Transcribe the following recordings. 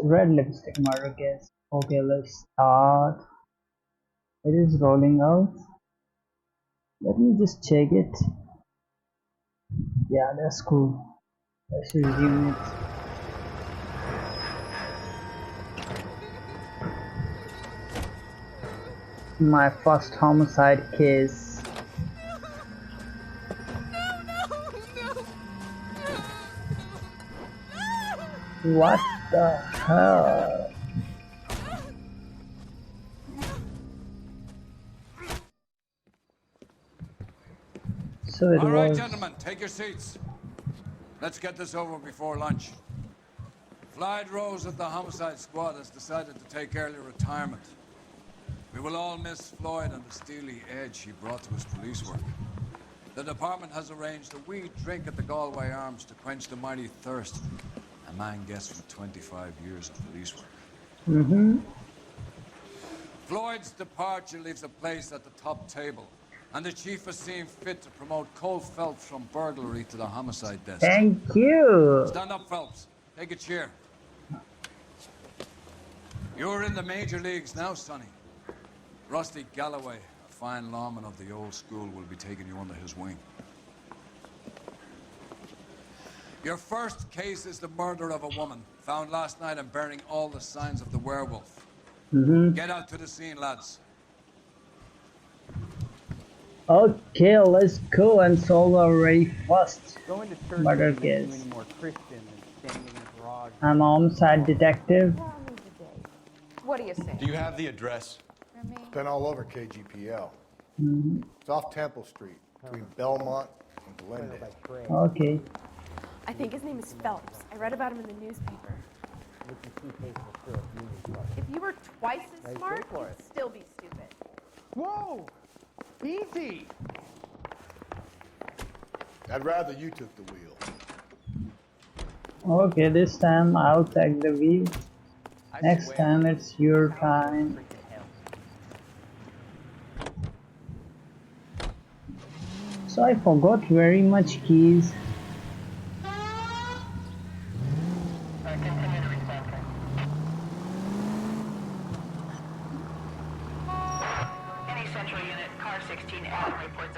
Red lipstick murder case. Okay, let's start. It is rolling out. Let me just check it. Yeah, that's cool. Let's resume it. My first homicide case. What the hell? So it All right, was. gentlemen, take your seats. Let's get this over before lunch. Floyd Rose of the homicide squad has decided to take early retirement. We will all miss Floyd and the steely edge he brought to his police work. The department has arranged a wee drink at the Galway Arms to quench the mighty thirst a man gets from 25 years of police work. Floyd's departure leaves a place at the top table, and the chief has seen fit to promote Cole Phelps from burglary to the homicide desk. Thank you. Stand up, Phelps. Take a chair. You're in the major leagues now, Sonny. Rusty Galloway, a fine lawman of the old school, will be taking you under his wing. Your first case is the murder of a woman, found last night and bearing all the signs of the werewolf. Get out to the scene, lads. Okay, let's go and solve our very first Going to church murder doesn't make you case. any more Christian than standing in the garage. I'm a homicide detective. What do you say? Do you have the address? Remy? Been all over KGPL. It's off Temple Street, between Belmont and Glendale. Okay. I think his name is Phelps. I read about him in the newspaper. If you were twice as smart, you'd still be stupid. Whoa! Easy! I'd rather you took the wheel. Okay, this time I'll take the wheel. Next time it's your time. So I forgot very much keys.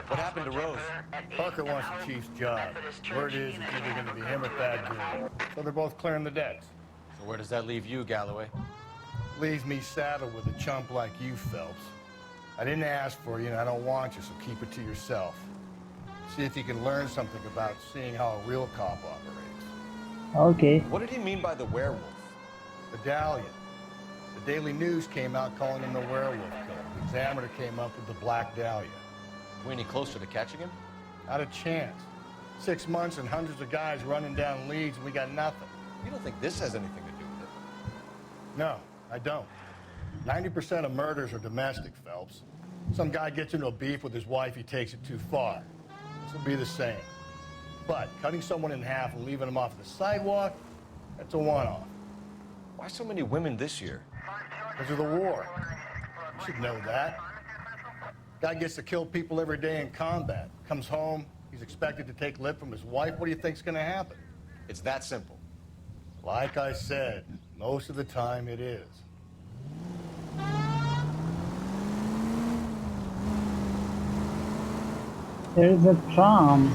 What happened to Rose? Parker wants the chief's job. Word is it's either going to be him or Thad Green. So they're both clearing the decks. So where does that leave you, Galloway? Leaves me saddled with a chump like you, Phelps. I didn't ask for you and I don't want you, so keep it to yourself. See if you can learn something about seeing how a real cop operates. Okay. What did he mean by the werewolf? Medallion. The Daily News came out calling him the werewolf killer. The Examiner came up with the Black Dahlia. We any closer to catching him? Not a chance. 6 months and hundreds of guys running down leads and we got nothing. You don't think this has anything to do with it? No, I don't. 90% of murders are domestic, Phelps. Some guy gets into a beef with his wife, he takes it too far. This will be the same. But cutting someone in half and leaving them off the sidewalk, that's a one-off. Why so many women this year? Because of the war. You should know that. Guy gets to kill people every day in combat. Comes home, he's expected to take lip from his wife. What do you think's gonna happen? It's that simple. Like I said, most of the time it is. There is a tram.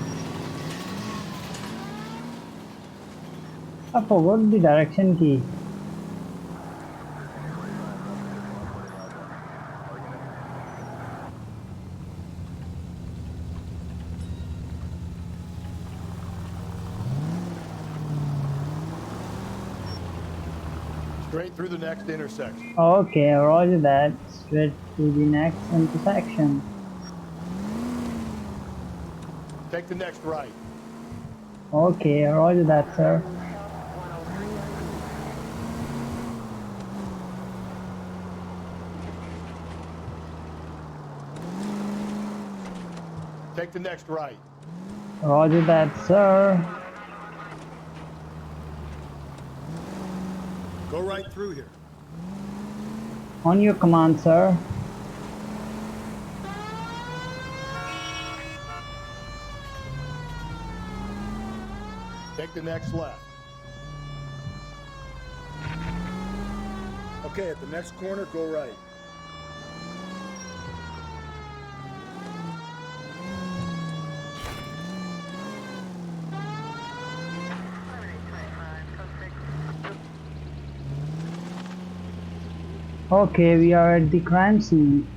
I forgot the direction key. Straight through the next intersection. Okay, roger that. Straight to the next intersection. Take the next right. Okay, roger that, sir. Take the next right. Roger that, sir. Go right through here. On your command, sir. Take the next left. Okay, at the next corner, go right. Okay, we are at the crime scene.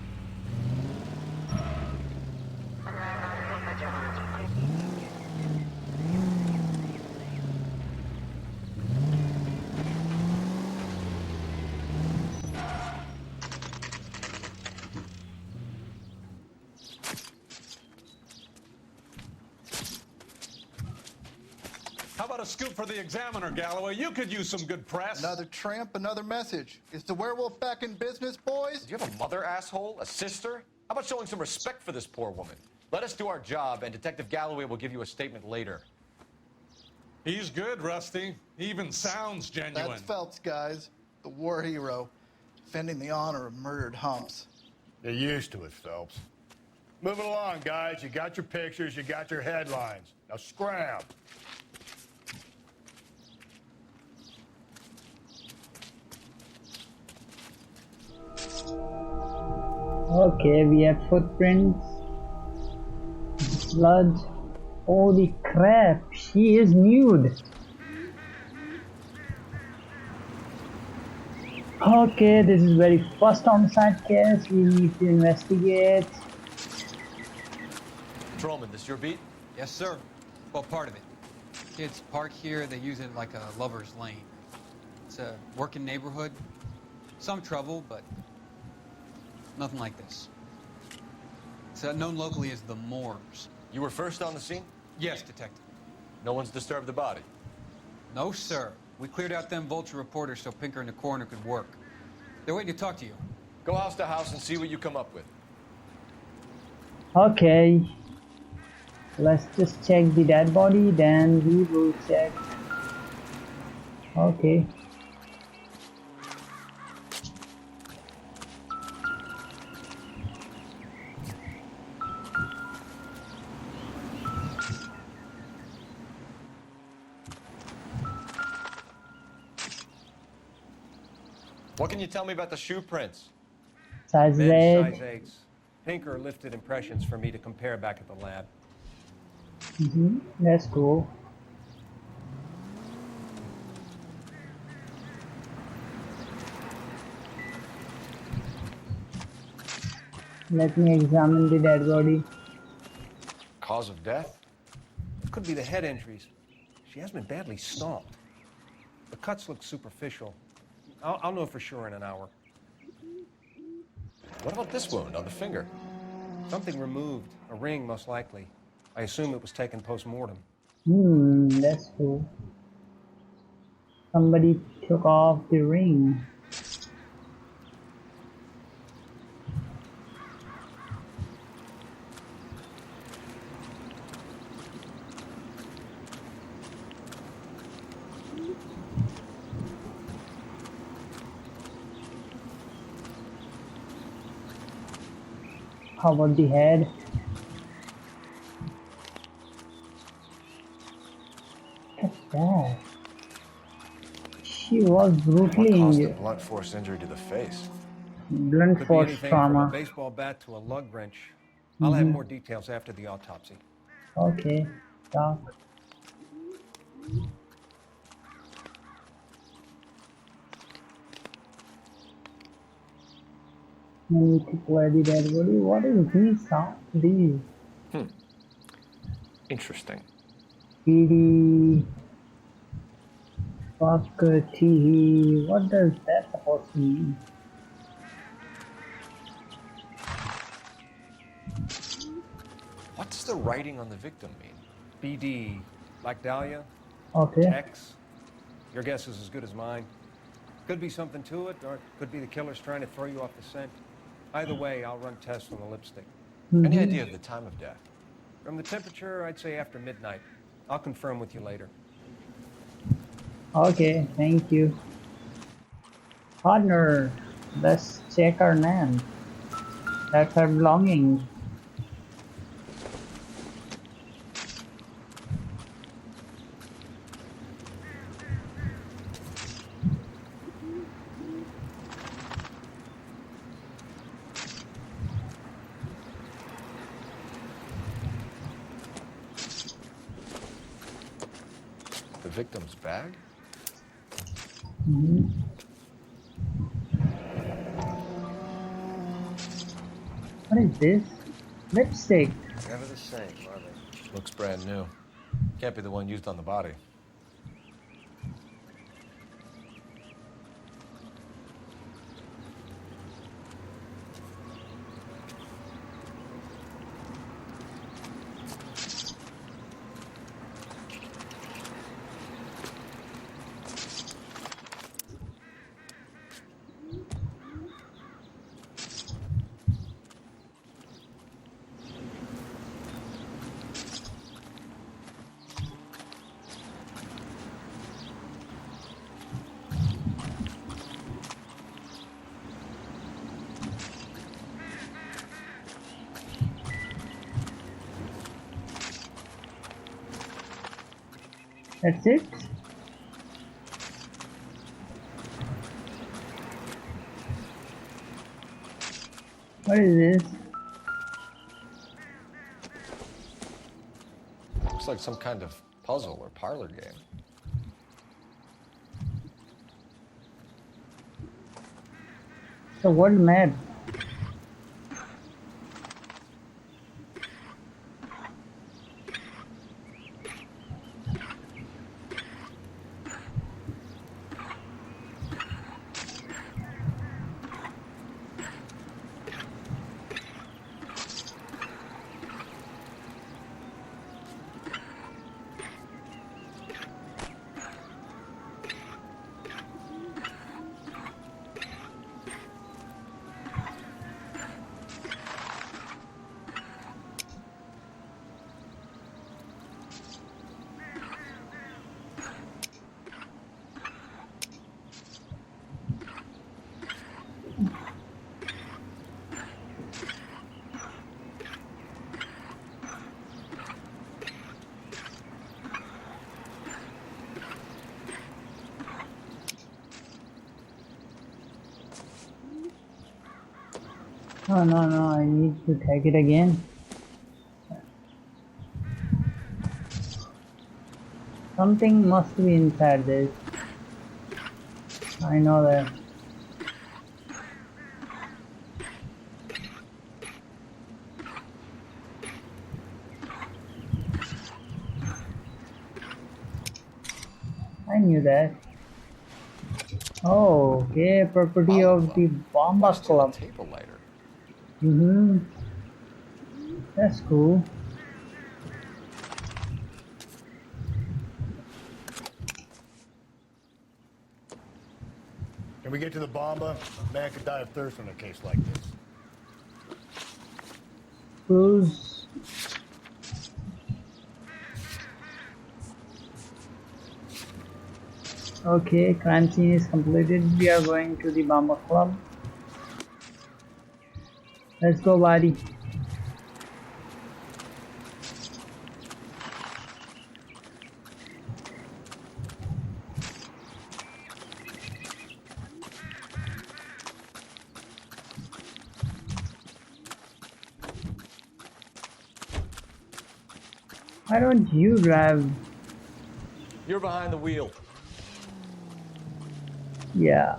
How about a scoop for the Examiner, Galloway? You could use some good press. Another tramp, another message. Is the werewolf back in business, boys? Do you have a mother, asshole? A sister? How about showing some respect for this poor woman? Let us do our job, and Detective Galloway will give you a statement later. He's good, Rusty. He even sounds genuine. That's Phelps, guys. The war hero. Defending the honor of murdered humps. You're used to it, Phelps. Move it along, guys. You got your pictures, you got your headlines. Now scram. Okay, we have footprints, blood. Holy crap, she is nude. Okay, this is very first homicide case. We need to investigate. Patrolman, this your beat? Yes, sir. Well, part of it. Kids park here, they use it like a lover's lane. It's a working neighborhood. Some trouble, but nothing like this. It's known locally as the Moors. You were first on the scene? Yes, detective. No one's disturbed the body? No, sir. We cleared out them vulture reporters so Pinker and the coroner could work. They're waiting to talk to you. Go house to house and see what you come up with. Okay, let's just check the dead body, then we will check. Okay. What can you tell me about the shoe prints? Size Men's Z. size 8s. Pinker lifted impressions for me to compare back at the lab. That's cool. Let me examine the dead body. Cause of death? It could be the head injuries. She has been badly stomped. The cuts look superficial. I'll know for sure in an hour. What about this wound on the finger? Something removed. A ring, most likely. I assume it was taken post-mortem. That's cool. Somebody took off the ring. How about the head? What's that? She was brutally What caused the injured. blunt force injury to the face? Blunt Could be force anything from a trauma. baseball bat to a lug wrench. I'll have more details after the autopsy. Okay, Doc. I need to play the dead body. What is these sound? These Interesting. PD fuck TV. What does that supposed to mean? What does the writing on the victim mean? BD, like Dahlia, Okay. X. Your guess is as good as mine. Could be something to it, or it could be the killer's trying to throw you off the scent. Either way, I'll run tests on the lipstick. Any idea of the time of death? From the temperature, I'd say after midnight. I'll confirm with you later. Okay, thank you. Partner, let's check our name. That's our belongings. The victim's bag? Mhm. What is this? Lipstick. Never the same, are they? Looks brand new. Can't be the one used on the body. That's it? What is this? Looks like some kind of puzzle or parlor game. The world map. Oh no, I need to take it again. Something must be inside this. I know that. I knew that. Oh, okay, property of the Bomba Club. Table lighter. That's cool. Can we get to the Bomba? Man could die of thirst in a case like this. Cruise. Okay, crime scene is completed. We are going to the Bomba Club. Let's go, buddy. Why don't you drive? You're behind the wheel. Yeah.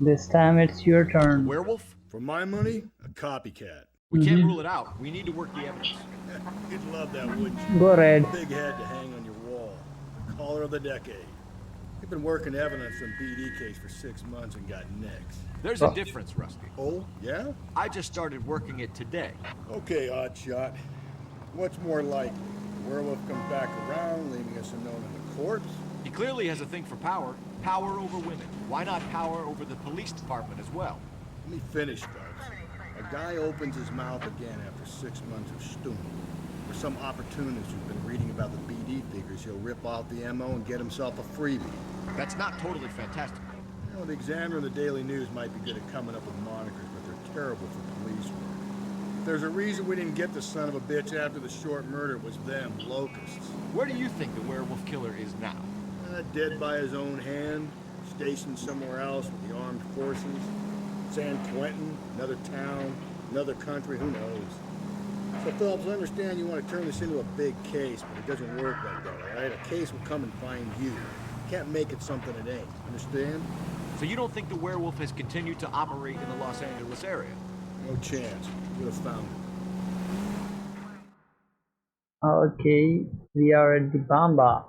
This time it's your turn. Werewolf? For my money, a copycat. We can't rule it out. We need to work the evidence. You'd love that, wouldn't you? Go red. Big head to hang on your wall. The caller of the decade. You've been working evidence on BD case for 6 months and got next. There's a difference, Rusty. Oh, yeah? I just started working it today. Okay, oddshot. What's more likely? The werewolf comes back around, leaving us unknown in the corpse? He clearly has a thing for power. Power over women. Why not power over the police department as well? Let me finish, folks. A guy opens his mouth again after 6 months of stewing. For some opportunist who's been reading about the BD figures, he'll rip off the MO and get himself a freebie. That's not totally fantastic. Well, the Examiner and the Daily News might be good at coming up with monikers, but they're terrible for police work. If there's a reason we didn't get the son of a bitch after the short murder, it was them, locusts. Where do you think the werewolf killer is now? Dead by his own hand, stationed somewhere else with the armed forces. San Quentin, another town, another country, who knows? So, Phillips, I understand you want to turn this into a big case, but it doesn't work like that, all right? A case will come and find you. You can't make it something it ain't. Understand? So you don't think the werewolf has continued to operate in the Los Angeles area? No chance. Would have found it. Okay, we are at the Bamba.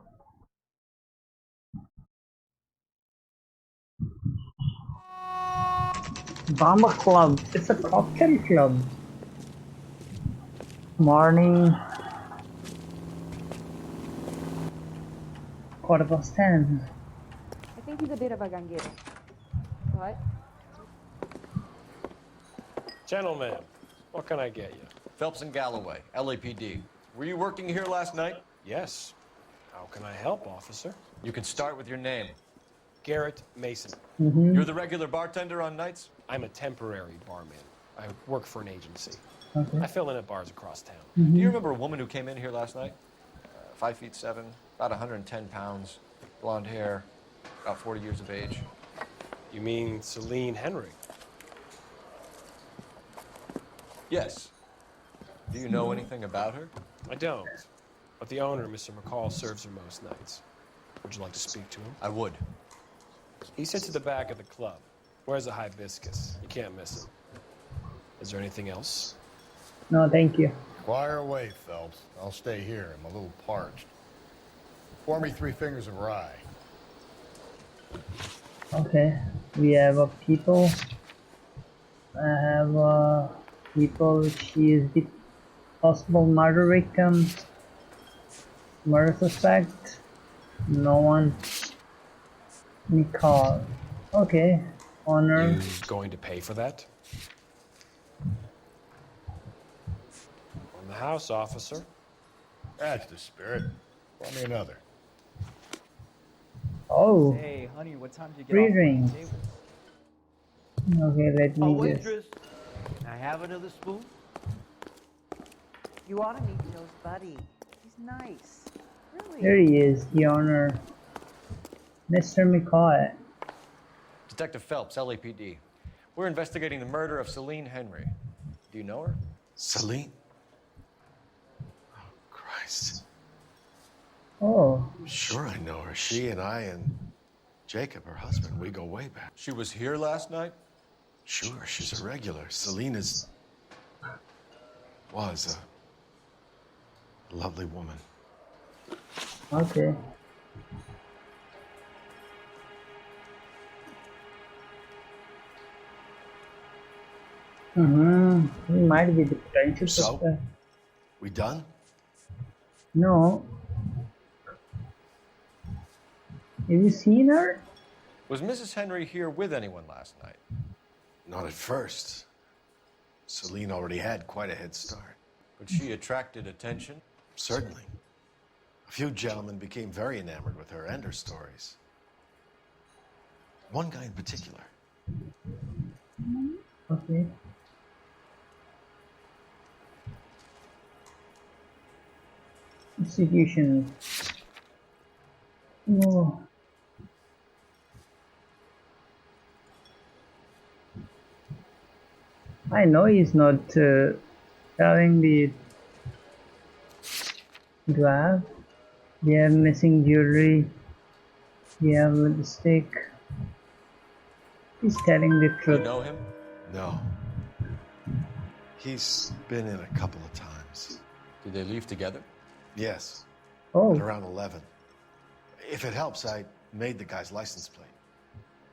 Bamba Club. It's a cocktail club. Morning. 10:15. I think he's a bit of a ganguero. What? Gentlemen, what can I get you? Phelps and Galloway, LAPD. Were you working here last night? Yes. How can I help, officer? You can start with your name. Garrett Mason. You're the regular bartender on nights? I'm a temporary barman. I work for an agency. Okay. I fill in at bars across town. Do you remember a woman who came in here last night? 5'7", about 110 pounds, blonde hair, about 40 years of age. You mean Celine Henry? Yes. Do you know anything about her? I don't. But the owner, Mr. McCall, serves her most nights. Would you like to speak to him? I would. He sits at the back of the club. Wears a hibiscus. You can't miss him. Is there anything else? No, thank you. Fire away, Phelps. I'll stay here. I'm a little parched. Pour me 3 fingers of rye. Okay, we have a people. I have people. She is the possible murder victim. Murder suspect. No one. Nicole. Okay. Honor. You going to pay for that? On the house, officer. That's the spirit. Pour me another. Oh. Hey, honey, what time did you get Free off drinks. the table? Okay, let me just. Waitress, can I have another spoon? You ought to meet Joe's buddy. He's nice. Really. There he is, the owner. Mr. McCoy. Detective Phelps, LAPD. We're investigating the murder of Celine Henry. Do you know her? Celine? Oh, Christ. Oh. Sure I know her. She and I and Jacob, her husband, we go way back. She was here last night? Sure, she's a regular. Celine was a lovely woman. Okay. He might be the potential suspect. We done? No. Have you seen her? Was Mrs. Henry here with anyone last night? Not at first. Celine already had quite a head start. But she attracted attention? Certainly. A few gentlemen became very enamored with her and her stories. One guy in particular. Okay. Institution. Oh. I know he's not telling the graph. We have missing jewelry. We have lipstick. He's telling the truth. You know him? No. He's been in a couple of times. Did they leave together? Yes. Oh. At around 11. If it helps, I made the guy's license plate.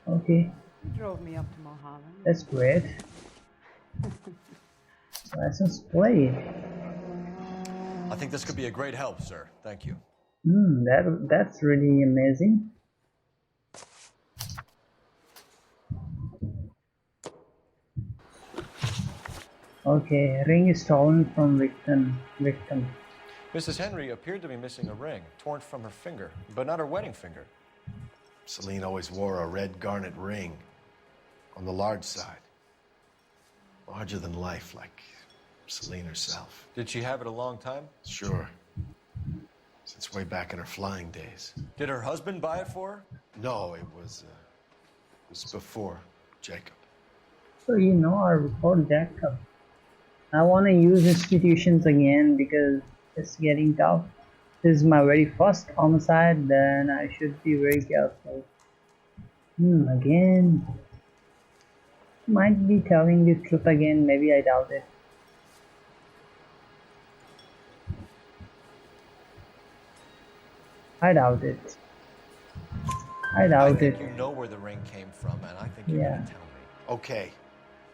Okay. He drove me up to Mulholland. That's great. License plate. I think this could be a great help, sir. Thank you. That's really amazing. Okay, ring is stolen from victim. Mrs. Henry appeared to be missing a ring, torn from her finger, but not her wedding finger. Celine always wore a red garnet ring on the large side. Larger than life, like Celine herself. Did she have it a long time? Sure. Since way back in her flying days. Did her husband buy it for her? No, it was before Jacob. So I report Jacob. I want to use institutions again because it's getting tough. This is my very first homicide, then I should be very careful. Again. Might be telling the truth again, maybe I doubt it. I doubt it. I doubt it. You know where the ring came from, and I think you're gonna tell me. Okay,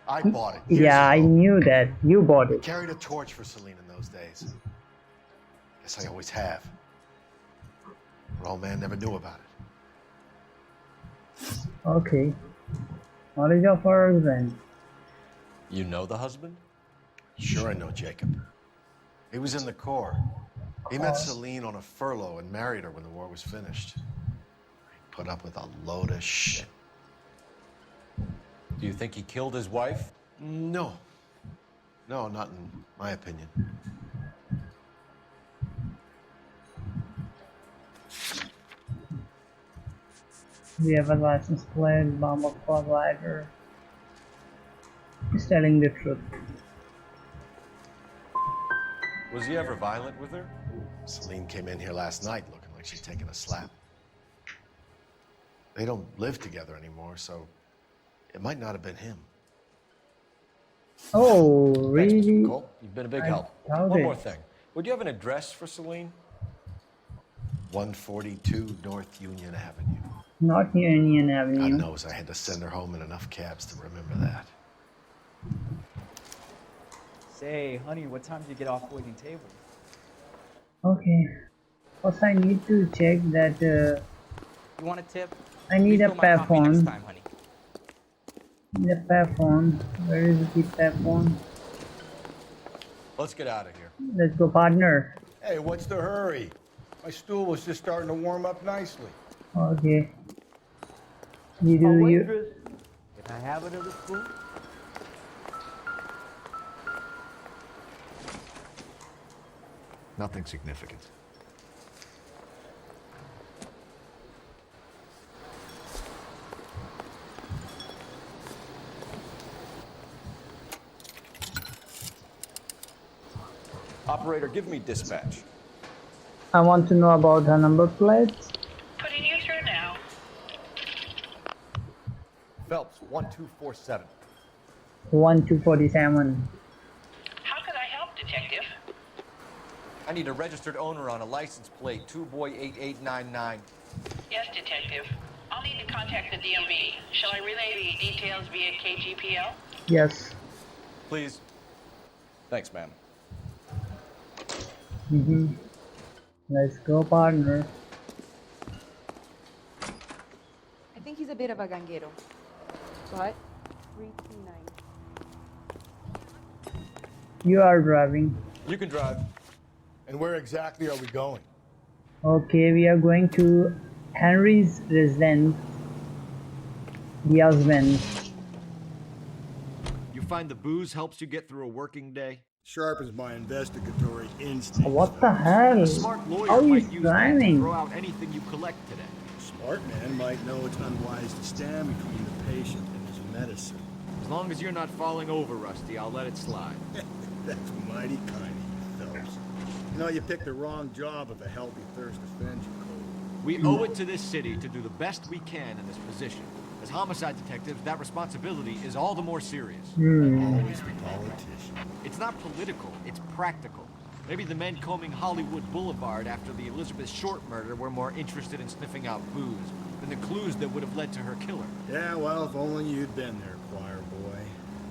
I bought it. Yeah, I knew that. You bought it. Carried a torch for Celine in those days. Guess I always have. But old man never knew about it. Okay. Knowledge of her husband. You know the husband? Sure, I know Jacob. He was in the Corps. He met Celine on a furlough and married her when the war was finished. He put up with a load of shit. Do you think he killed his wife? No. No, not in my opinion. We have a license plate, bomb of provider. He's telling the truth. Was he ever violent with her? Celine came in here last night looking like she'd taken a slap. They don't live together anymore, so it might not have been him. Oh, Thanks, really? Mr. Cole. You've been a big help. doubt One it. more thing. Would you have an address for Celine? 142 North Union Avenue. Not Union God Avenue. knows I had to send her home in enough cabs to remember that. Say, honey, what time did you get off waiting table? Okay. First I need to check that You want a tip? I need a Refill my coffee next payphone. time, honey. Need a payphone. Where is the payphone? Let's get out of here. Let's go, partner. Hey, what's the hurry? My stool was just starting to warm up nicely. Okay. You do you. Can I have another spoon? Nothing significant. Operator, give me dispatch. I want to know about her number plates. Putting you through now. Phelps, 1247. 1247. How could I help, Detective? I need a registered owner on a license plate, 2boy8899. Yes, Detective. I'll need to contact the DMV. Shall I relay the details via KGPL? Yes. Please. Thanks, ma'am. Let's go, partner. I think he's a bit of a ganguero. But 329. You are driving. You can drive. And where exactly are we going? Okay, we are going to Henry's residence. The husband. You find the booze helps you get through a working day? Sharpens my investigatory instincts. What the hell? A smart lawyer How might is use that to driving? throw out anything you collect today. Smart man might know it's unwise to stand between the patient and his medicine. As long as you're not falling over, Rusty, I'll let it slide. That's mighty kind of you, Phelps. You know, you picked the wrong job if a healthy thirst offends you, Cole. We owe it to this city to do the best we can in this position. As homicide detectives, that responsibility is all the more serious. Always the politician. It's not political, it's practical. Maybe the men combing Hollywood Boulevard after the Elizabeth Short murder were more interested in sniffing out booze than the clues that would have led to her killer. Yeah, well, if only you'd been there, choir boy.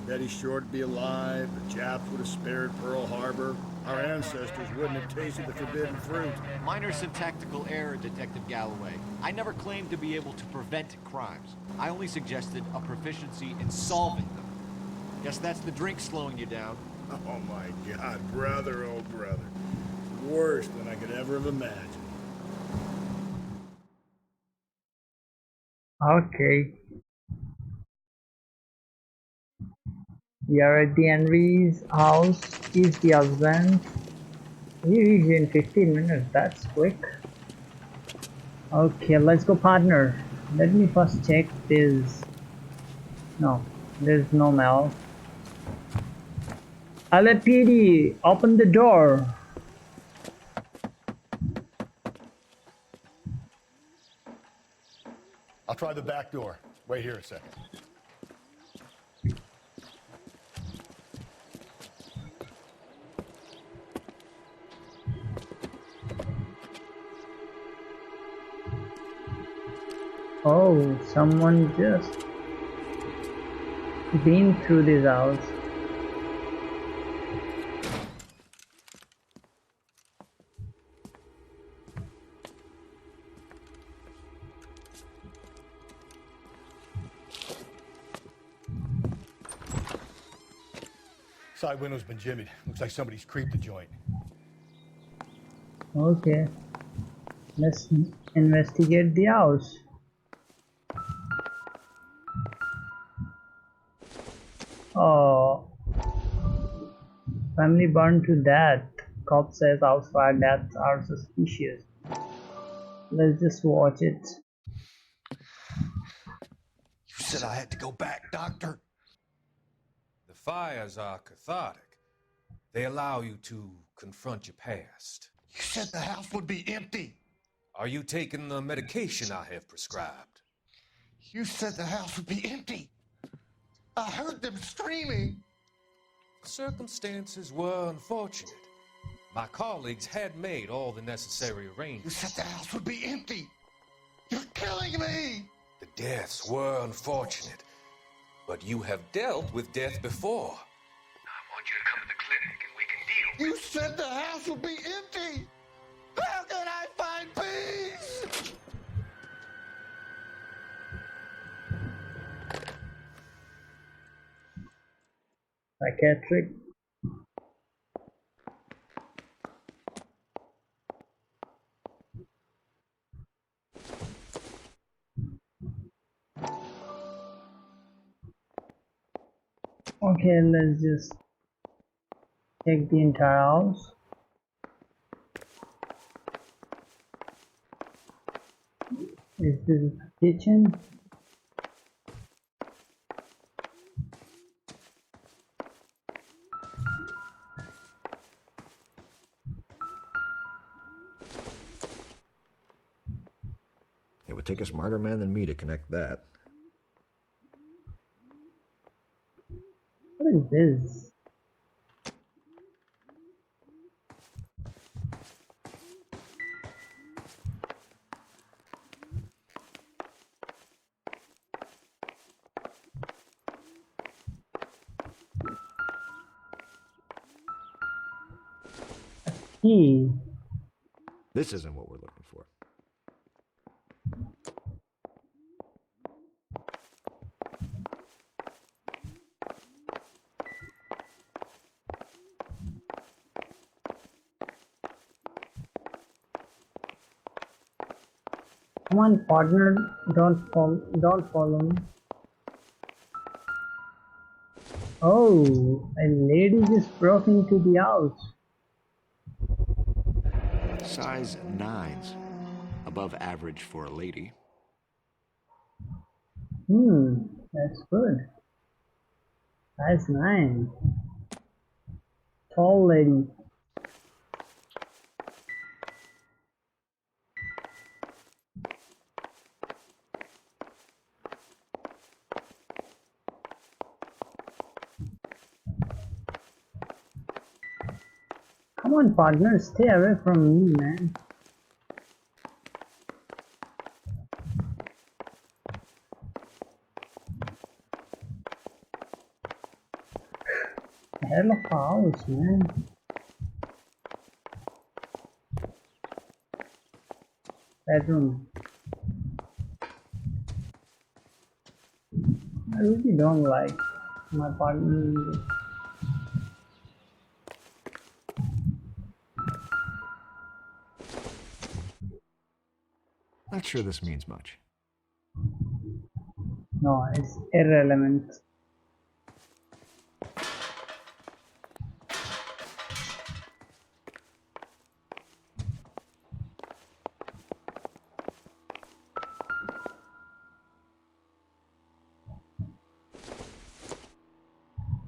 Betty Short would be alive, the Japs would have spared Pearl Harbor, our ancestors wouldn't have tasted the forbidden fruit. Minor syntactical error, Detective Galloway. I never claimed to be able to prevent crimes. I only suggested a proficiency in solving them. Guess that's the drink slowing you down. Oh my God, brother, oh brother. Worse than I could ever have imagined. Okay. We are at the Henry's house. He's the husband. We reached in 15 minutes. That's quick. Okay, let's go, partner. Let me first check this. No, there's no mail. LAPD, open the door. I'll try the back door. Wait here a second. Oh, someone just been through this house. Side window's been jimmied. Looks like somebody's creeped the joint. Okay, let's investigate the house. Oh, family burned to death. Cop says house fire deaths are suspicious. Let's just watch it. You said I had to go back, Doctor. The fires are cathartic. They allow you to confront your past. You said the house would be empty. Are you taking the medication I have prescribed? You said the house would be empty. I heard them screaming. Circumstances were unfortunate. My colleagues had made all the necessary You arrangements. said the house would be empty. You're killing me. The deaths were unfortunate, but you have dealt with death before. I want you to come to the clinic and we can deal. You said the house would be empty. How can I find peace? Psychiatric. Okay, let's just check the entire house. Is this the kitchen? It would take a smarter man than me to connect that. What is this? Key. This isn't what we're looking for. Come on, partner, don't follow me. Oh, a lady just broke into the house. Size 9s. Above average for a lady. That's good. Size 9. Tall lady. Come on, partner, stay away from me, man. Hell of a house, man. Bedroom. I really don't like my partner. Not sure this means much. No, it's irrelevant.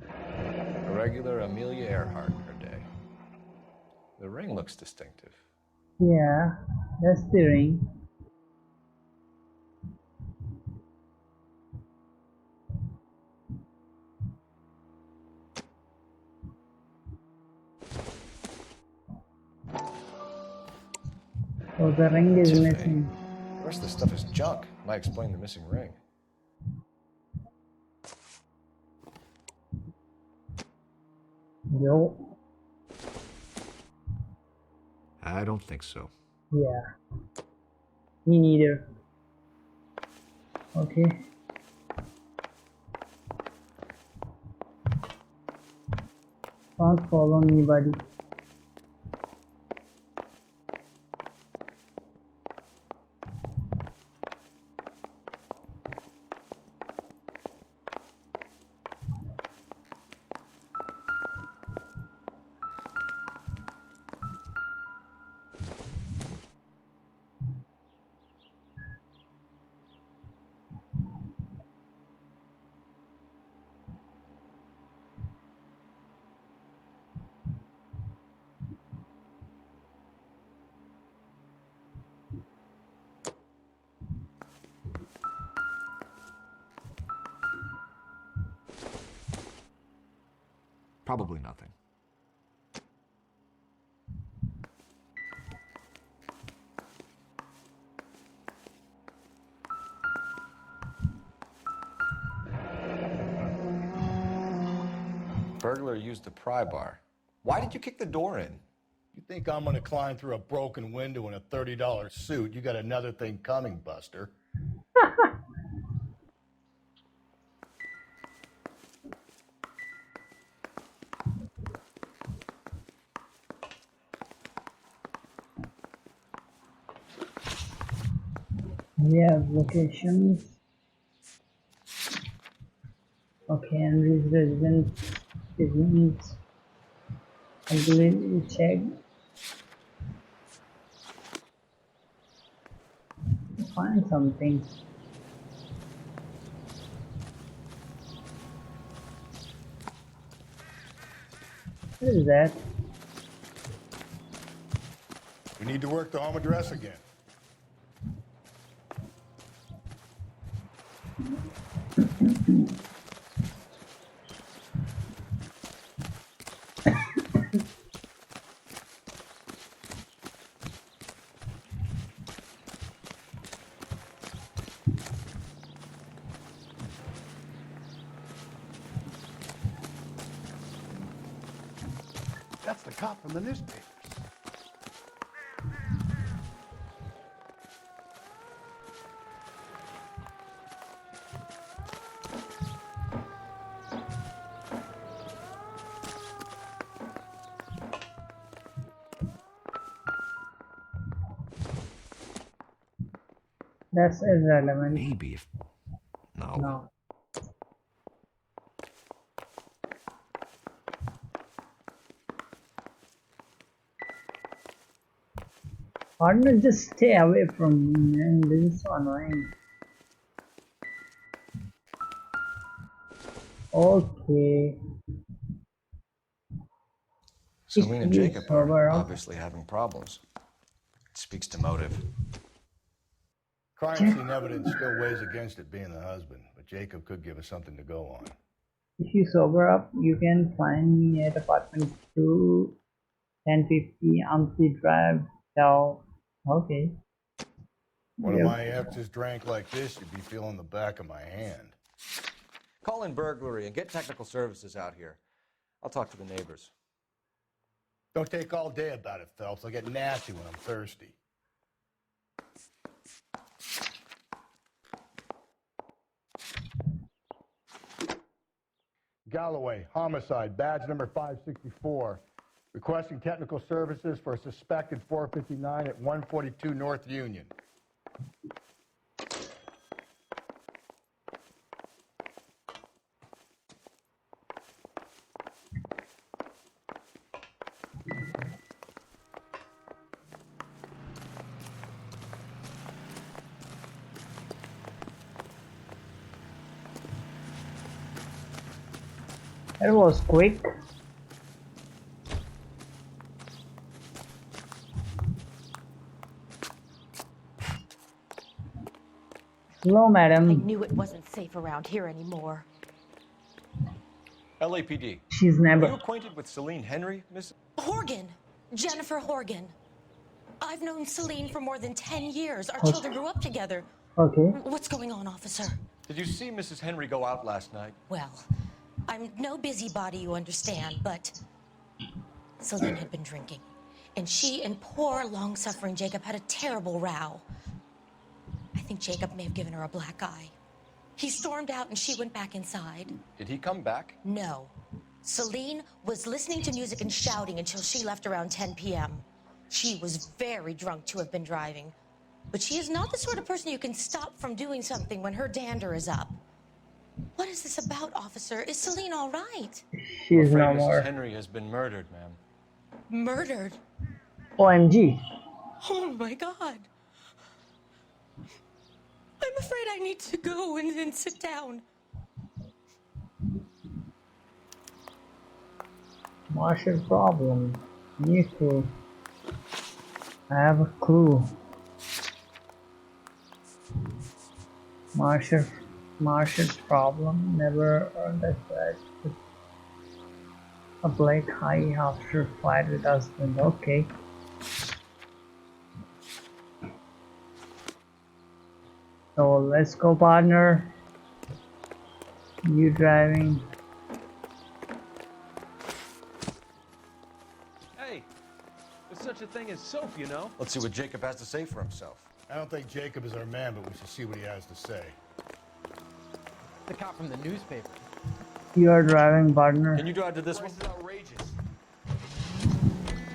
A regular Amelia Earhart in her day. The ring looks distinctive. Yeah, that's the ring. So the ring is missing. The rest of the stuff is junk. Might explain the missing ring. Yo. I don't think so. Yeah. Me neither. Okay. Don't follow me, buddy. Probably nothing. Burglar used a pry bar. Why did you kick the door in? You think I'm gonna climb through a broken window in a $30 suit? You got another thing coming, Buster. We have locations. Okay, and these residence business. Completely checked. Find something. What is that? We need to work the home address again. That's the cop from the newspaper. That's irrelevant. Maybe if... No. No. Partner, just stay away from me, man. This is so annoying. Okay. Celine and Please Jacob sober are up. obviously having problems. It speaks to motive. Crime scene evidence still weighs against it being the husband, but Jacob could give us something to go on. If you sober up, you can find me at apartment 2, 1050 Amity Drive, Dell. Okay. One of my exes drank like this, you'd be feeling the back of my hand. Call in burglary and get technical services out here. I'll talk to the neighbors. Don't take all day about it, Phelps. I'll get nasty when I'm thirsty. Galloway, homicide, badge number 564. Requesting technical services for a suspected 459 at 142 North Union. It was quick. Hello, I madam. knew it wasn't safe around here anymore. LAPD. She's Are never. you acquainted with Celine Henry, Miss? Horgan! Jennifer Horgan. I've known Celine for more than 10 years. Our Okay. children grew up together. Okay. What's going on, officer? Did you see Mrs. Henry go out last night? Well, I'm no busybody, you understand, but Celine had been drinking. And she and poor, long-suffering Jacob had a terrible row. I think Jacob may have given her a black eye. He stormed out and she went back inside. Did he come back? No. Celine was listening to music and shouting until she left around 10 p.m. She was very drunk to have been driving. But she is not the sort of person you can stop from doing something when her dander is up. What is this about, officer? Is Celine all right? She's I'm no afraid more. Mrs. Henry has been murdered, ma'am. Murdered? OMG. Oh my God. I'm afraid I need to go and sit down. Marshall problem. New clue. I have a clue. Marshall's problem. Never understood. A black eye after fight with husband. Okay. So let's go, partner. You driving. Hey, there's such a thing as soap, you know? Let's see what Jacob has to say for himself. I don't think Jacob is our man, but we should see what he has to say. The cop from the newspaper. You are driving, partner. Can you drive to this one? This is outrageous.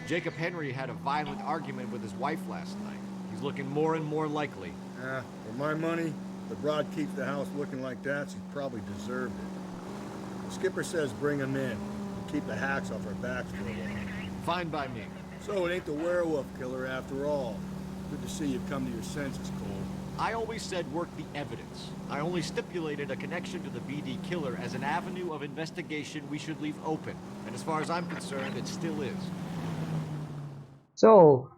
Jacob Henry had a violent argument with his wife last night. He's looking more and more likely. For my money, the broad keeps the house looking like that, she probably deserved it. The skipper says bring him in. We'll keep the hacks off our backs for a while. Fine by me. So it ain't the werewolf killer after all. Good to see you've come to your senses, Cole. I always said work the evidence. I only stipulated a connection to the BD killer as an avenue of investigation we should leave open. And as far as I'm concerned, it still is. So,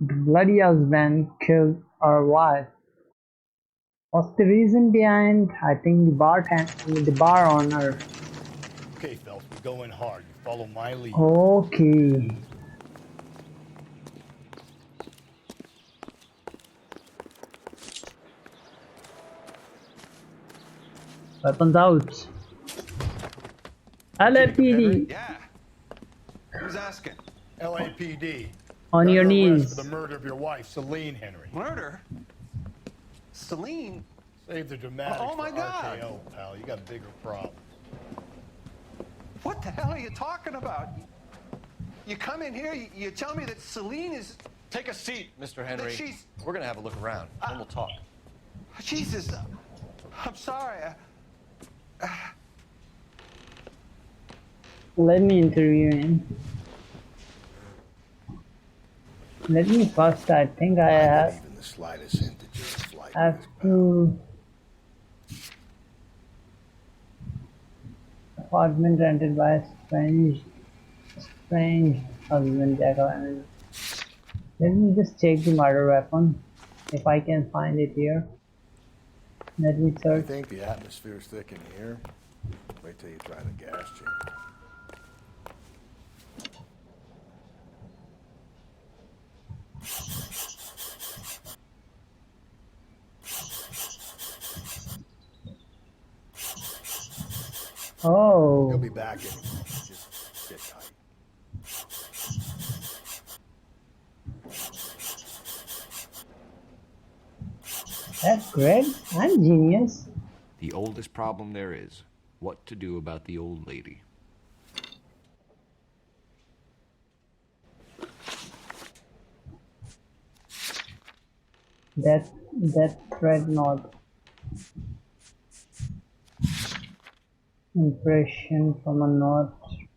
the bloody husband killed our wife. What's the reason behind? I think the bar owner. Okay, Phelps, we go in hard. You follow my lead. Okay. Weapons out. LAPD. Yeah. Who's asking? LAPD. On your Under arrest knees. for the murder of your wife, Celine Henry. Murder? Celine? Save the dramatics Oh, my for God. RKO, pal. You got bigger problems. What the hell are you talking about? You come in here, you tell me that Celine is... Take a seat, Mr. Henry. That she's... We're gonna have a look around, then we'll talk. Jesus, I'm sorry. Let me interview him. Let me first, I think I have, Even the slightest hint that you're a flight. have to apartment rented by a strange husband, Jacob. Let me just check the murder weapon if I can find it here. Let me I search. think the atmosphere's thick in here. Wait till you try the gas chamber. Oh. He'll be back anyway. Just sit tight. That's great. I'm genius. The oldest problem there is, what to do about the old lady. That thread note. Impression from a note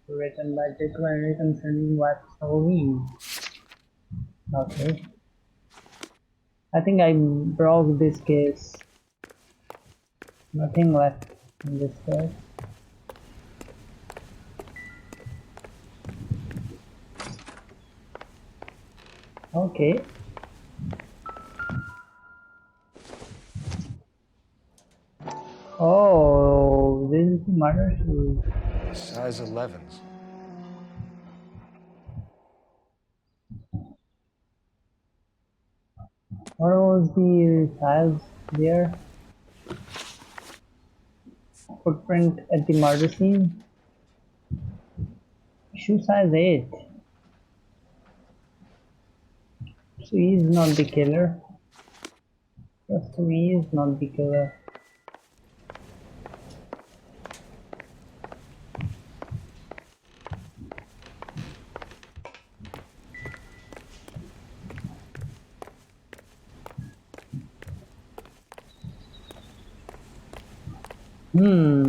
written by Jacob Henry concerning wife Celine. Okay. I think I broke this case. Nothing left in this case. Okay. Oh, this is the murder shoes. Size 11s. What was the size there? Footprint at the murder scene. Shoe size 8. So he is not the killer. Trust me, he is not the killer.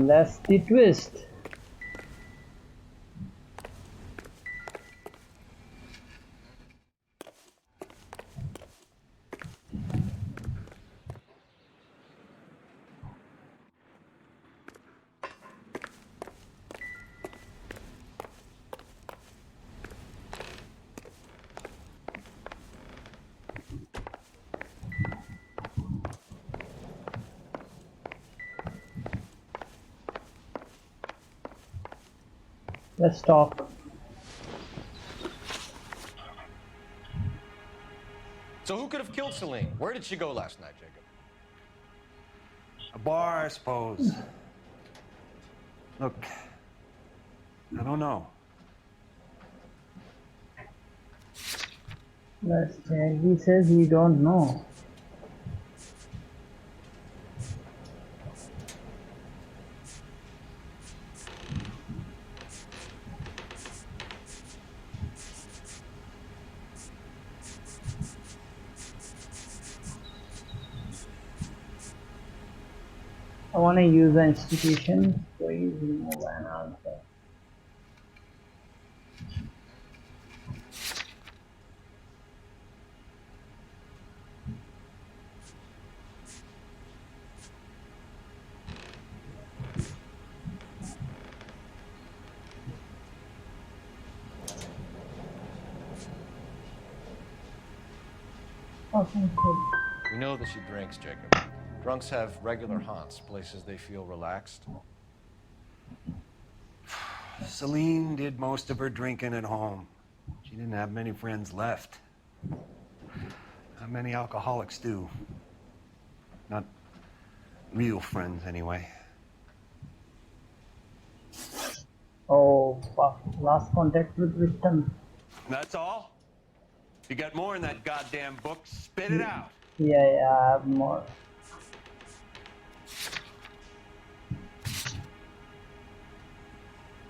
That's the twist. Let's talk. So who could have killed Celine? Where did she go last night, Jacob? A bar, I suppose. Look, I don't know. Let's check. He says he don't know. I want to use the institution. Please remove an answer. Okay, good. We know that she drinks, Jacob. Drunks have regular haunts, places they feel relaxed. Celine did most of her drinking at home. She didn't have many friends left. Not many alcoholics do. Not real friends, anyway. Oh, fuck. Last contact with victim. That's all? You got more in that goddamn book? Spit it out. Yeah, I have more.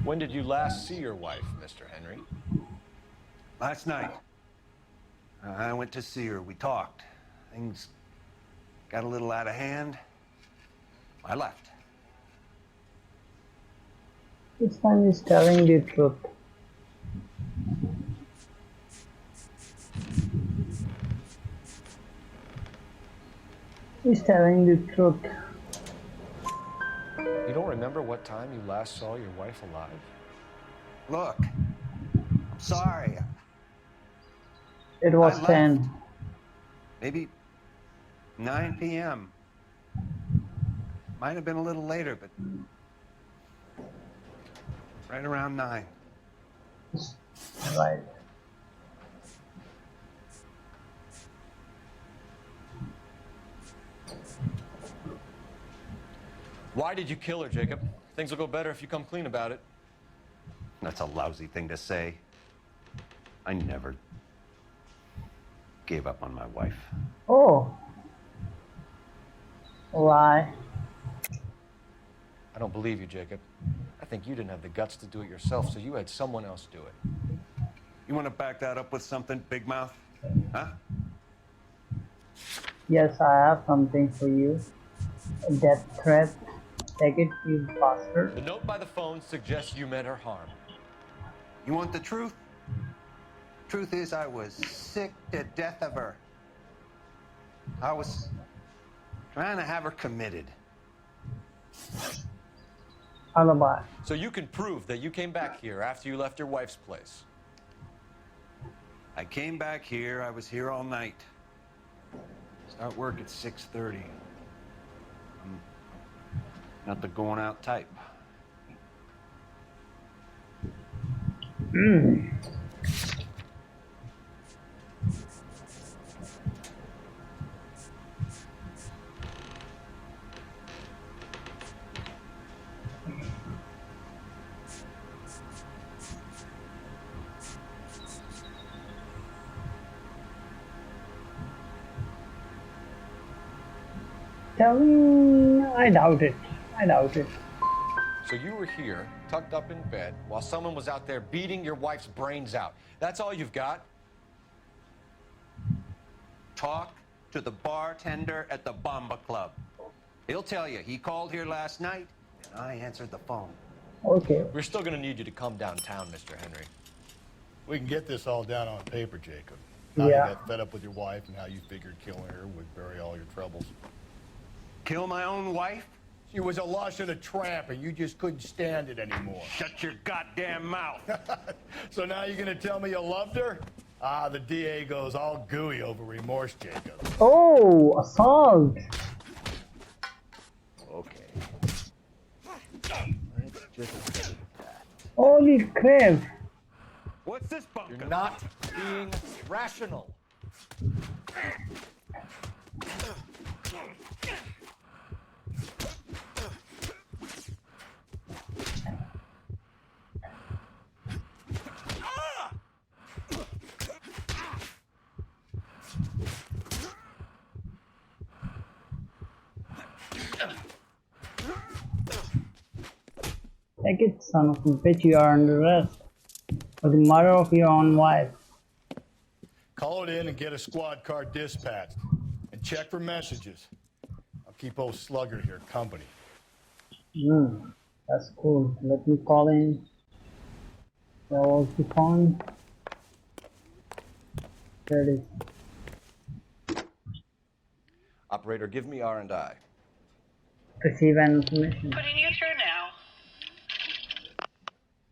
When did you last see your wife, Mr. Henry? Last night. I went to see her. We talked. Things got a little out of hand. I left. This time he's telling the truth. He's telling the truth. You don't remember what time you last saw your wife alive? Look, I'm sorry. It was I left. 10. Maybe 9 p.m. Might have been a little later, but right around 9. Right. Why did you kill her, Jacob? Things will go better if you come clean about it. That's a lousy thing to say. I never gave up on my wife. Oh. Why? I don't believe you, Jacob. I think you didn't have the guts to do it yourself, so you had someone else do it. You want to back that up with something, Big Mouth? Huh? Yes, I have something for you. A death threat. Take it, you bastard. The note by the phone suggests you meant her harm. You want the truth? Truth is, I was sick to death of her. I was trying to have her committed. Alibi. So you can prove that you came back here after you left your wife's place. I came back here. I was here all night. Start work at 6:30. I'm not the going out type. Tell me, I doubt it. I doubt it. So you were here, tucked up in bed, while someone was out there beating your wife's brains out. That's all you've got? Talk to the bartender at the Bomba Club. He'll tell you he called here last night, and I answered the phone. Okay. We're still gonna need you to come downtown, Mr. Henry. We can get this all down on paper, Jacob. How Yeah. you got fed up with your wife and how you figured killing her would bury all your troubles. Kill my own wife? She was a lush and a tramp, and you just couldn't stand it anymore. Shut your goddamn mouth. So now you're gonna tell me you loved her? Ah, the DA goes all gooey over remorse, Jacob. Oh, assault. Okay. Let's just say that. Holy crap. What's this bunker? You're not being rational. Take it, son of a bitch, you are under arrest for the murder of your own wife. Call it in and get a squad car dispatched. And check for messages. I'll keep old Slugger here company. That's cool. Let me call in. Where was the phone? There it is. Operator, give me R&I. Receive an information. Putting you through now.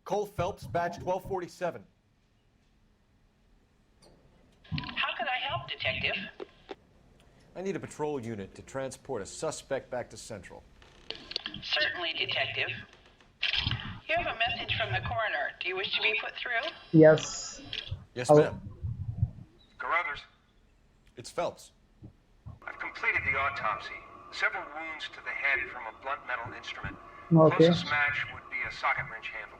Cole Phelps, badge 1247. How could I help, Detective? I need a patrol unit to transport a suspect back to Central. Certainly, Detective. You have a message from the coroner. Do you wish to be put through? Yes. Yes, ma'am. Carruthers, It's Phelps. I've completed the autopsy. Several wounds to the head from a blunt metal instrument. Okay. Closest match would be a socket wrench handle.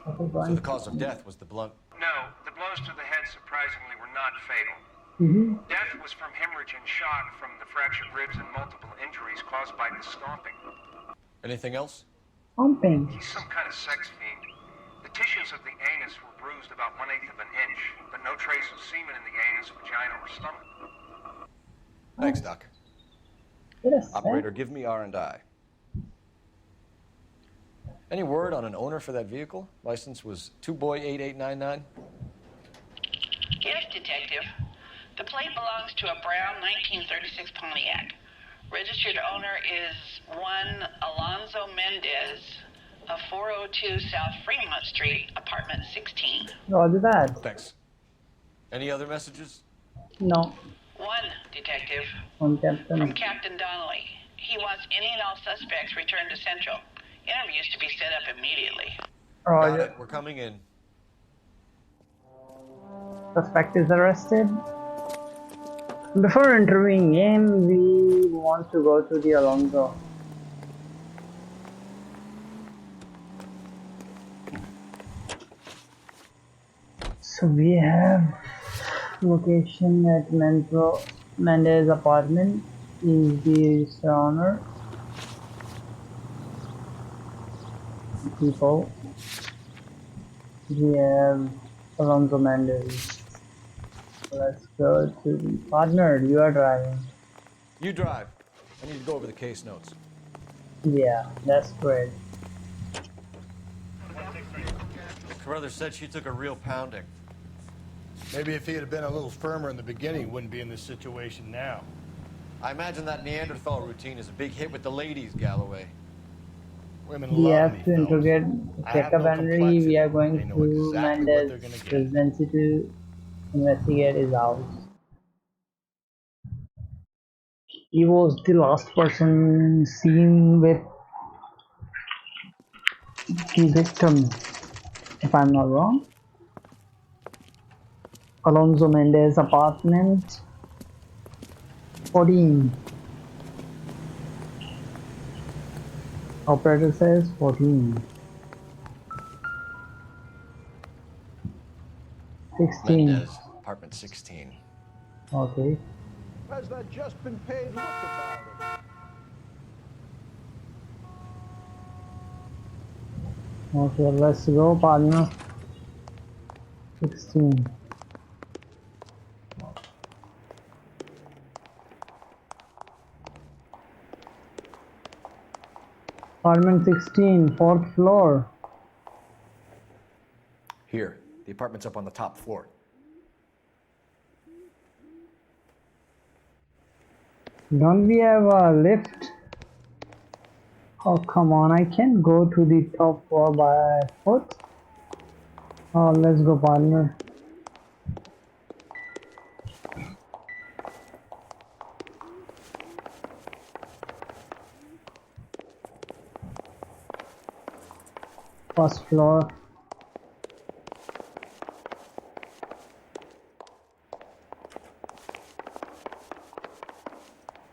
So the cause of death was the blunt. No, the blows to the head surprisingly were not fatal. Death was from hemorrhage and shock from the fractured ribs and multiple injuries caused by the stomping. Anything else? Pumping. He's some kind of sex fiend. The tissues of the anus were bruised about 1/8 of an inch, but no trace of semen in the anus, vagina, or stomach. Thanks, Doc. Yes, Operator, give me R&I. Any word on an owner for that vehicle? License was 2boy8899. Yes, Detective. The plate belongs to a brown 1936 Pontiac. Registered owner is one Alonzo Mendez of 402 South Fremont Street, apartment 16. Roger that. Thanks. Any other messages? No. One, Detective. From Captain. From Captain Donnelly. He wants any and all suspects returned to Central. Interviews to be set up immediately. Got it. We're coming in. Suspect is arrested. Before interviewing him, we want to go to the Alonzo. So we have location at Mendez apartment. Is the owner. People. We have Alonzo Mendez. Let's go to the partner. You are driving. You drive. I need to go over the case notes. Yeah, that's great. Carruthers said she took a real pounding. Maybe if he had been a little firmer in the beginning, he wouldn't be in this situation now. I imagine that Neanderthal routine is a big hit with the ladies, Galloway. Women We love have me, to interrogate I have Jacob no Henry. complexity. We are going They know to exactly what they're Mendez gonna get. residency to investigate his house. He was the last person seen with the victim, if I'm not wrong. Alonso Mendez apartment 14. Operator says 14. 16. Mendez, apartment 16. Okay. Has that just been paid? Look about it. Okay, let's go, partner. 16. Apartment 16, 4th floor. Here, the apartment's up on the top floor. Don't we have a lift? Oh, come on, I can't go to the top floor by foot. Oh, let's go, partner. First floor.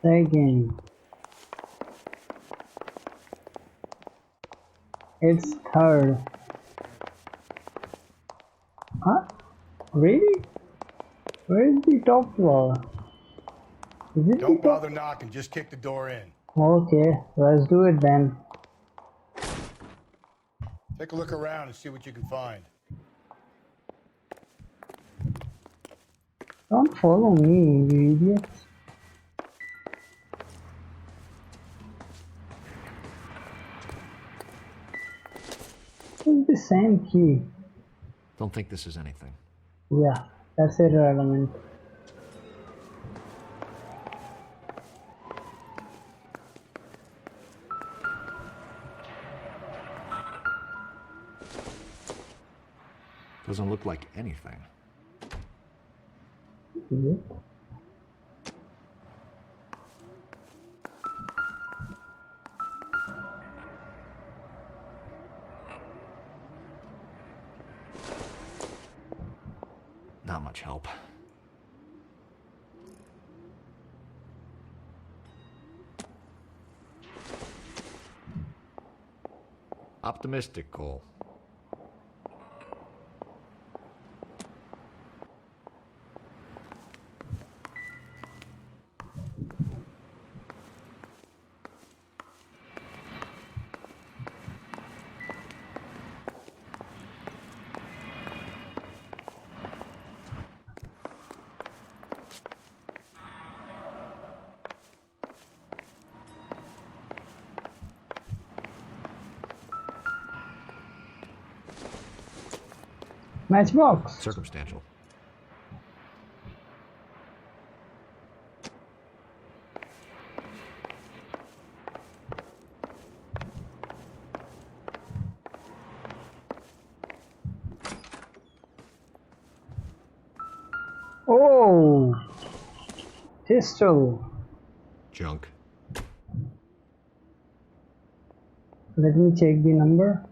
Second. It's third. Huh? Really? Where's the top floor? Is it Don't bother knocking, just kick the door in. Okay, let's do it then. Take a look around and see what you can find. Don't follow me, you idiot. It's the same key. Don't think this is anything. Yeah, that's irrelevant. Doesn't look like anything. Yeah. Not much help. Optimistic, Cole. Matchbox. Circumstantial. Oh, pistol. Junk. Let me check the number.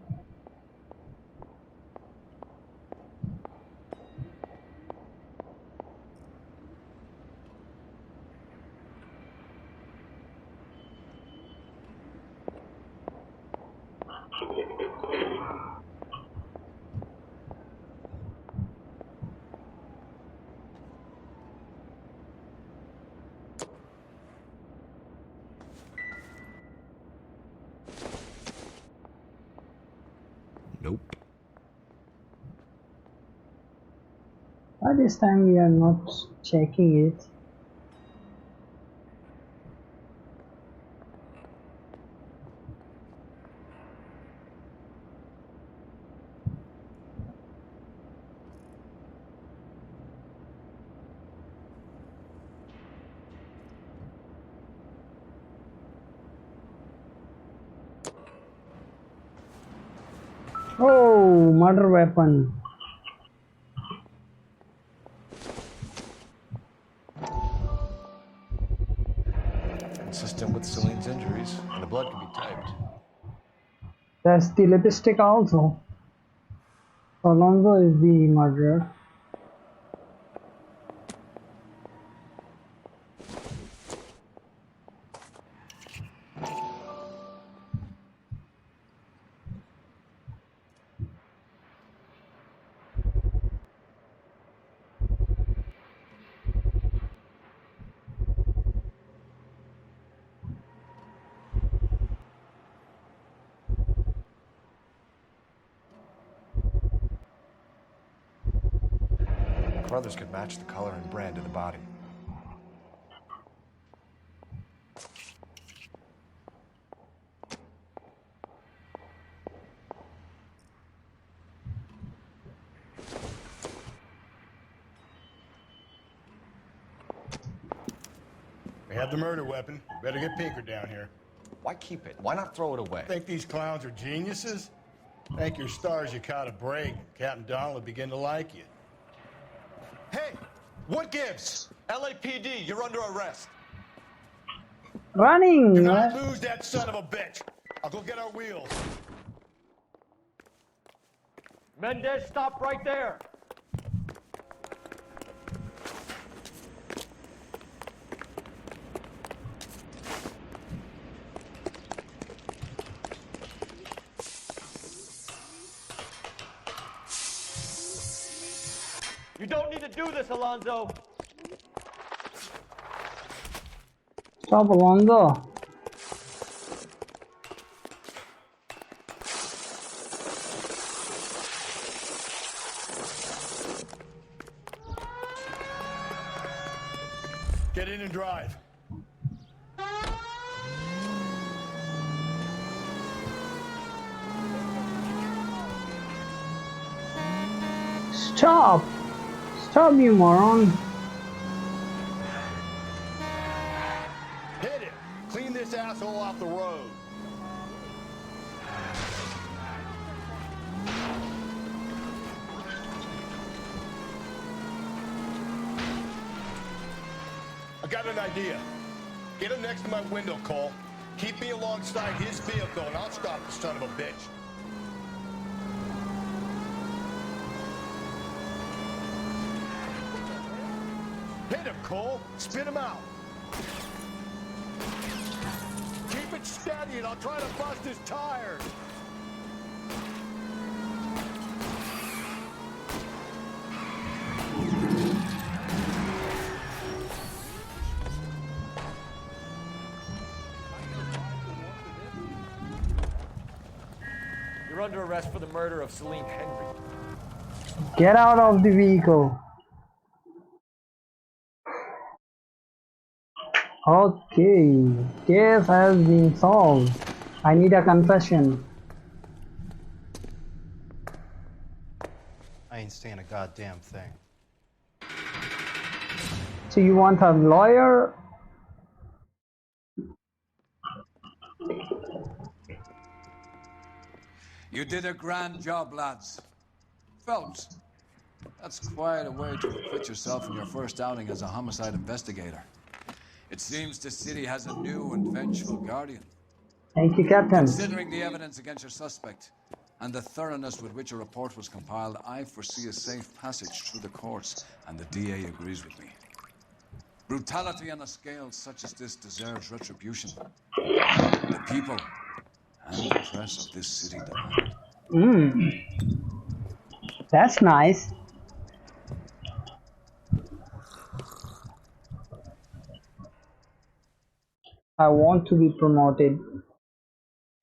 Nope. By this time we are not checking it. Oh, murder weapon. consistent with Celine's injuries, and the blood can be typed. That's the lipstick also. Alonso is the murderer. Brothers could match the color and brand of the body. We have the murder weapon. We better get Pinker down here. Why keep it? Why not throw it away? Think these clowns are geniuses? Thank your stars you caught a break. Captain Donald will begin to like you. Hey, what gives? LAPD, you're under arrest. Running! Do not lose that son of a bitch. I'll go get our wheels. Mendez, stop right there. You don't need to do this, Alonzo. Stop, Alonso. Get in and drive. Stop! Stop, you moron! Hit it. Clean this asshole off the road. I got an idea. Get him next to my window, Cole. Keep me alongside his vehicle, and I'll stop the son of a bitch. Hit him, Cole. Spin him out. Keep it steady, and I'll try to bust his tires. You're under arrest for the murder of Celine Henry. Get out of the vehicle. Okay, case has been solved. I need a confession. I ain't saying a goddamn thing. So you want a lawyer? You did a grand job, lads. Phelps, that's quite a way to acquit yourself in your first outing as a homicide investigator. It seems the city has a new and vengeful guardian. Thank you, Captain. Considering the evidence against your suspect and the thoroughness with which a report was compiled, I foresee a safe passage through the courts, and the DA agrees with me. Brutality on a scale such as this deserves retribution. The people and the press of this city demand. That's nice. I want to be promoted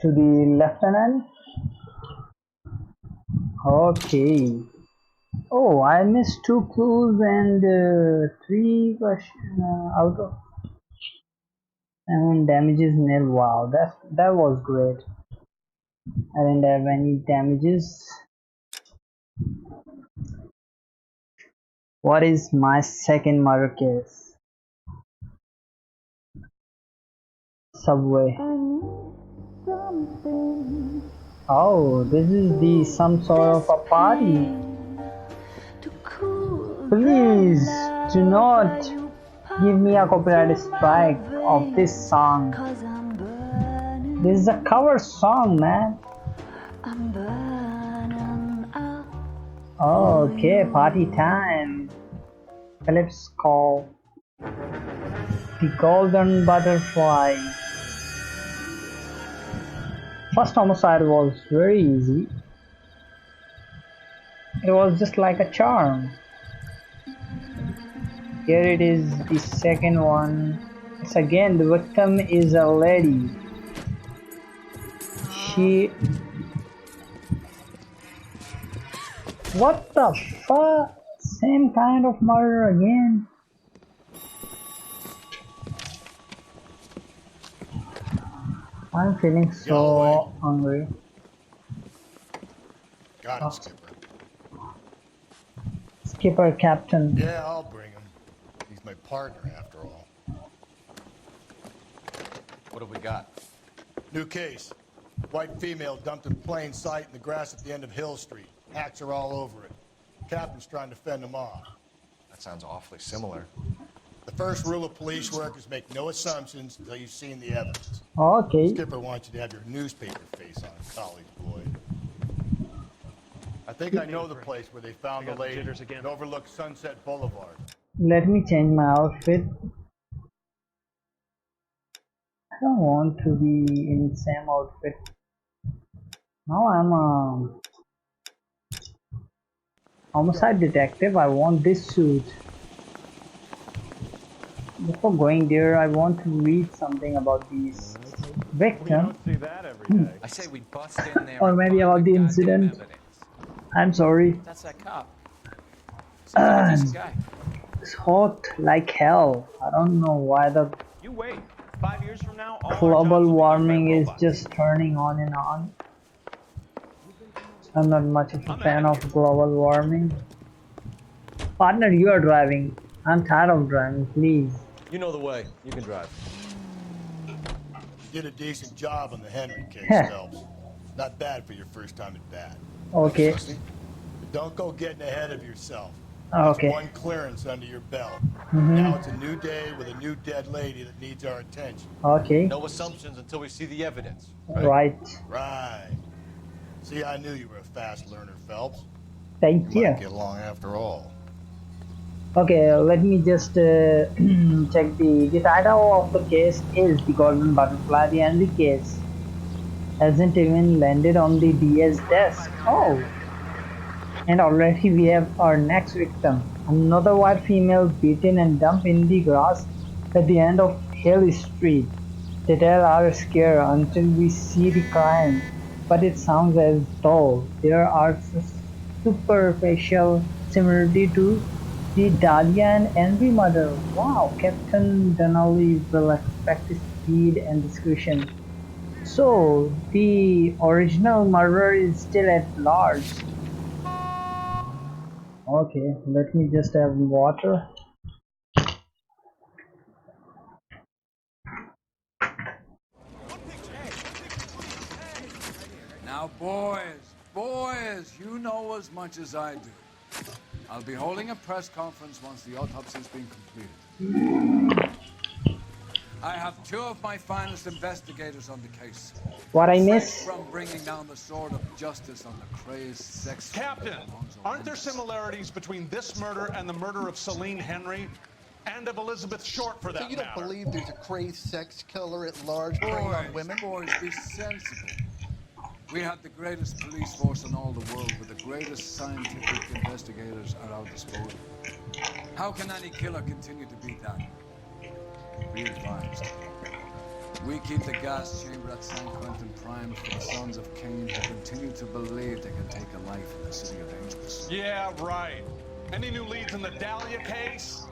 to the lieutenant. Okay. Oh, I missed 2 clues and 3 questions out of 7 damages nil. Wow, that was great. I didn't have any damages. What is my second murder case? Subway. Oh, this is some sort of a party. Please do not Give me a copyright strike of this song. This is a cover song, man. Okay, party time. Phillips call. The golden butterfly. First homicide was very easy. It was just like a charm. Here it is, the second one. It's again, the victim is a lady. She... What the fuck? Same kind of murder again. I'm feeling so hungry. Got it, Skipper. Skipper, Captain. Yeah, I'll bring him. He's my partner, after all. What have we got? New case. White female dumped in plain sight in the grass at the end of Hill Street. Hacks are all over it. Captain's trying to fend them off. That sounds awfully similar. The first rule of police work is make no assumptions until you've seen the evidence. Okay. Skipper wants you to have your newspaper face on, college boy. I think I know the place where they found the lady. It overlooks Sunset Boulevard. Let me change my outfit. I don't want to be in the same outfit. Now I'm a homicide detective. I want this suit. Before going there, I want to read something about these victims. See that every day. I say we bust in there. Or maybe about the incident. I'm sorry. That's that cop. Seems like a decent guy. It's hot like hell. I don't know why the You wait. 5 years from now, all our global jobs will be done by warming is robots. just turning on and on. I'm not much of a fan of global warming. Partner, you are driving. I'm tired of driving, please. You know the way. You can drive. You did a decent job on the Henry case, Phelps. Not bad for your first time at bat. Okay. But don't go getting ahead of yourself. Okay. That's one clearance under your belt. Mhm. Now it's a new day with a new dead lady that needs our attention. Okay. No assumptions until we see the evidence. Right. Right. See, I knew you were a fast learner, Phelps. Thank We you. might get along after all. Okay, let me just check the title of the case is The Golden Butterfly. The Henry case hasn't even landed on the DS desk. Oh, and already we have our next victim. Another white female beaten and dumped in the grass at the end of Hill Street. Details are scarce until we see the crime, but it sounds as though there are superficial similarity to the Dahlia and Henry murder. Wow, Captain Donnelly will expect speed and discretion. So, the original murderer is still at large. Okay, let me just have water. Now, boys, you know as much as I do. I'll be holding a press conference once the autopsy's been completed. I have two of my finest investigators on the case. What I Fresh miss? from bringing down the sword of justice on the crazed sex. Captain, aren't there similarities between this murder and the murder of Celine Henry? And of Elizabeth Short, for that So you don't matter? believe there's a crazed sex killer at large preying on women? Boys, be sensible. We have the greatest police force in all the world, with the greatest scientific investigators at our disposal. How can any killer continue to beat that? Be advised. We keep the gas chamber at San Quentin primed for the sons of Cain who continue to believe they can take a life in the city of angels. Yeah, right. Any new leads in the Dahlia case?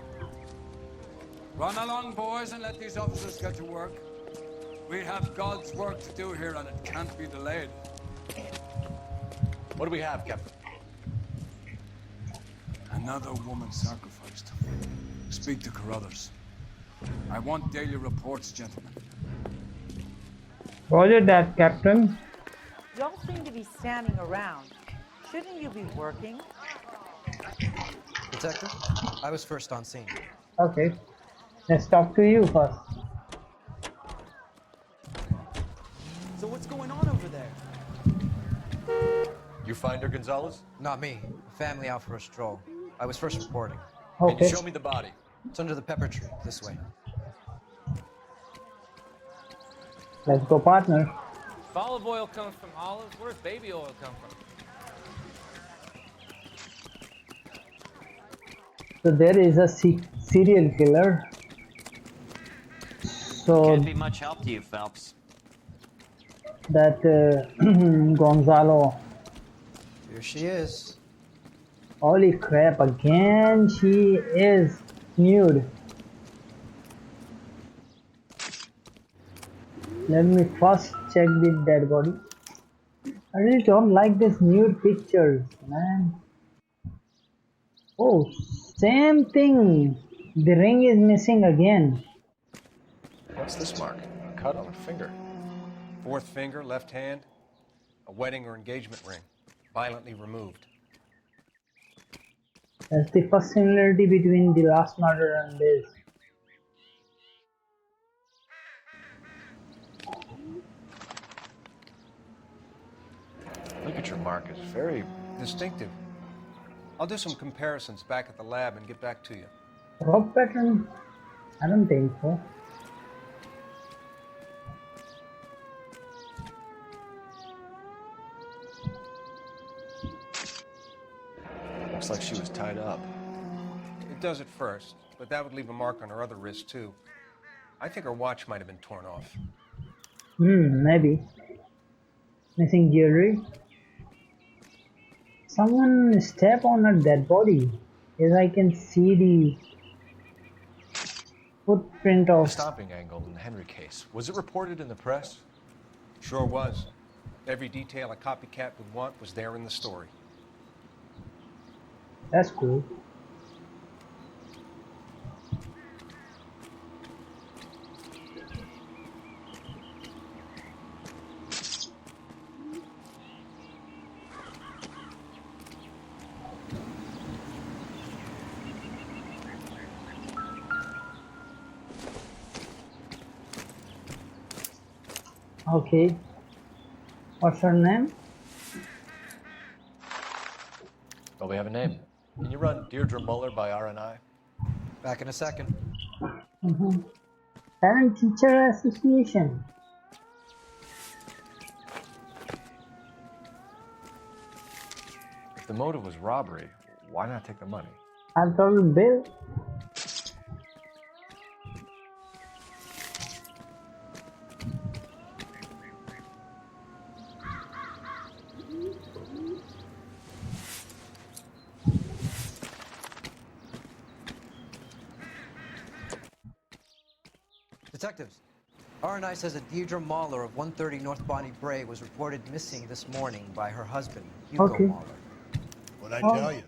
Run along, boys, and let these officers get to work. We have God's work to do here, and it can't be delayed. What do we have, Captain? Another woman sacrificed. Speak to Carruthers. I want daily reports, gentlemen. Roger that, Captain. Y'all seem to be standing around. Shouldn't you be working? Detective, I was first on scene. Okay. Let's talk to you first. So what's going on over there? You find her, Gonzalez? Not me. Family out for a stroll. I was first reporting. Can Okay. you show me the body? It's under the pepper tree, this way. Let's go, partner. If olive oil comes from olives, where's baby oil come from? So there is a serial killer. So Can't be much help to you, Phelps. that Gonzalo. Here she is. Holy crap! Again, she is nude. Let me first check the dead body. I really don't like this nude pictures, man. Oh, same thing. The ring is missing again. What's this mark? A cut on a finger. Fourth finger, left hand. A wedding or engagement ring. Violently removed. That's the first similarity between the last murder and this. Look at your mark. It's very distinctive. I'll do some comparisons back at the lab and get back to you. Rock pattern? I don't think so. Looks like she was tied up. It does at first, but that would leave a mark on her other wrist, too. I think her watch might have been torn off. Maybe. Missing jewelry. Someone step on a dead body. As I can see the footprint The of. stomping angle in the Henry case. Was it reported in the press? Sure was. Every detail a copycat would want was there in the story. That's cool. Okay. What's her name? Well, we have a name. Can you run Deirdre Muller by RNI? Back in a second. Parent Teacher Association. If the motive was robbery, why not take the money? I've told Bill. Detectives, RNI says that Deirdre Mahler of 130 North Bonnie Bray was reported missing this morning by her husband, Hugo Okay. Mahler. What'd I tell you?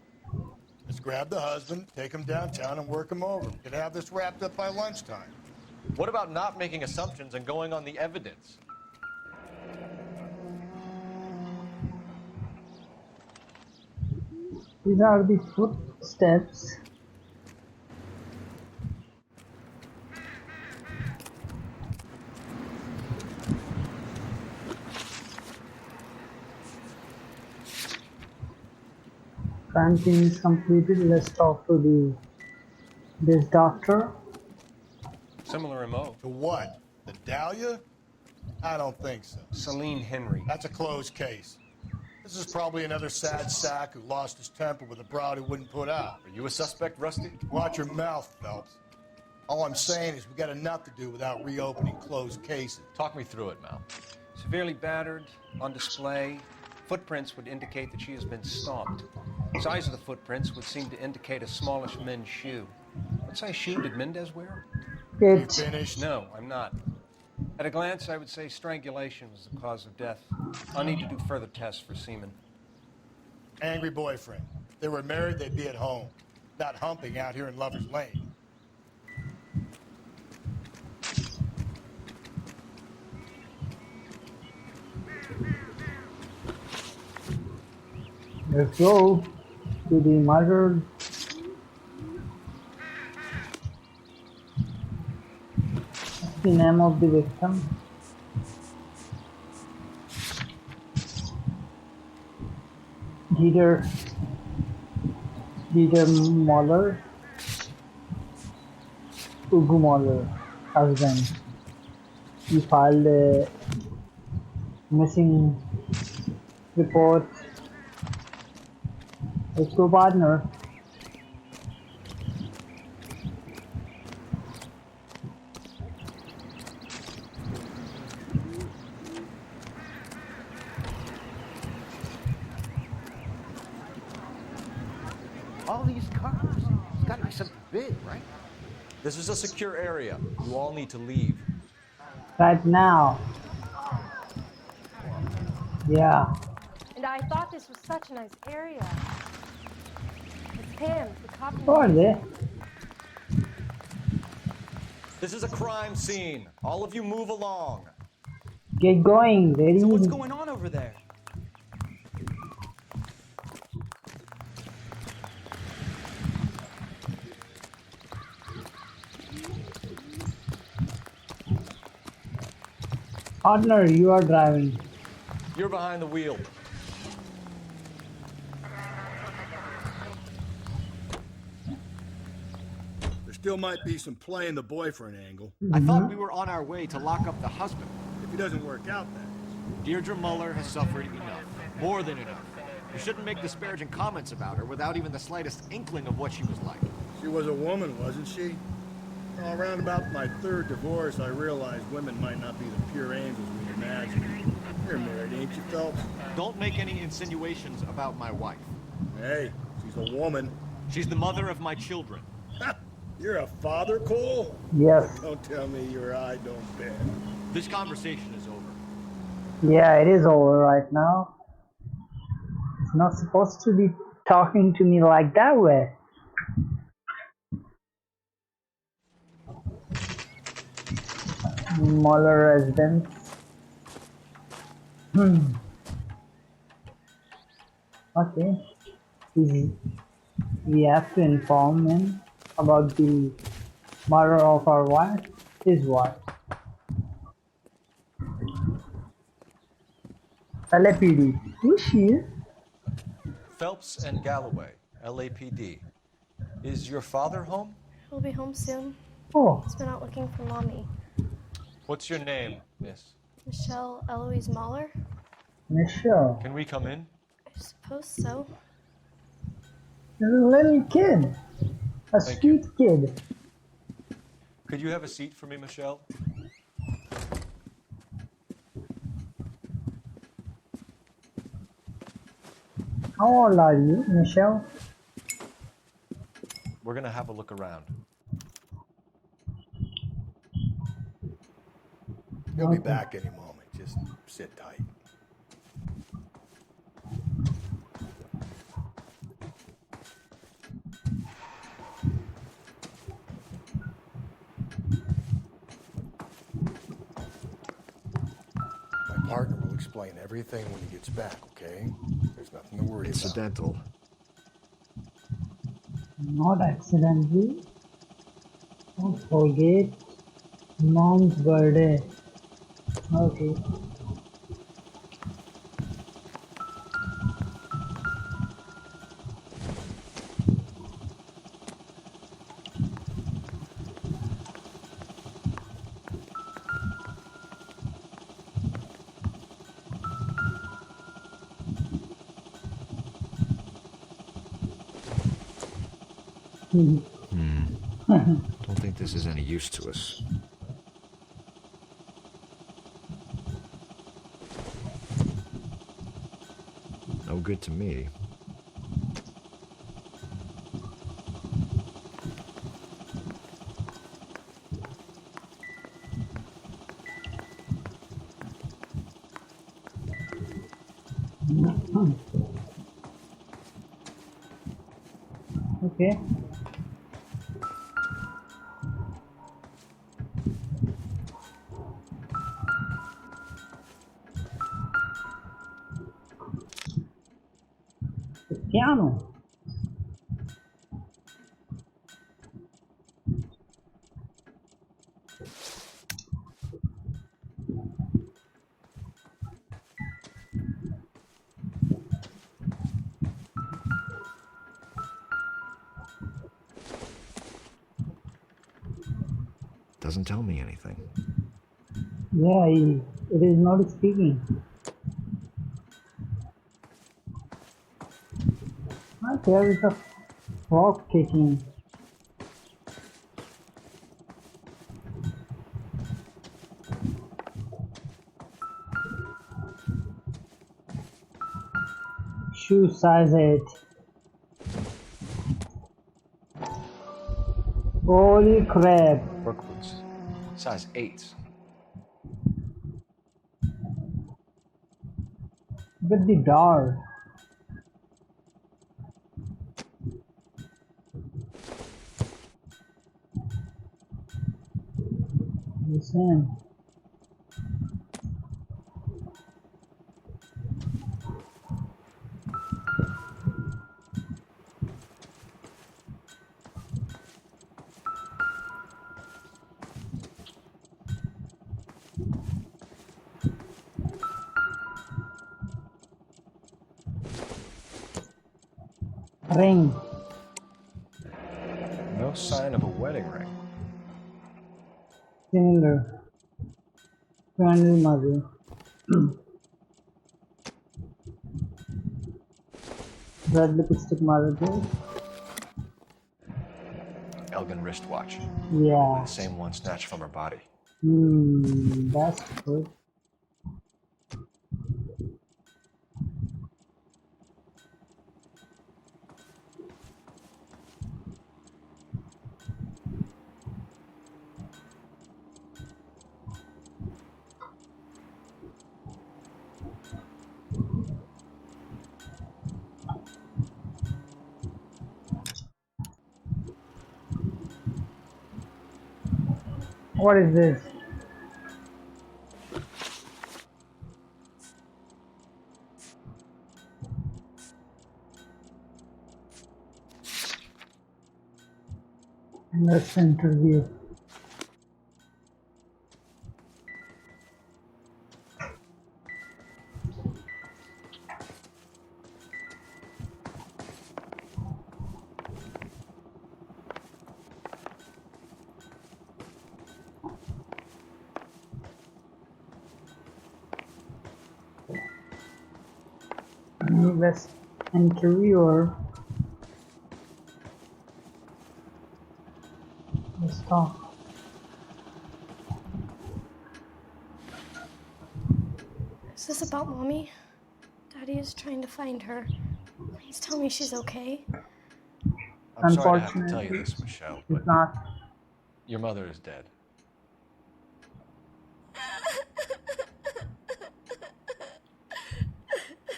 Let's grab the husband, take him downtown, and work him over. We could have this wrapped up by lunchtime. What about not making assumptions and going on the evidence? These are the footsteps. Crime scene is completed. Let's talk to this doctor. Similar MO. To what? The Dahlia? I don't think so. Celine Henry. That's a closed case. This is probably another sad sack who lost his temper with a broad who wouldn't put out. Are you a suspect, Rusty? Watch your mouth, Phelps. All I'm saying is we got enough to do without reopening closed cases. Talk me through it, Mal. Severely battered, on display. Footprints would indicate that she has been stomped. The size of the footprints would seem to indicate a smallish men's shoe. What size shoe did Mendez wear? You finished? No, I'm not. At a glance, I would say strangulation was the cause of death. I'll need to do further tests for semen. Angry boyfriend. If they were married, they'd be at home, not humping out here in Lover's Lane. Let's go to the murdered. the name of the victim? Dieter Moller, Ugu Moller, husband. He filed a missing report. His co-partner. All these cars. It's got to be something big, right? This is a secure area. You all need to leave. Right now. Yeah. And I thought this was such a nice area. It's him, the cop. Who are they? This is a crime scene. All of you move along. Get going, ladies. So what's going on over there? Partner, you are driving. You're behind the wheel. There still might be some play in the boyfriend angle. I thought we were on our way to lock up the husband. If he doesn't work out, that is. Deirdre Muller has suffered enough. More than enough. You shouldn't make disparaging comments about her without even the slightest inkling of what she was like. She was a woman, wasn't she? Well, around about my third divorce, I realized women might not be the pure angels we imagine. You're married, ain't you, Phelps? Don't make any insinuations about my wife. Hey, she's a woman. She's the mother of my children. You're a father, Cole? Yes. Don't tell me your eye don't bend. This conversation is over. Yeah, it is over right now. It's not supposed to be talking to me like that way. Muller residence. Okay. We have to inform him about the murder of our wife, his wife. LAPD. Who is she? Phelps and Galloway, LAPD. Is your father home? He'll be home soon. Oh. He's been out looking for Mommy. What's your name, miss? Michelle Eloise Mahler? Michelle. Can we come in? I suppose so. There's a little kid. A sweet kid. Could you have a seat for me, Michelle? How old are you, Michelle? We're gonna have a look around. He'll be back any moment. Just sit tight. My partner will explain everything when he gets back, okay? There's nothing to worry Incidental. Not accidentally. Don't forget Mom's birthday. Okay. Don't think this is any use to us. No good to me. Okay. Piano. Doesn't tell me anything. Yeah, it is not speaking. There is a frog kicking. Shoe size 8. Holy crap. Work boots. Size 8s. With the door. Listen. Ring. No sign of a wedding ring. Cylinder. Panel model. Red lipstick model. Elgin wristwatch. Yeah. The same one snatched from her body. That's good. What is this? Let's interview. Let's interviewer. Let's talk. Is this about Mommy? Daddy is trying to find her. Please tell me she's okay. I'm sorry to have to tell you this, Michelle, but it's not. Your mother is dead.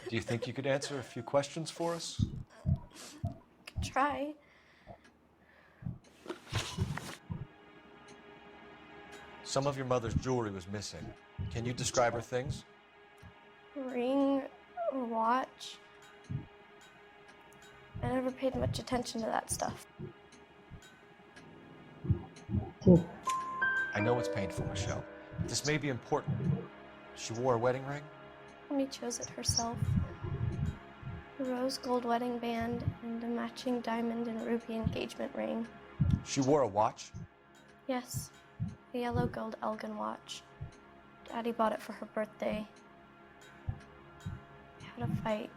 Do you think you could answer a few questions for us? Could try. Some of your mother's jewelry was missing. Can you describe her things? Ring or watch. I never paid much attention to that stuff. I know it's painful, Michelle. This may be important. She wore a wedding ring? Mommy chose it herself. A rose gold wedding band and a matching diamond and ruby engagement ring. She wore a watch? Yes, a yellow gold Elgin watch. Daddy bought it for her birthday. We had a fight.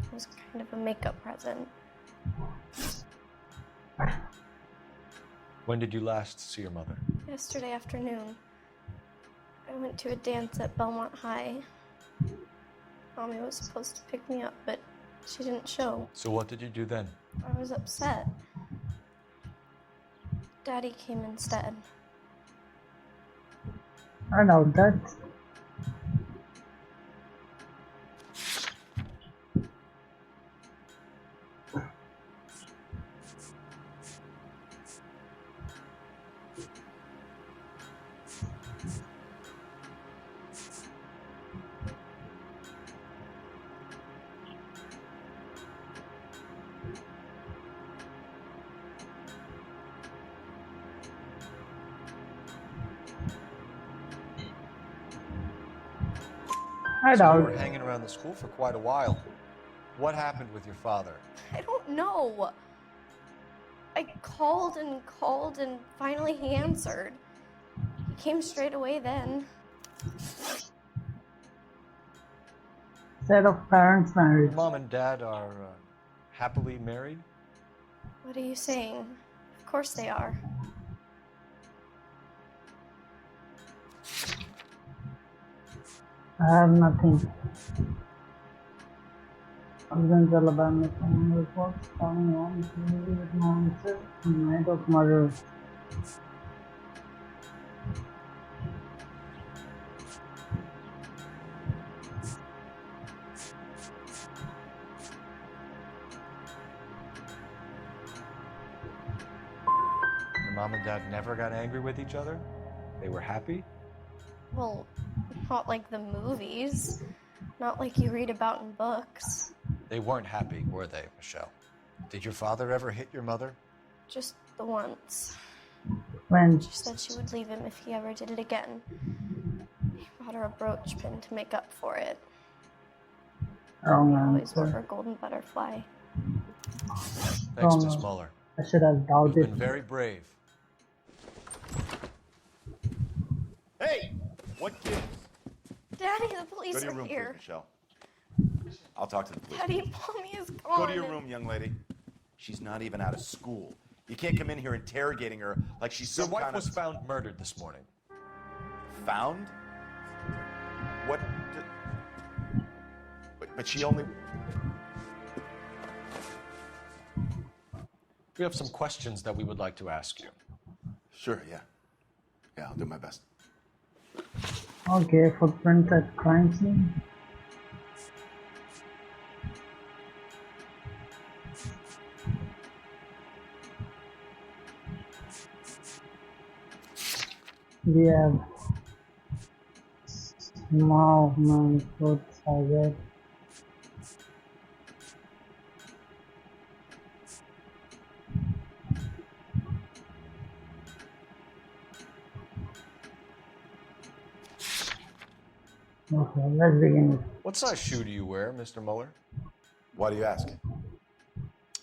It was kind of a makeup present. When did you last see your mother? Yesterday afternoon. I went to a dance at Belmont High. Mommy was supposed to pick me up, but she didn't show. So what did you do then? I was upset. Daddy came instead. I know that. So you were hanging around the school for quite a while. What happened with your father? I don't know. I called and finally he answered. He came straight away then. Set of parents married. Mom and Dad are happily married? What are you saying? Of course they are. I have nothing. Husband's Alabama family reports coming on with no answer. Night of murder. Your mom and Dad never got angry with each other? They were happy? Well, not like the movies. Not like you read about in books. They weren't happy, were they, Michelle? Did your father ever hit your mother? Just the once. When? She said she would leave him if he ever did it again. He bought her a brooch pin to make up for it. Wrong I always wore answer. her golden butterfly. Thanks, Oh, Miss no. Muller. I should have You've doubted. been very brave. Hey! What gives? Daddy, the police Go to your are room, here. please, Michelle. I'll talk to the police. Daddy, Mommy is gone. Go to your room, young lady. She's not even out of school. You can't come in here interrogating her like she's Your some wife kind was of... found murdered this morning. Found? What? But she only... We have some questions that we would like to ask you. Sure, yeah. Yeah, I'll do my best. Okay, footprint at crime scene. We have small man foot size. Okay, let's begin. What size shoe do you wear, Mr. Muller? Why do you ask?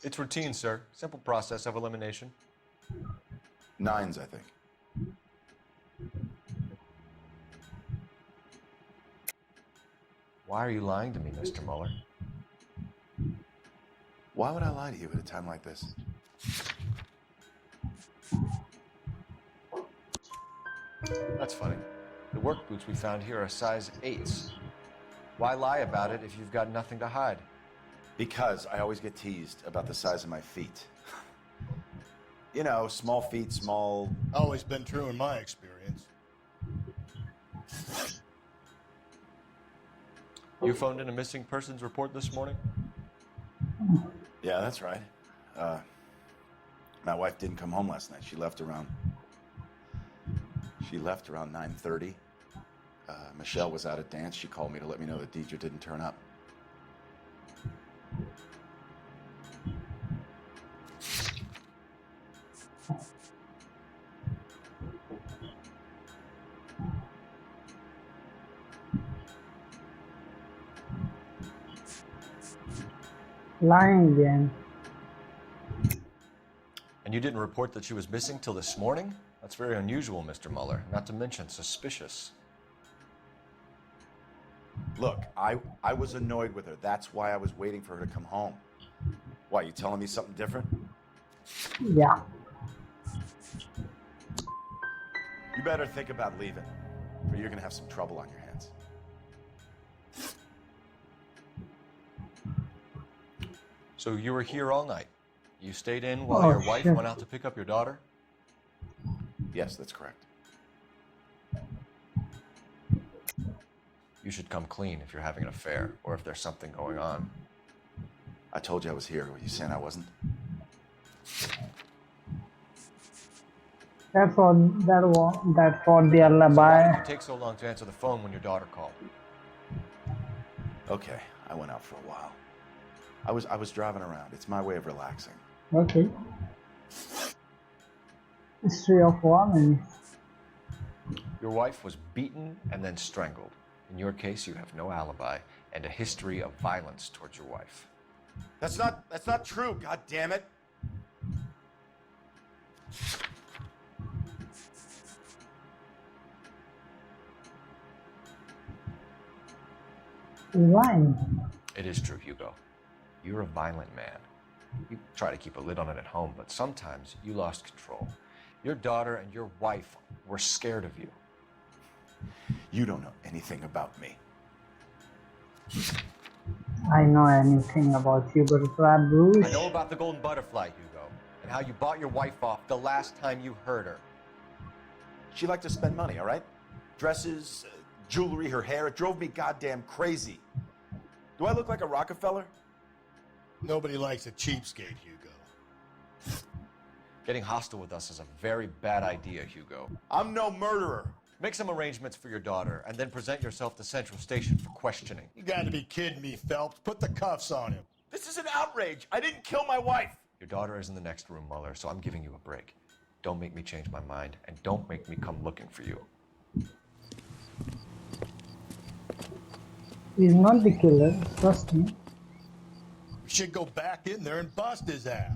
It's routine, sir. Simple process of elimination. 9s, I think. Why are you lying to me, Mr. Muller? Why would I lie to you at a time like this? That's funny. The work boots we found here are size 8s. Why lie about it if you've got nothing to hide? Because I always get teased about the size of my feet. You know, small feet, small... Always been true in my experience. You phoned in a missing persons report this morning? Yeah, that's right. My wife didn't come home last night. She left around 9:30. Michelle was out at dance. She called me to let me know that Deidre didn't turn up. Lying again. And you didn't report that she was missing till this morning? That's very unusual, Mr. Muller, not to mention suspicious. Look, I was annoyed with her. That's why I was waiting for her to come home. Why, you telling me something different? Yeah. You better think about leaving, or you're gonna have some trouble on your hands. So you were here all night? You stayed in while Oh, your wife shit. went out to pick up your daughter? Yes, that's correct. You should come clean if you're having an affair, or if there's something going on. I told you I was here. Were you saying I wasn't? That's for the Why alibi. did it take so long to answer the phone when your daughter called? Okay, I went out for a while. I was driving around. It's my way of relaxing. Okay. History of woman. Your wife was beaten and then strangled. In your case, you have no alibi and a history of violence towards your wife. That's not true, god damn it. He's lying. It is true, Hugo. You're a violent man. You try to keep a lid on it at home, but sometimes you lost control. Your daughter and your wife were scared of you. You don't know anything about me. I know anything about you, butterfly Bruce. I know about the golden butterfly, Hugo, and how you bought your wife off the last time you heard her. She liked to spend money, all right? Dresses, jewelry, her hair. It drove me goddamn crazy. Do I look like a Rockefeller? Nobody likes a cheapskate, Hugo. Getting hostile with us is a very bad idea, Hugo. I'm no murderer. Make some arrangements for your daughter, and then present yourself to Central Station for questioning. You gotta be kidding me, Phelps. Put the cuffs on him. This is an outrage. I didn't kill my wife. Your daughter is in the next room, Mueller, so I'm giving you a break. Don't make me change my mind, and don't make me come looking for you. He's not the killer, trust me. We should go back in there and bust his ass.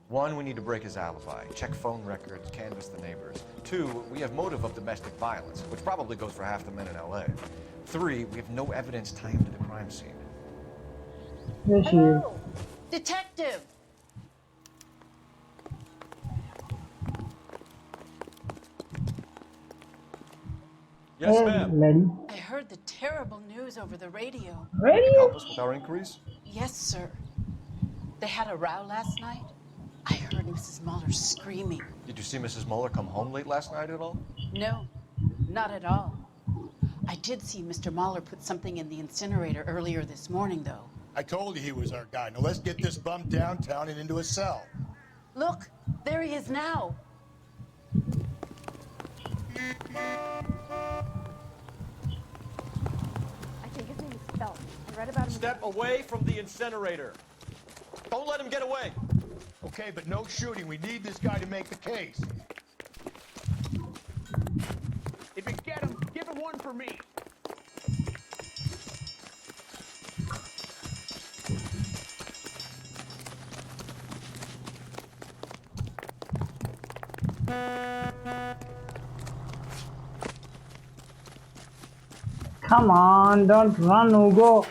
1, we need to break his alibi, check phone records, canvass the neighbors. 2, we have motive of domestic violence, which probably goes for half the men in LA. 3, we have no evidence tying him to the crime scene. There she is. Detective! Yes, Hey, ma'am. lady. I heard the terrible news over the radio. Radio? Help us with our inquiries? Yes, sir. They had a row last night. I heard Mrs. Mueller screaming. Did you see Mrs. Mueller come home late last night at all? No, not at all. I did see Mr. Mueller put something in the incinerator earlier this morning, though. I told you he was our guy. Now let's get this bum downtown and into a cell. Look, there he is now. I think his name is Phelps. I read about him. Step away from the incinerator. Don't let him get away. Okay, but no shooting. We need this guy to make the case. If you get him, give him one for me. Come on, don't run, Hugo.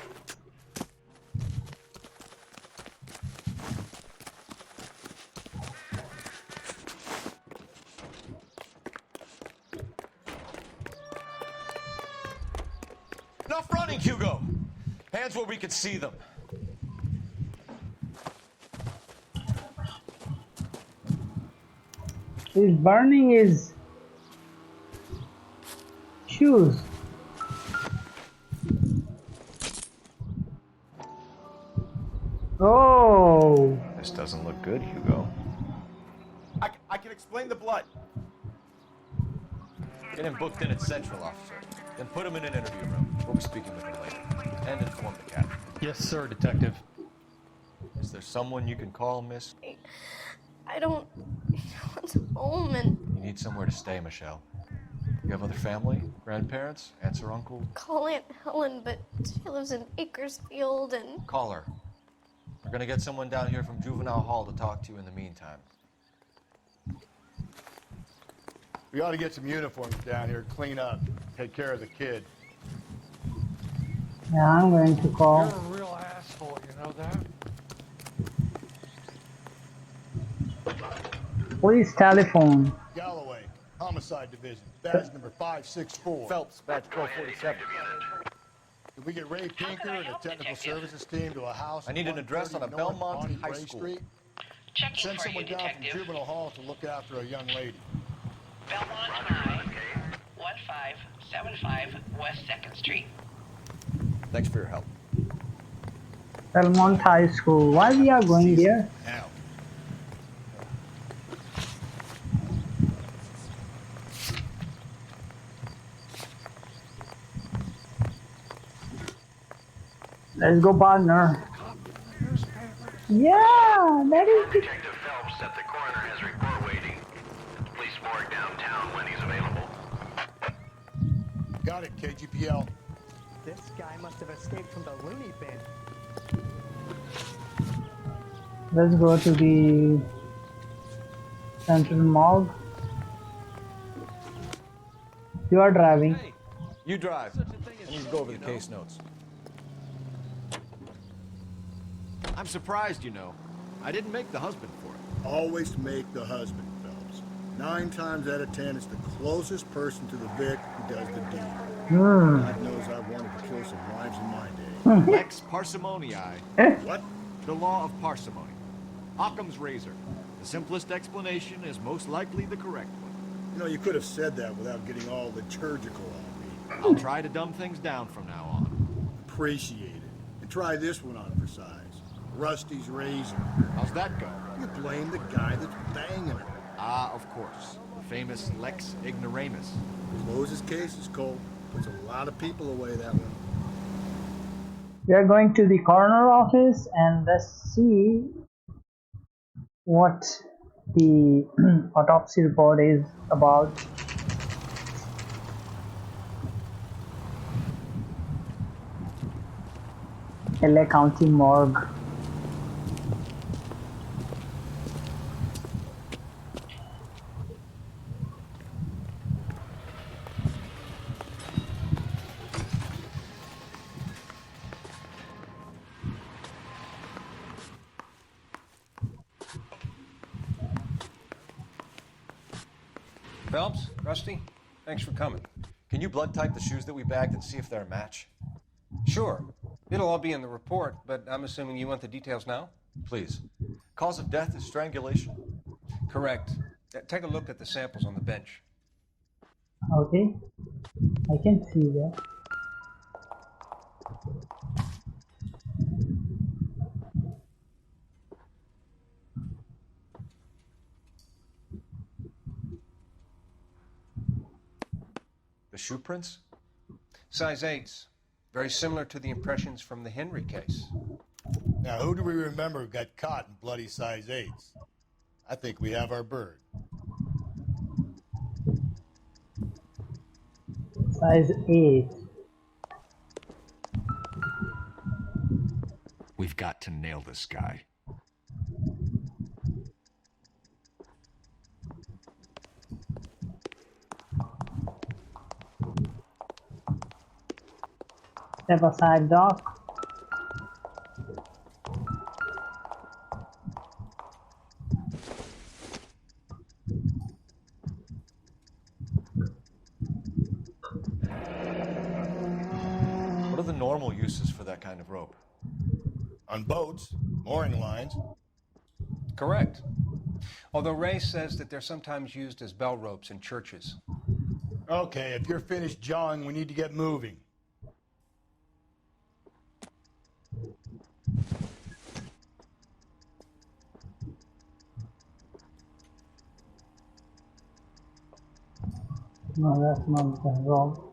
Enough running, Hugo. Hands where we can see them. He's burning his shoes. Oh. This doesn't look good, Hugo. I can explain the blood. Get him booked in at Central, officer. Then put him in an interview room. We'll be speaking with him later. And inform the captain. Yes, sir, Detective. Is there someone you can call, miss? I don't want home and You need somewhere to stay, Michelle. You have other family? Grandparents? Aunts or uncle? call Aunt Helen, but she lives in Bakersfield and Call her. We're gonna get someone down here from Juvenile Hall to talk to you in the meantime. We ought to get some uniforms down here, clean up, take care of the kid. Yeah, I'm going to call. You're a real asshole, you know that? Police telephone. Galloway, Homicide Division, badge number 564. Phelps, badge 1247. Did we get Ray Pinker and a technical services team to a house? I need an address on a Belmont Bonnie High Bray School. Street? Checking Send for you, someone down from detective. Juvenile Hall to look after a young lady. Belmont High, 1575 West 2nd Street. Thanks for your help. Belmont High School. Why we are going there? Now. Let's go, partner. Yeah, that is the... Detective Phelps at the coroner has report waiting at the police morgue downtown when he's available. Got it, KGPL. This guy must have escaped from the loony bin. Let's go to the Central Morgue. You are driving. You drive. I need to go over the case notes. I'm surprised, you know. I didn't make the husband for it. Always make the husband, Phelps. 9 times out of 10, it's the closest person to the Vic who does the deed. God knows I wanted to kill some wives in my day. Lex parsimoniae. What? The law of parsimony. Occam's razor. The simplest explanation is most likely the correct one. You know, you could have said that without getting all liturgical on me. I'll try to dumb things down from now on. Appreciate it. And try this one on for size. Rusty's razor. How's that go? You blame the guy that's banging her. Ah, of course. The famous Lex ignoramus. Closes cases, Cole. Puts a lot of people away, that one. We are going to the coroner office and let's see what the autopsy report is about. LA County Morgue. Phelps, Rusty, thanks for coming. Can you blood type the shoes that we bagged and see if they're a match? Sure. It'll all be in the report, but I'm assuming you want the details now? Please. Cause of death is strangulation. Correct. Take a look at the samples on the bench. Okay, I can see that. The shoe prints? Size 8s. Very similar to the impressions from the Henry case. Now, who do we remember got caught in bloody size 8s? I think we have our bird. Size 8. We've got to nail this guy. Step aside, Doc. What are the normal uses for that kind of rope? On boats, mooring lines. Correct. Although Ray says that they're sometimes used as bell ropes in churches. Okay, if you're finished jawing, we need to get moving. No, that's not the wrong.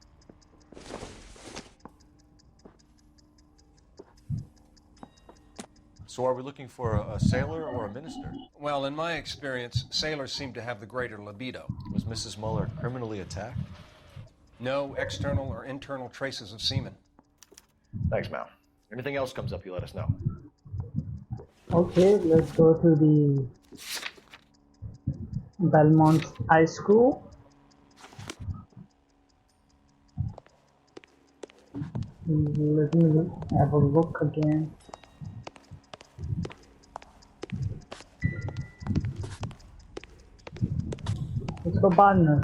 So are we looking for a sailor or a minister? Well, in my experience, sailors seem to have the greater libido. Was Mrs. Muller criminally attacked? No external or internal traces of semen. Thanks, Mal. Anything else comes up, you let us know. Okay, let's go to the Belmont High School. Let me have a look again. Let's go, partner.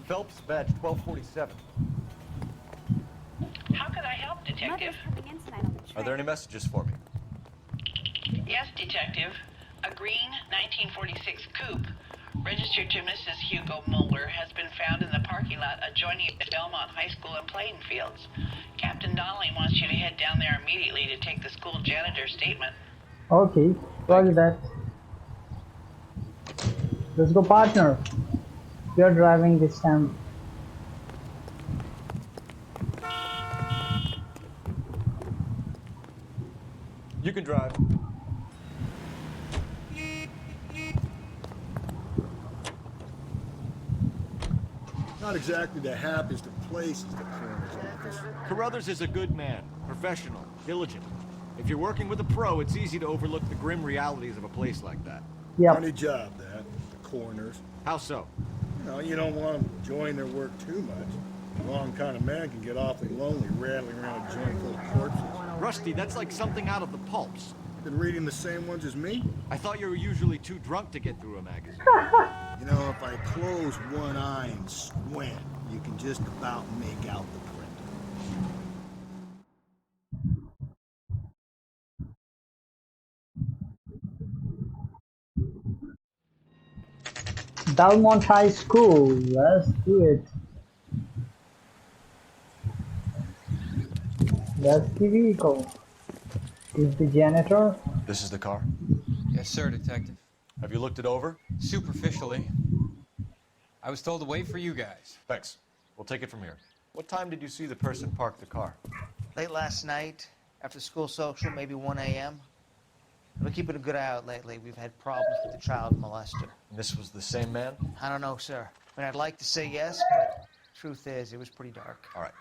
Phelps, badge 1247. How could I help, Detective? Are there any messages for me? Yes, Detective. A green 1946 coupe registered to Mrs. Hugo Muller has been found in the parking lot adjoining the Belmont High School and playing fields. Captain Donnelly wants you to head down there immediately to take the school janitor's statement. Okay, roger that. Let's go, partner. You're driving this time. You can drive. Not exactly the happiest of places, the coroner's office. Carruthers is a good man, professional, diligent. If you're working with a pro, it's easy to overlook the grim realities of a place like that. Yep. Funny job, that. The coroner's. How so? You know, you don't want them enjoying their work too much. The wrong kind of man can get awfully lonely rattling around a joint full of corpses. Rusty, that's like something out of the pulps. Been reading the same ones as me? I thought you were usually too drunk to get through a magazine. You know, if I close one eye and squint, you can just about make out the print. Belmont High School, let's do it. That's the vehicle. Is the janitor? This is the car? Yes, sir, Detective. Have you looked it over? Superficially. I was told to wait for you guys. Thanks. We'll take it from here. What time did you see the person park the car? Late last night, after school social, maybe 1 a.m. I've been keeping a good eye out lately. We've had problems with the child molester. And this was the same man? I don't know, sir. I mean, I'd like to say yes, but truth is, it was pretty dark. All right.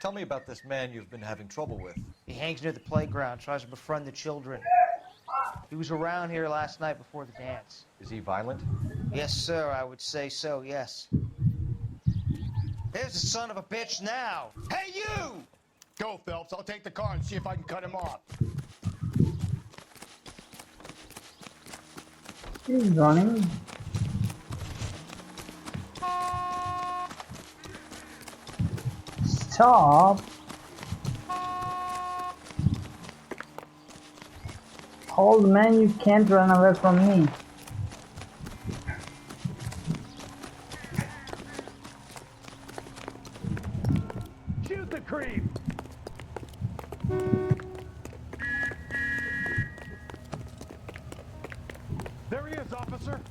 Tell me about this man you've been having trouble with. He hangs near the playground, tries to befriend the children. He was around here last night before the dance. Is he violent? Yes, sir, I would say so, yes. There's the son of a bitch now. Hey, you! Go, Phelps. I'll take the car and see if I can cut him off. He's running. Stop. Old man, you can't run away from me. Shoot the creep! There he is, officer.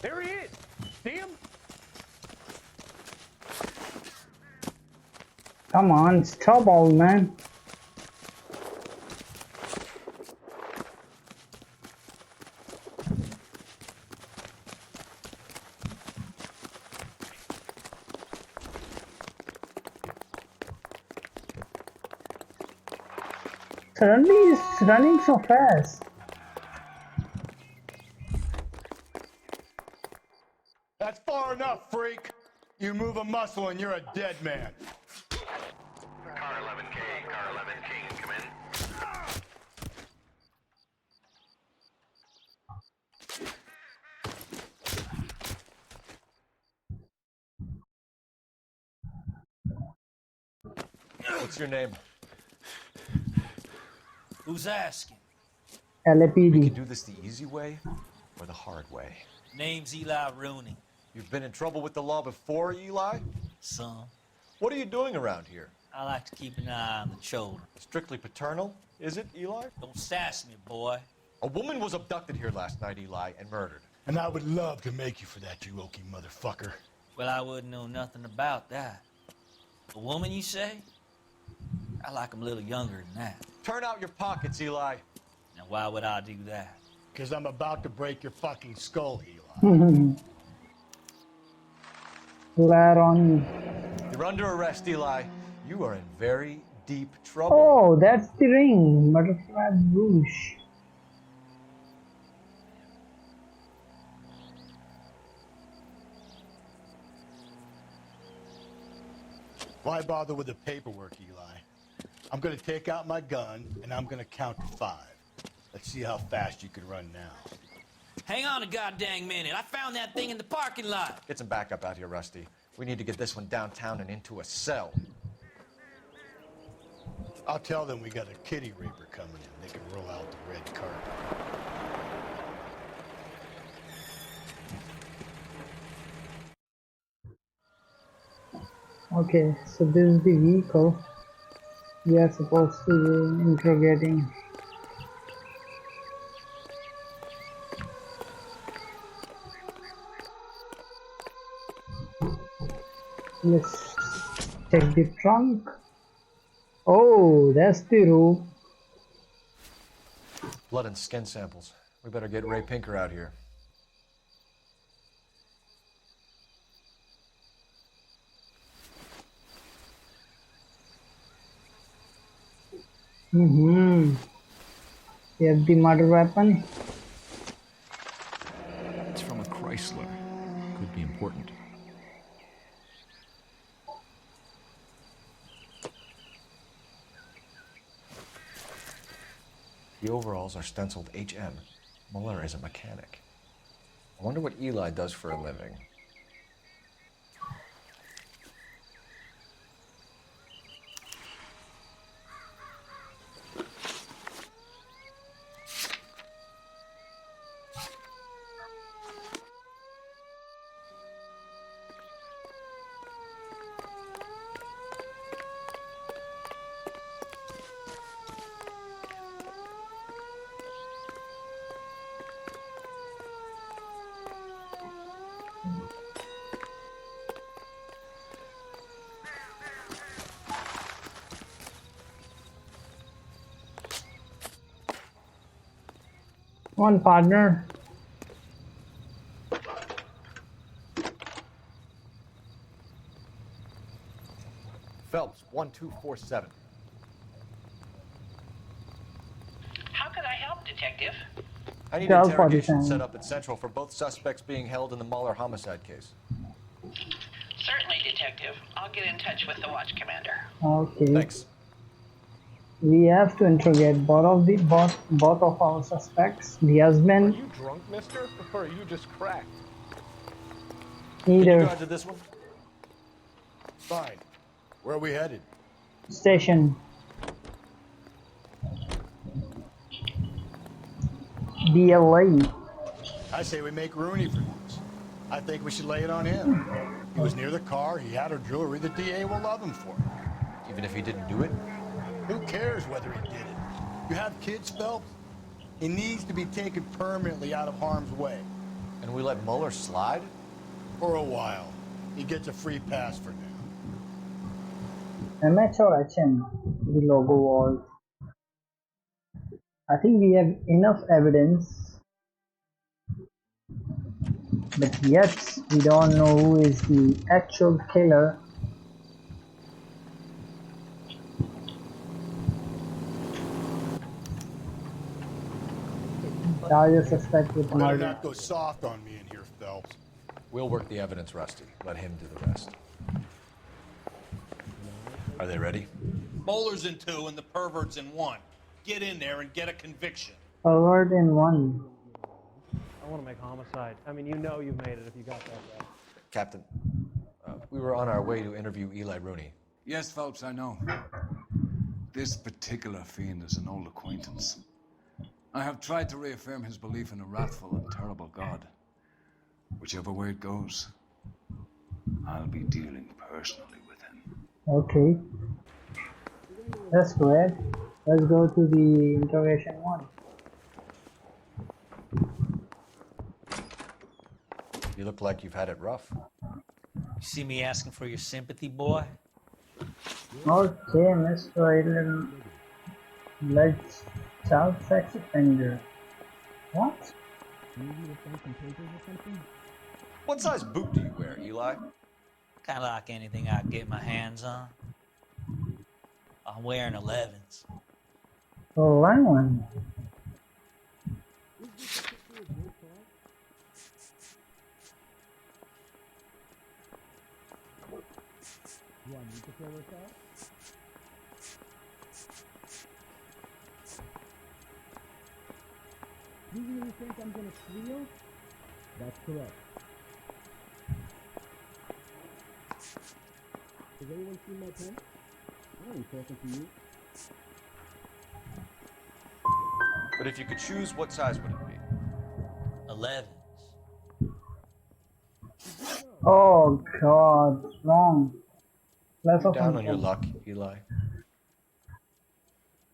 There he is. See him? Come on, stop, old man. Suddenly he's running so fast. That's far enough, freak. You move a muscle and you're a dead man. Car 11K, car 11K, come in. What's your name? Who's asking? LAPD. We can do this the easy way or the hard way. Name's Eli Rooney. You've been in trouble with the law before, Eli? Some. What are you doing around here? I like to keep an eye on the children. Strictly paternal, is it, Eli? Don't sass me, boy. A woman was abducted here last night, Eli, and murdered. And I would love to make you for that, you oaky motherfucker. Well, I wouldn't know nothing about that. A woman, you say? I like 'em a little younger than that. Turn out your pockets, Eli. Now, why would I do that? Because I'm about to break your fucking skull, Eli. Glad on you. You're under arrest, Eli. You are in very deep trouble. Oh, that's the ring. Butterfly Rouge. Why bother with the paperwork, Eli? I'm gonna take out my gun, and I'm gonna count to 5. Let's see how fast you can run now. Hang on a goddamn minute. I found that thing in the parking lot. Get some backup out here, Rusty. We need to get this one downtown and into a cell. I'll tell them we got a kitty raper coming in. They can roll out the red carpet. Okay, so this is the vehicle we are supposed to be interrogating. Let's check the trunk. Oh, that's the roof. Blood and skin samples. We better get Ray Pinker out here. You have the murder weapon. It's from a Chrysler. Could be important. The overalls are stenciled HM. Muller is a mechanic. I wonder what Eli does for a living. One partner. Phelps, 1247. How could I help, Detective? I need Dell interrogation 47. set up at Central for both suspects being held in the Muller homicide case. Certainly, Detective. I'll get in touch with the watch commander. Okay. Thanks. We have to interrogate both of our suspects. The husband, Are you drunk, mister? Or are you just cracked? Can you either drive to this one? Fine. Where are we headed? station. BLA. I say we make Rooney for this. I think we should lay it on him. He was near the car. He had her jewelry. The DA will love him for it. Even if he didn't do it? Who cares whether he did it? You have kids, Phelps? He needs to be taken permanently out of harm's way. And we let Muller slide? For a while. He gets a free pass for now. MH or HM, the logo was. I think we have enough evidence, but yet we don't know who is the actual killer. Charge a suspect with Better murder. not go soft on me in here, Phelps. We'll work the evidence, Rusty. Let him do the rest. Are they ready? Bowlers in 2 and the perverts in 1. Get in there and get a conviction. Forward in one. I want to make homicide. I mean, you know you've made it if you got that right. Captain, we were on our way to interview Eli Rooney. Yes, Phelps, I know. This particular fiend is an old acquaintance. I have tried to reaffirm his belief in a wrathful and terrible God. Whichever way it goes, I'll be dealing personally with him. Okay. That's great. Let's go to the interrogation one. You look like you've had it rough. You see me asking for your sympathy, boy? Okay, Mr. Let's child sex offender. What? What size boot do you wear, Eli? Kind of like anything I can get my hands on. I'm wearing 11s. Lemon. Do I need to fill this out? Do you really think I'm gonna squeal? That's correct. Has anyone seen my pen? I ain't talking to you. But if you could choose, what size would it be? 11. Oh god, it's wrong. Less You're of down a on your luck, Eli.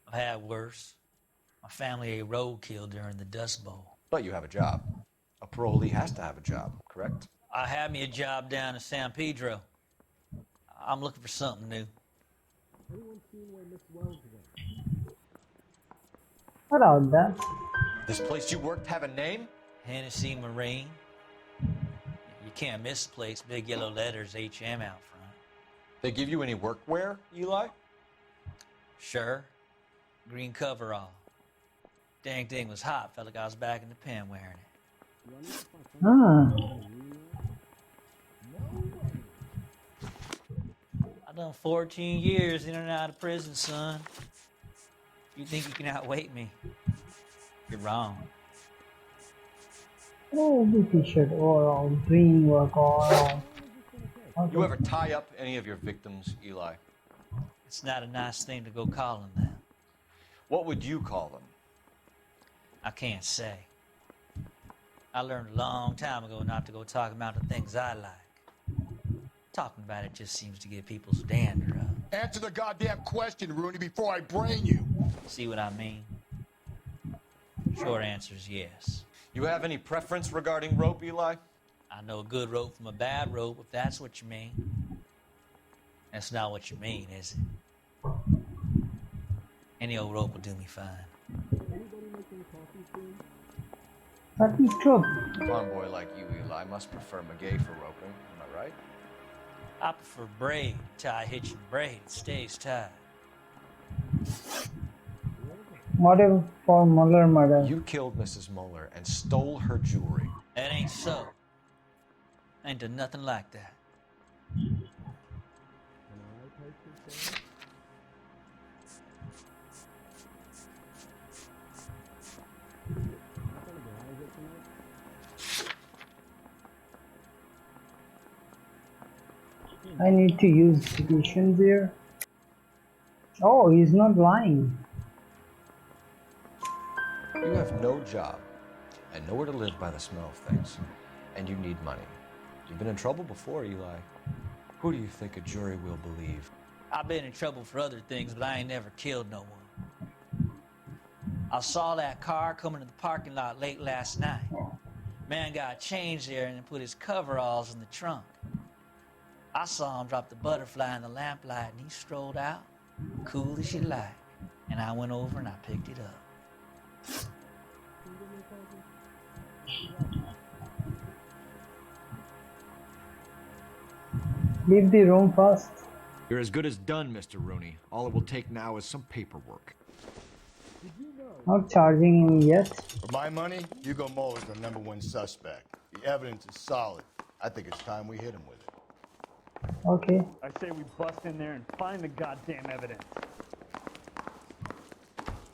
I've had worse. My family ate roadkill during the Dust Bowl. But you have a job. A parolee has to have a job, correct? I had me a job down in San Pedro. I'm looking for something new. Anyone seen where Miss Wells went? What about that? This place you worked have a name? Hennessy Marine. You can't miss the place. Big yellow letters, HM out front. They give you any workwear, Eli? Sure. Green coverall. Dang thing was hot. Felt like I was back in the pen wearing it. Ah. I done 14 years in and out of prison, son. You think you can outweight me? You're wrong. Oh, blue t-shirt, overall, green work, overall. Okay. You ever tie up any of your victims, Eli? It's not a nice thing to go calling them. What would you call them? I can't say. I learned a long time ago not to go talking about the things I like. Talking about it just seems to get people's dander up. Answer the goddamn question, Rooney, before I brain you. See what I mean? Short answer is yes. You have any preference regarding rope, Eli? I know a good rope from a bad rope, if that's what you mean. That's not what you mean, is it? Any old rope will do me fine. That is true. A farm boy like you, Eli, must prefer McGay for roping. Am I right? I prefer braid. Tie, hitch, and braid. It stays tied. Motive for Muller murder. You killed Mrs. Muller and stole her jewelry. That ain't so. I ain't done nothing like that. I need to use institutions here. Oh, he's not lying. You have no job and nowhere to live by the smell of things, and you need money. You've been in trouble before, Eli. Who do you think a jury will believe? I've been in trouble for other things, but I ain't never killed no one. I saw that car coming to the parking lot late last night. Man got changed there and put his coveralls in the trunk. I saw him drop the butterfly in the lamplight, and he strolled out, cool as you like. And I went over and I picked it up. Leave the room first. You're as good as done, Mr. Rooney. All it will take now is some paperwork. Not charging him yet. For my money, Hugo Muller's the #1 suspect. The evidence is solid. I think it's time we hit him with it. Okay. I say we bust in there and find the goddamn evidence.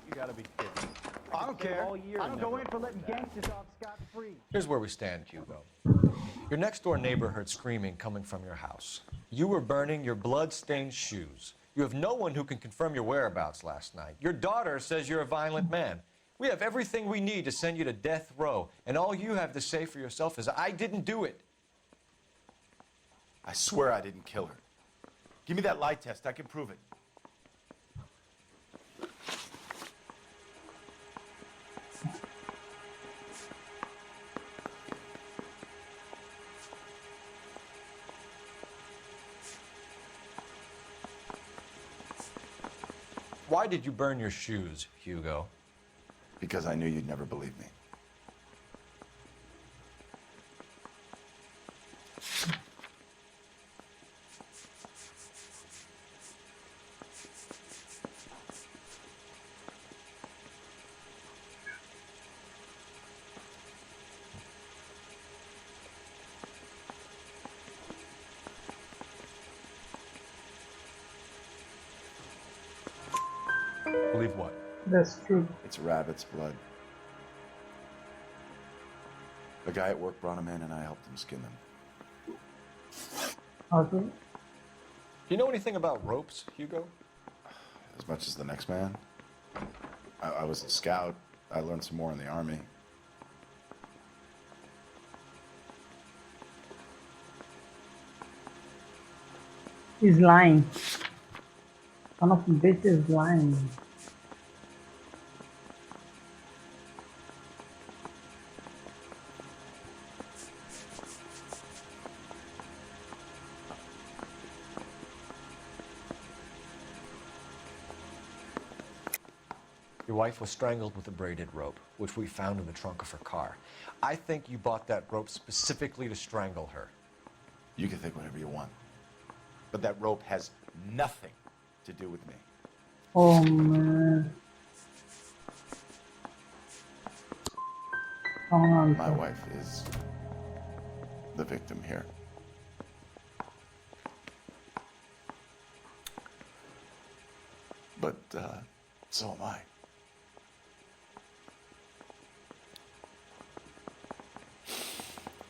You gotta be kidding. I don't care. All year I don't go in for letting gangsters off scot-free. Here's where we stand, Hugo. Your next door neighbor heard screaming coming from your house. You were burning your blood-stained shoes. You have no one who can confirm your whereabouts last night. Your daughter says you're a violent man. We have everything we need to send you to death row, and all you have to say for yourself is, I didn't do it. I swear I didn't kill her. Give me that lie test. I can prove it. Why did you burn your shoes, Hugo? Because I knew you'd never believe me. That's true. It's rabbit's blood. The guy at work brought him in and I helped him skin them. Okay. Do you know anything about ropes, Hugo? As much as the next man. I was a scout. I learned some more in the army. He's lying. Son of a bitch is lying. Your wife was strangled with a braided rope, which we found in the trunk of her car. I think you bought that rope specifically to strangle her. You can think whatever you want. But that rope has nothing to do with me. Oh man. My wife is the victim here. But, so am I.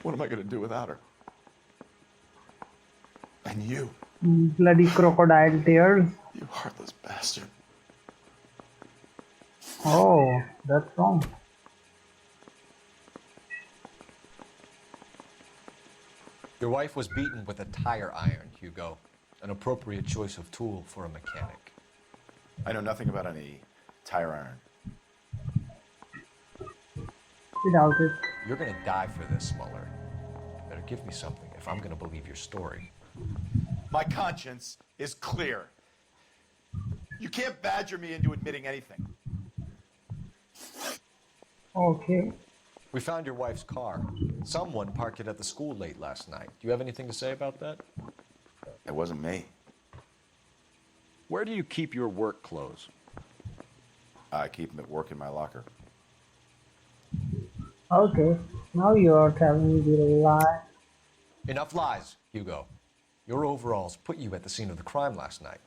What am I gonna do without her? And you. Bloody crocodile tears. You heartless bastard. Oh, that's wrong. Your wife was beaten with a tire iron, Hugo. An appropriate choice of tool for a mechanic. I know nothing about any tire iron. Without it. You're gonna die for this, Muller. Better give me something if I'm gonna believe your story. My conscience is clear. You can't badger me into admitting anything. Okay. We found your wife's car. Someone parked it at the school late last night. Do you have anything to say about that? It wasn't me. Where do you keep your work clothes? I keep them at work in my locker. Okay. Now you are telling me the lie. Enough lies, Hugo. Your overalls put you at the scene of the crime last night.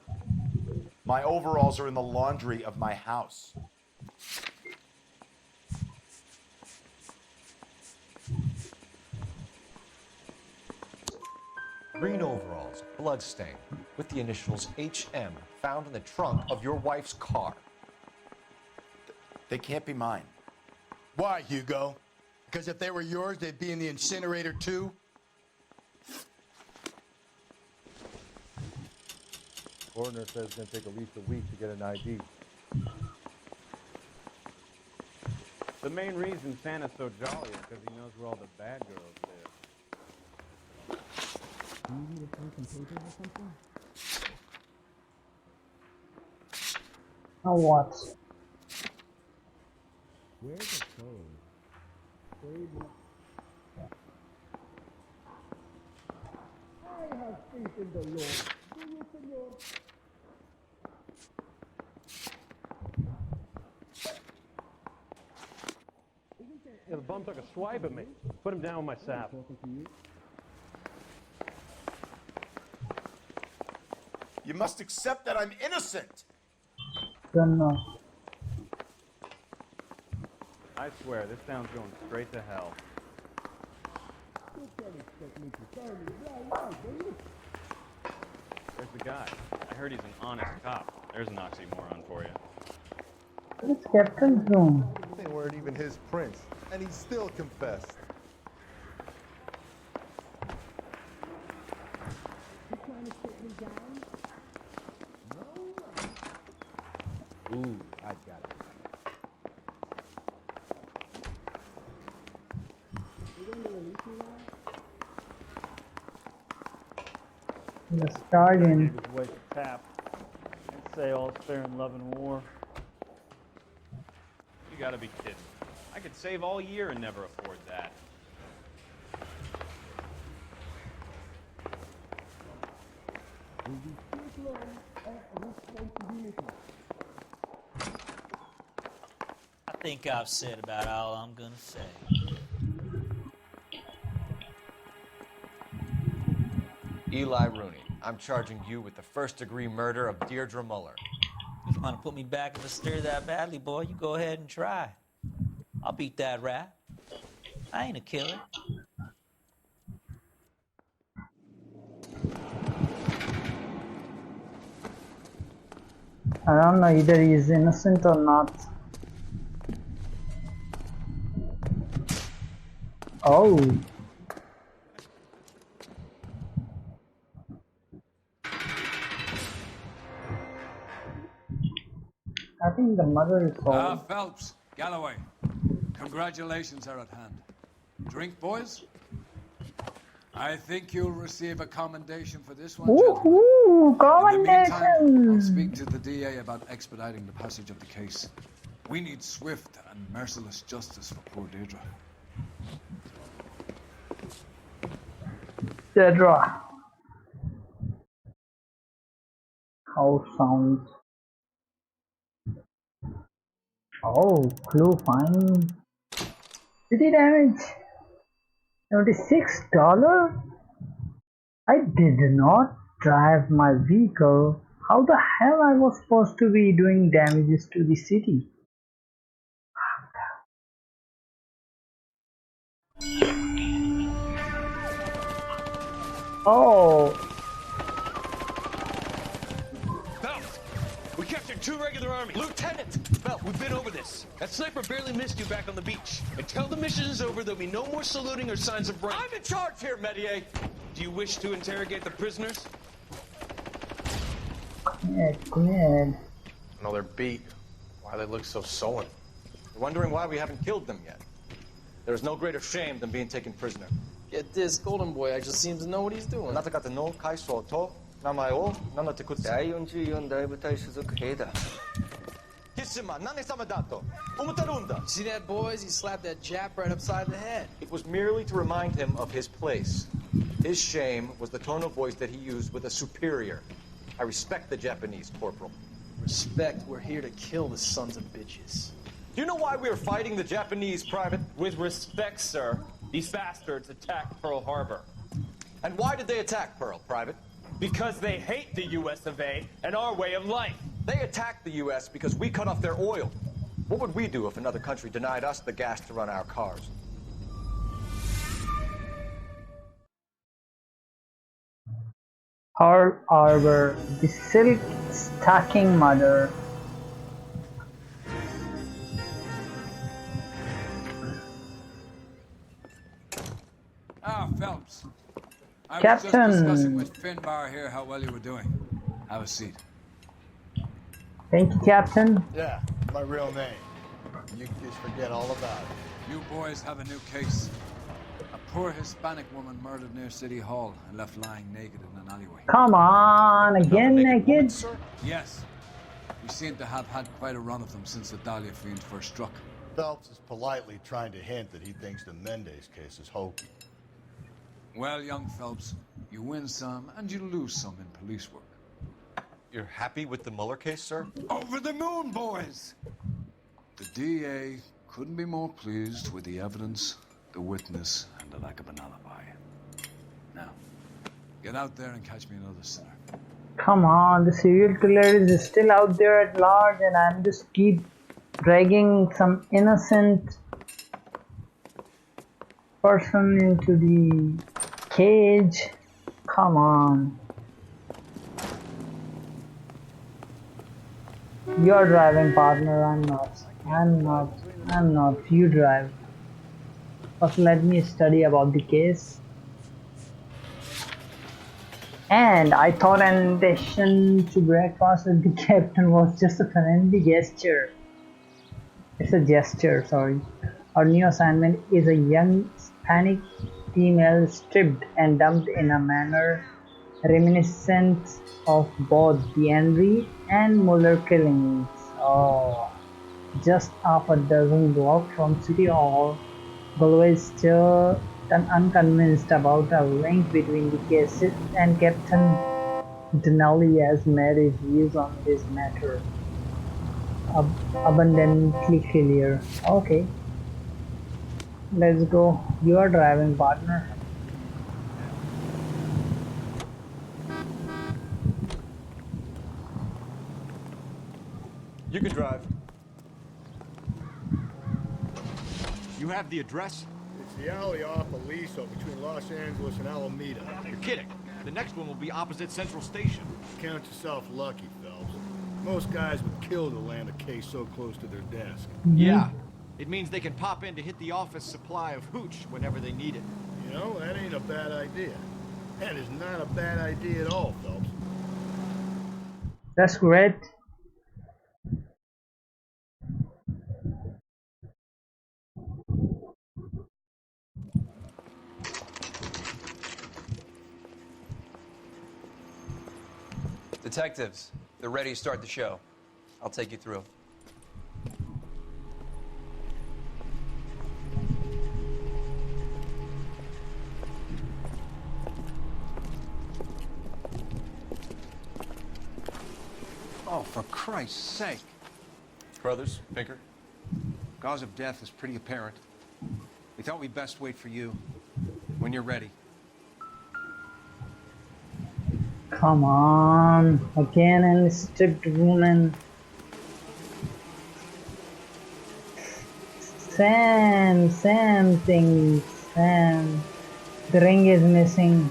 My overalls are in the laundry of my house. Green overalls, bloodstained, with the initials HM found in the trunk of your wife's car. They can't be mine. Why, Hugo? Because if they were yours, they'd be in the incinerator too? Coroner says it's going to take at least a week to get an ID. The main reason Santa's so jolly is because he knows where all the bad girls live. Do you need a pen and paper or something? Now what? Where's the code? I have faith in the Lord. Do you, Senor? Yeah, the bum took a swipe at me. Put him down with my sap. You must accept that I'm innocent. Don't know. I swear, this town's going straight to hell. There's the guy. I heard he's an honest cop. There's an oxymoron for you. It's Captain's room. They weren't even his prints, and he still confessed. You trying to put me down? No. Ooh, I got it. You going to release me now? The Stallion. His way to tap and say all's fair in love and war. You gotta be kidding. I could save all year and never afford that. I think I've said about all I'm gonna say. Eli Rooney, I'm charging you with the first-degree murder of Deirdre Muller. You want to put me back in the stir that badly, boy? You go ahead and try. I'll beat that rap. I ain't a killer. I don't know either he is innocent or not. Oh. I think the mother is home. Phelps, Galloway. Congratulations are at hand. Drink, boys? I think you'll receive a commendation for this one, gentlemen. Woohoo! In the meantime, I'll Commendation! speak to the DA about expediting the passage of the case. We need swift and merciless justice for poor Deirdre. Deirdre. How sounds. Oh, clue fine. City damage. $76? I did not drive my vehicle. How the hell I was supposed to be doing damages to the city? Oh. Phelps, we captured 2 regular armies. Lieutenant! Phelps, we've been over this. That sniper barely missed you back on the beach. Until the mission is over, there'll be no more saluting or signs of rank. I'm in charge here, Medier. Do you wish to interrogate the prisoners? Go ahead. No, they're beat. Why they look so sullen? You're wondering why we haven't killed them yet. There is no greater shame than being taken prisoner. Get this, Golden Boy actually seems to know what he's doing. See that, boys? He slapped that Jap right upside the head. It was merely to remind him of his place. His shame was the tone of voice that he used with a superior. I respect the Japanese, Corporal. Respect, we're here to kill the sons of bitches. Do you know why we are fighting the Japanese, Private? With respect, sir, these bastards attacked Pearl Harbor. And why did they attack Pearl, Private? Because they hate the US of A and our way of life. They attacked the US because we cut off their oil. What would we do if another country denied us the gas to run our cars? Pearl Harbor, the silk stocking mother. Phelps. I Captain. was just discussing with Finbar here how well you were doing. Have a seat. Thank you, Captain. Yeah, my real name. You can just forget all about it. You boys have a new case. A poor Hispanic woman murdered near City Hall and left lying naked in an alleyway. Come on, again naked? Yes. We seem to have had quite a run of them since the Dahlia fiend first struck. Phelps is politely trying to hint that he thinks the Mendez case is hokey. Well, young Phelps, you win some and you lose some in police work. You're happy with the Mueller case, sir? Over the moon, boys! The DA couldn't be more pleased with the evidence, the witness, and the lack of an alibi. Now, get out there and catch me another sinner. Come on, the serial killer is still out there at large and I'm just keep dragging some innocent person into the cage. Come on. You're driving, partner. I'm not. You drive. First, let me study about the case. And I thought an invitation to breakfast with the captain was just a friendly gesture. It's a gesture, sorry. Our new assignment is a young Hispanic female stripped and dumped in a manner reminiscent of both the Henry and Mueller killings. Oh, just half a dozen blocks from City Hall, Galloway is still unconvinced about a link between the cases, and Captain Denali has made his views on this matter abundantly clear. Okay, let's go. You are driving, partner. You can drive. You have the address? It's the alley off Aliso between Los Angeles and Alameda. You're kidding. The next one will be opposite Central Station. Count yourself lucky, Phelps. Most guys would kill to land a case so close to their desk. Yeah. It means they can pop in to hit the office supply of hooch whenever they need it. You know, that ain't a bad idea. That is not a bad idea at all, Phelps. That's great. Detectives, they're ready to start the show. I'll take you through. Oh, for Christ's sake. Brothers, Pinker. Cause of death is pretty apparent. We thought we'd best wait for you. When you're ready. Come on, again and stripped woman. Sam things, Sam. The ring is missing.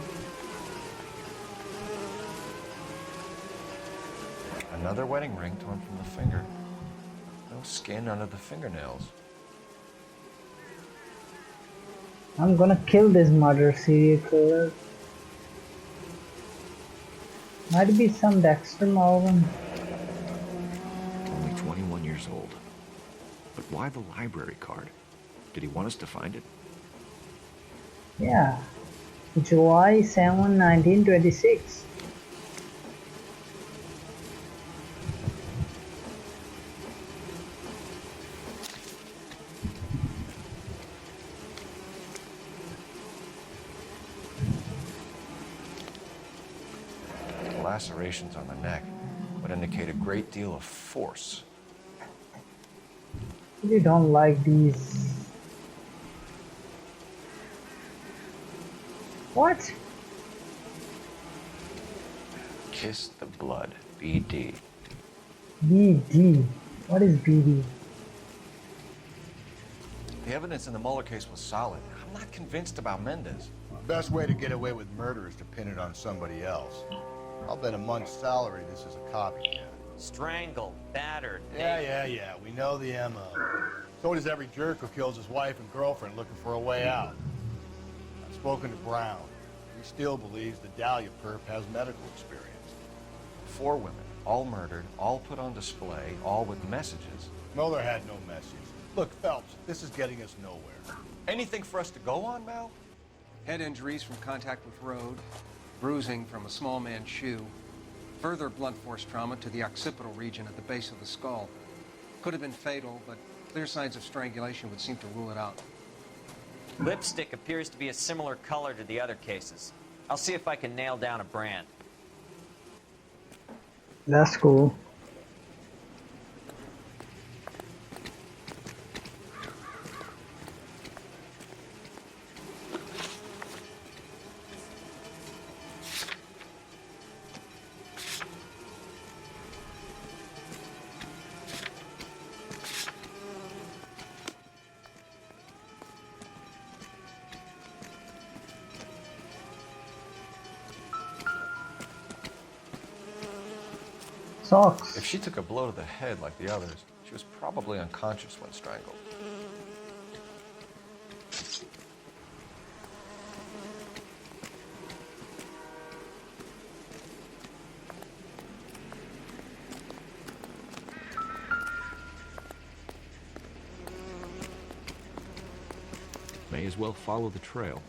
Another wedding ring torn from the finger. No skin under the fingernails. I'm gonna kill this murder serial killer. Might be some Dexter Malvin. Only 21 years old. But why the library card? Did he want us to find it? Yeah. July 7, 1926. Lacerations on the neck would indicate a great deal of force. You don't like these. What? Kiss the blood. BD. BD. What is BD? The evidence in the Mueller case was solid. I'm not convinced about Mendez. Best way to get away with murder is to pin it on somebody else. I'll bet a month's salary this is a copycat. Strangled, battered. Yeah. We know the MO. So does every jerk who kills his wife and girlfriend looking for a way out. I've spoken to Brown. He still believes the Dahlia perp has medical experience. 4 women, all murdered, all put on display, all with messages. Mueller had no message. Look, Phelps, this is getting us nowhere. Anything for us to go on, Mal? Head injuries from contact with road, bruising from a small man's shoe, further blunt force trauma to the occipital region at the base of the skull. Could have been fatal, but clear signs of strangulation would seem to rule it out. Lipstick appears to be a similar color to the other cases. I'll see if I can nail down a brand. That's cool. Socks. If she took a blow to the head like the others, she was probably unconscious when strangled. May as well follow the trail.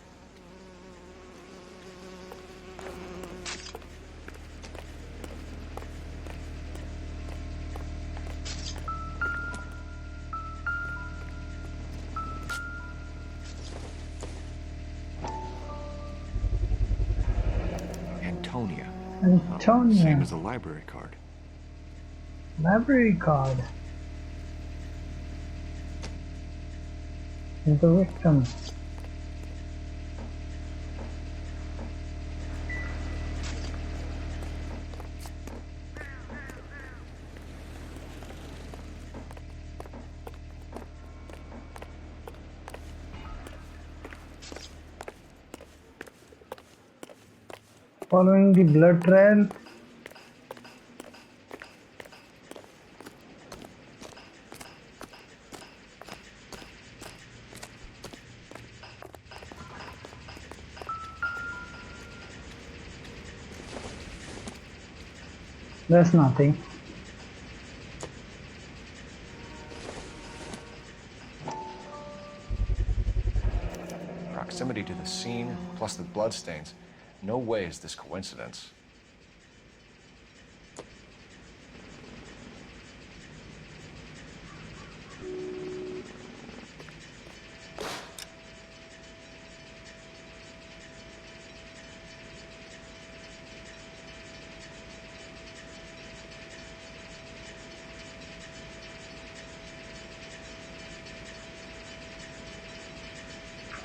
Antonia. Same as a library card. Library card. The victim. Following the blood trail. There's nothing. Proximity to the scene, plus the bloodstains. No way is this coincidence.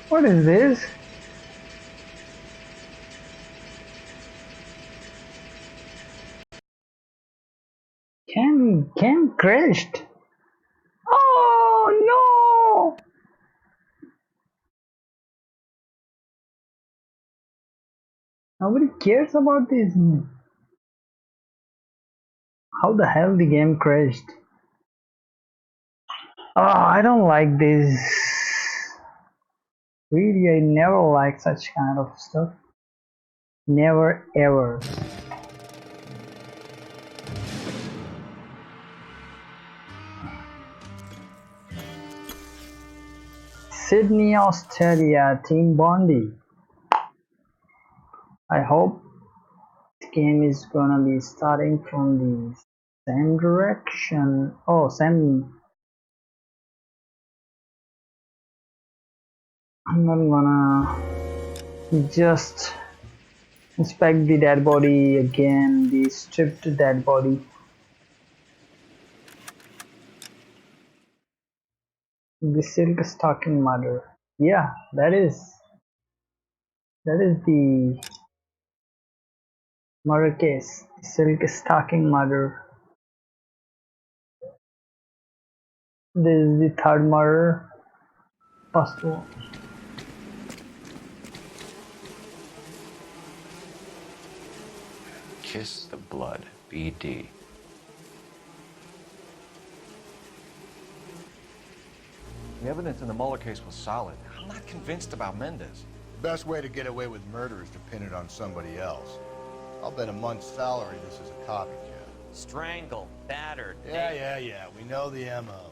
What is this? Cam crashed. Oh no! Nobody cares about this. How the hell the game crashed? Oh, I don't like this. Really, I never like such kind of stuff. Never ever. Sydney, Australia, Team Bondi. I hope the game is gonna be starting from the same direction. Oh, same. I'm not gonna just inspect the dead body again, the stripped dead body. The silk stocking murder. Yeah, that is the murder case. Silk stocking murder. This is the third murder. First one. Kiss the blood, BD. The evidence in the Mueller case was solid. I'm not convinced about Mendez. The best way to get away with murder is to pin it on somebody else. I'll bet a month's salary this is a copycat. Strangled, battered. Yeah. We know the MO.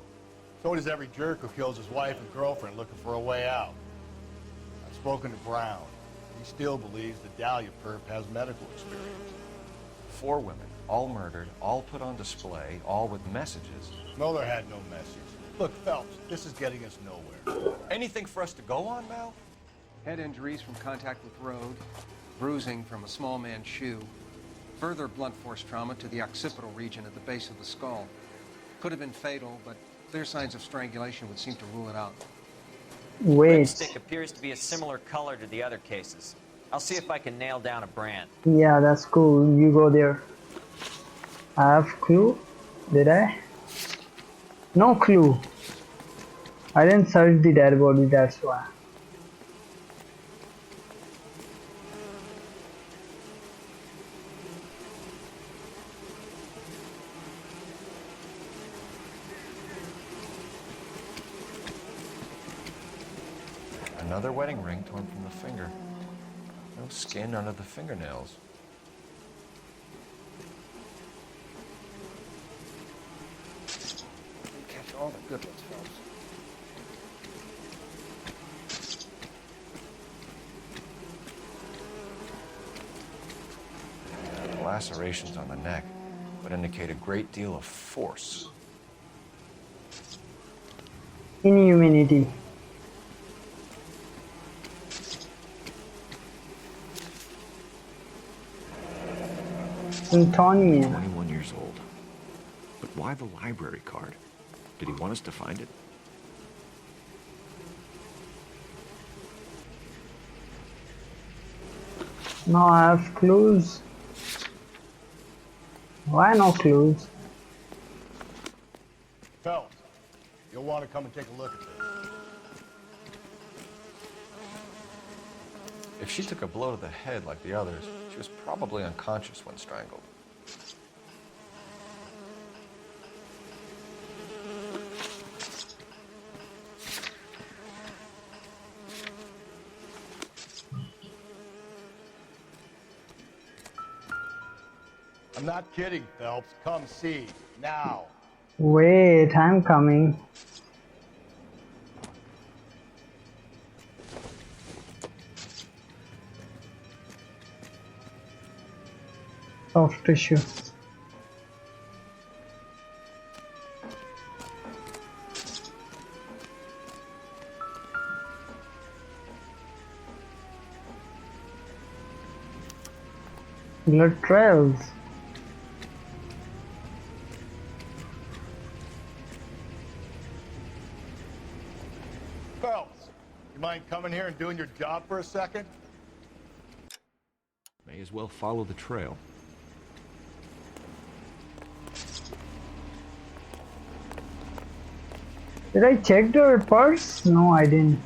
So does every jerk who kills his wife and girlfriend looking for a way out. I've spoken to Brown. He still believes the Dahlia perp has medical experience. 4 women, all murdered, all put on display, all with messages. Mueller had no message. Look, Phelps, this is getting us nowhere. Anything for us to go on, Mal? Head injuries from contact with road, bruising from a small man's shoe, further blunt force trauma to the occipital region at the base of the skull. Could have been fatal, but clear signs of strangulation would seem to rule it out. Wait. Lipstick appears to be a similar color to the other cases. I'll see if I can nail down a brand. Yeah, that's cool. You go there. I have clue. Did I? No clue. I didn't search the dead body, that's why. Another wedding ring torn from the finger. No skin under the fingernails. Catch all the good ones, Phelps. Lacerations on the neck would indicate a great deal of force. Inhumanity. Antonia. 21 years old. But why the library card? Did he want us to find it? No, I have clues. Why no clues? Phelps, you'll want to come and take a look at this. If she took a blow to the head like the others, she was probably unconscious when strangled. I'm not kidding, Phelps. Come see. Now. Wait, I'm coming. Soft tissue. Blood trails. Phelps, you mind coming here and doing your job for a second? May as well follow the trail. Did I check their purse? No, I didn't.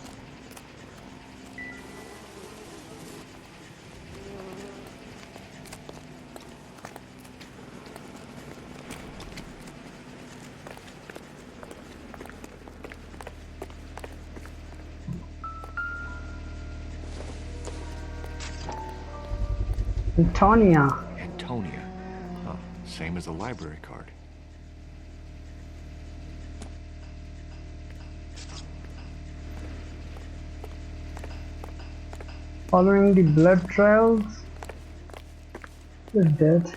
Antonia. Antonia. Huh. Same as the library card. Following the blood trails. Is dead.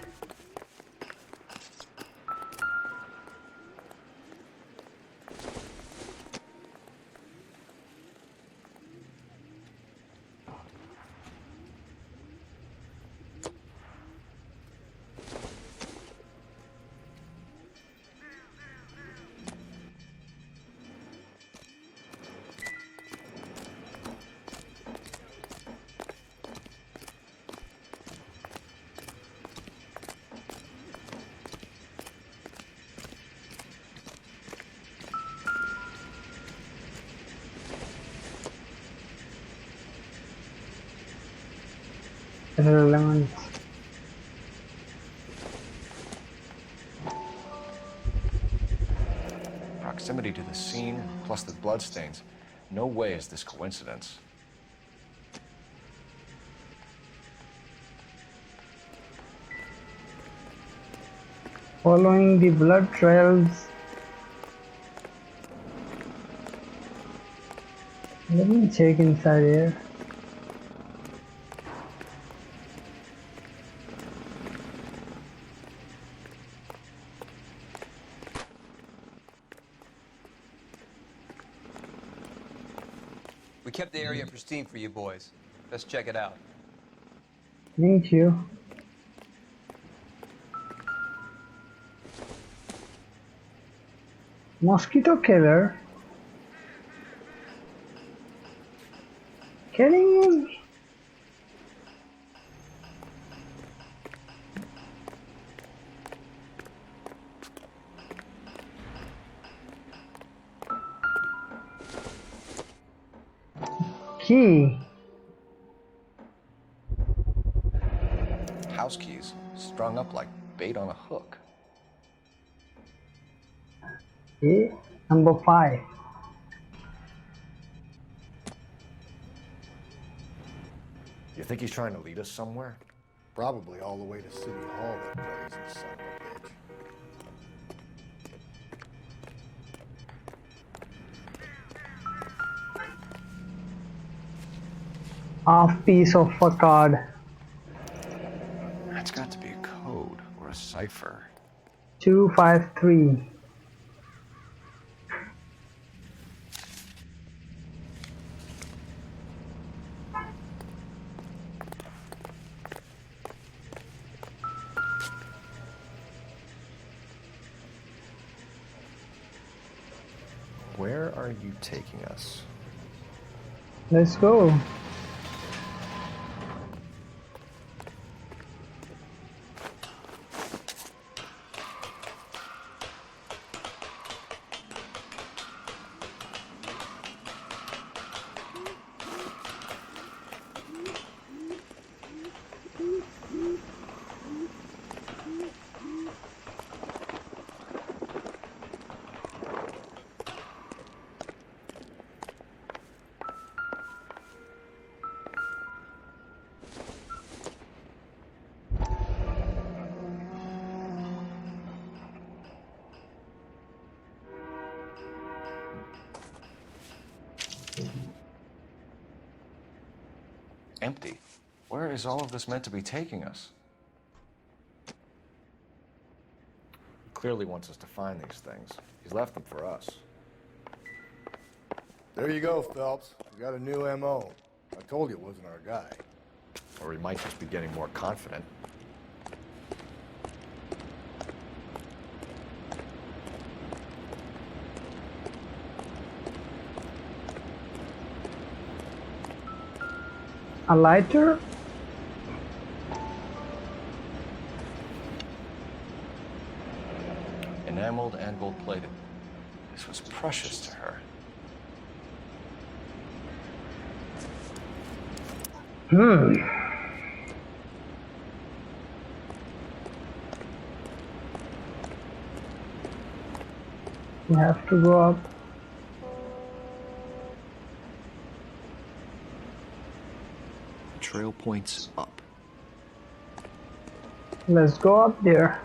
Relevant. Proximity to the scene, plus the bloodstains. No way is this coincidence. Following the blood trails. Let me check inside here. We kept the area pristine for you boys. Let's check it out. Thank you. Mosquito killer? Kidding me? Key. House keys, strung up like bait on a hook. Okay. Number 5. You think he's trying to lead us somewhere? Probably all the way to City Hall, that brazen son of a bitch. Half piece of a card. That's got to be a code or a cipher. 253. Where are you taking us? Let's go. Empty. Where is all of this meant to be taking us? He clearly wants us to find these things. He's left them for us. There you go, Phelps. We got a new MO. I told you it wasn't our guy. Or he might just be getting more confident. A lighter? Enameled and gold-plated. This was precious to her. We have to go up. Trail points up. Let's go up there.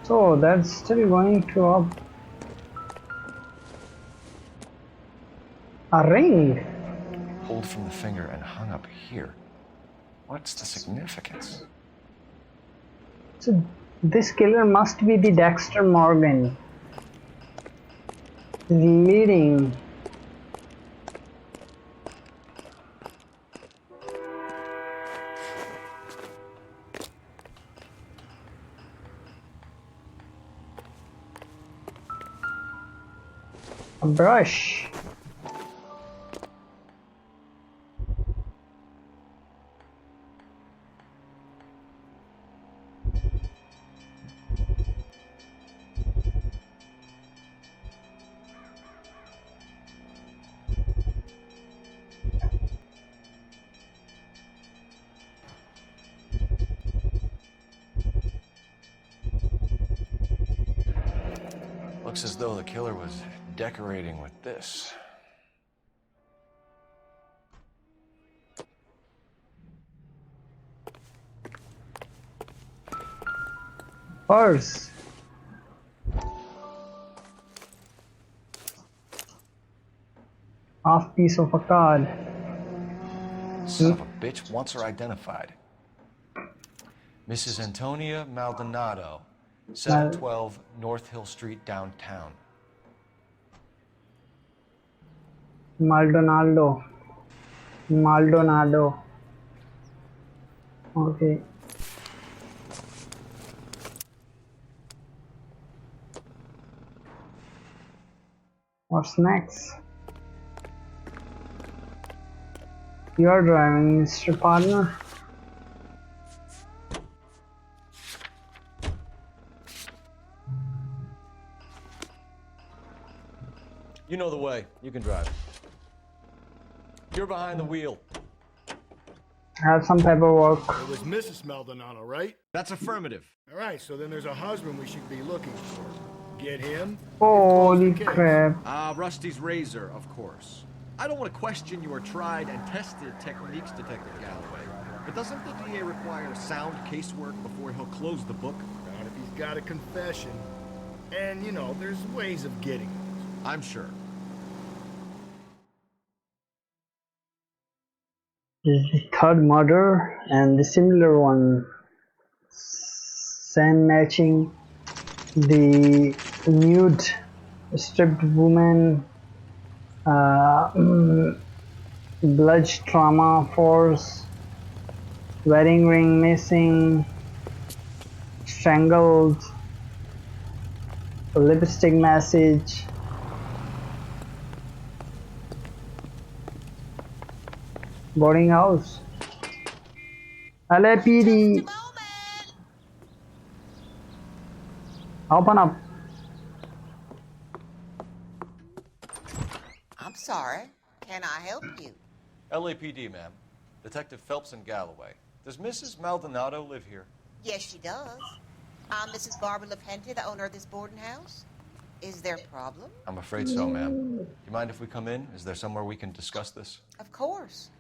So that's still going to up. A ring. Pulled from the finger and hung up here. What's the significance? So this killer must be the Dexter Morgan, leading. A brush. Looks as though the killer was decorating with this. Purse. Half piece of a card. Son of a bitch wants her identified. Mrs. Antonia Maldonado, 712 North Hill Street, downtown. Maldonado. Okay. What's next? You're driving, Mr. Partner. You know the way. You can drive. You're behind the wheel. Have some paperwork. It was Mrs. Maldonado, right? That's affirmative. All right, so then there's a husband we should be looking for. Get him? Holy crap. Rusty's razor, of course. I don't want to question your tried and tested techniques, Detective Galloway. But doesn't the DA require sound casework before he'll close the book? Not if he's got a confession. And, you know, there's ways of getting those. I'm sure. This is the third murder and the similar one. Scene matching the nude stripped woman, blood trauma force, wedding ring missing, strangled, lipstick message. Boarding house. LAPD. Open up. sorry. Can I help you? LAPD, ma'am. Detective Phelps and Galloway. Does Mrs. Maldonado live here? Yes, she does. I'm Mrs. Barbara LaPente, the owner of this boarding house. Is there a problem? I'm afraid so, ma'am. Do you mind if we come in? Is there somewhere we can discuss this? Of course.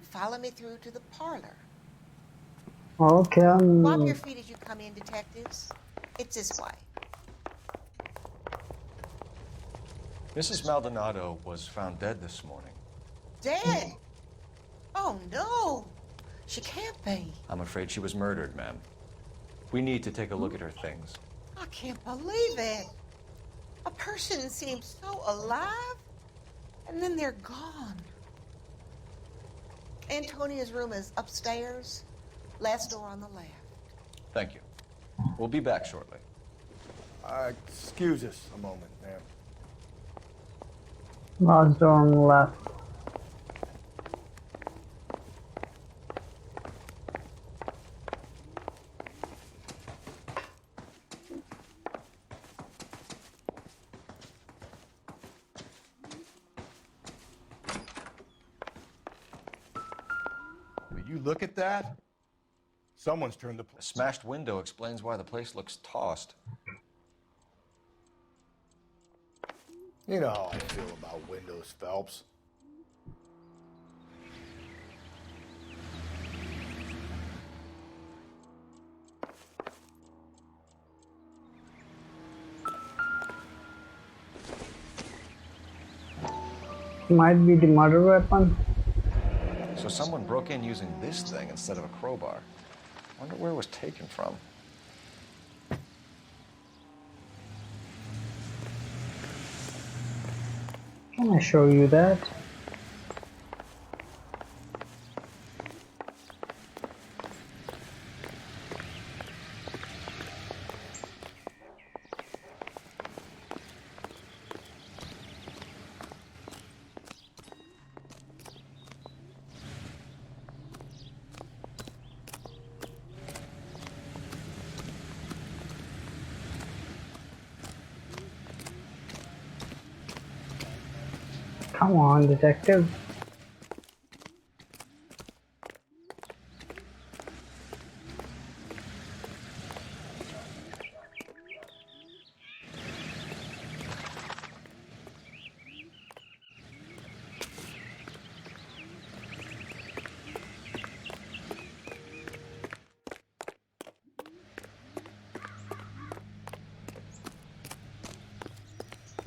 Follow me through to the parlor. Okay. Wipe your feet as you come in, detectives. It's this way. Mrs. Maldonado was found dead this morning. Dead? Oh, no. She can't be. I'm afraid she was murdered, ma'am. We need to take a look at her things. I can't believe it. A person seems so alive, and then they're gone. Antonia's room is upstairs, last door on the left. Thank you. We'll be back shortly. Excuse us a moment, ma'am. Last door on the left. Will you look at that? Someone's turned the... A smashed window explains why the place looks tossed. You know how I feel about windows, Phelps. Might be the murder weapon. So someone broke in using this thing instead of a crowbar. Wonder where it was taken from. Can I show you that? Come on, detective.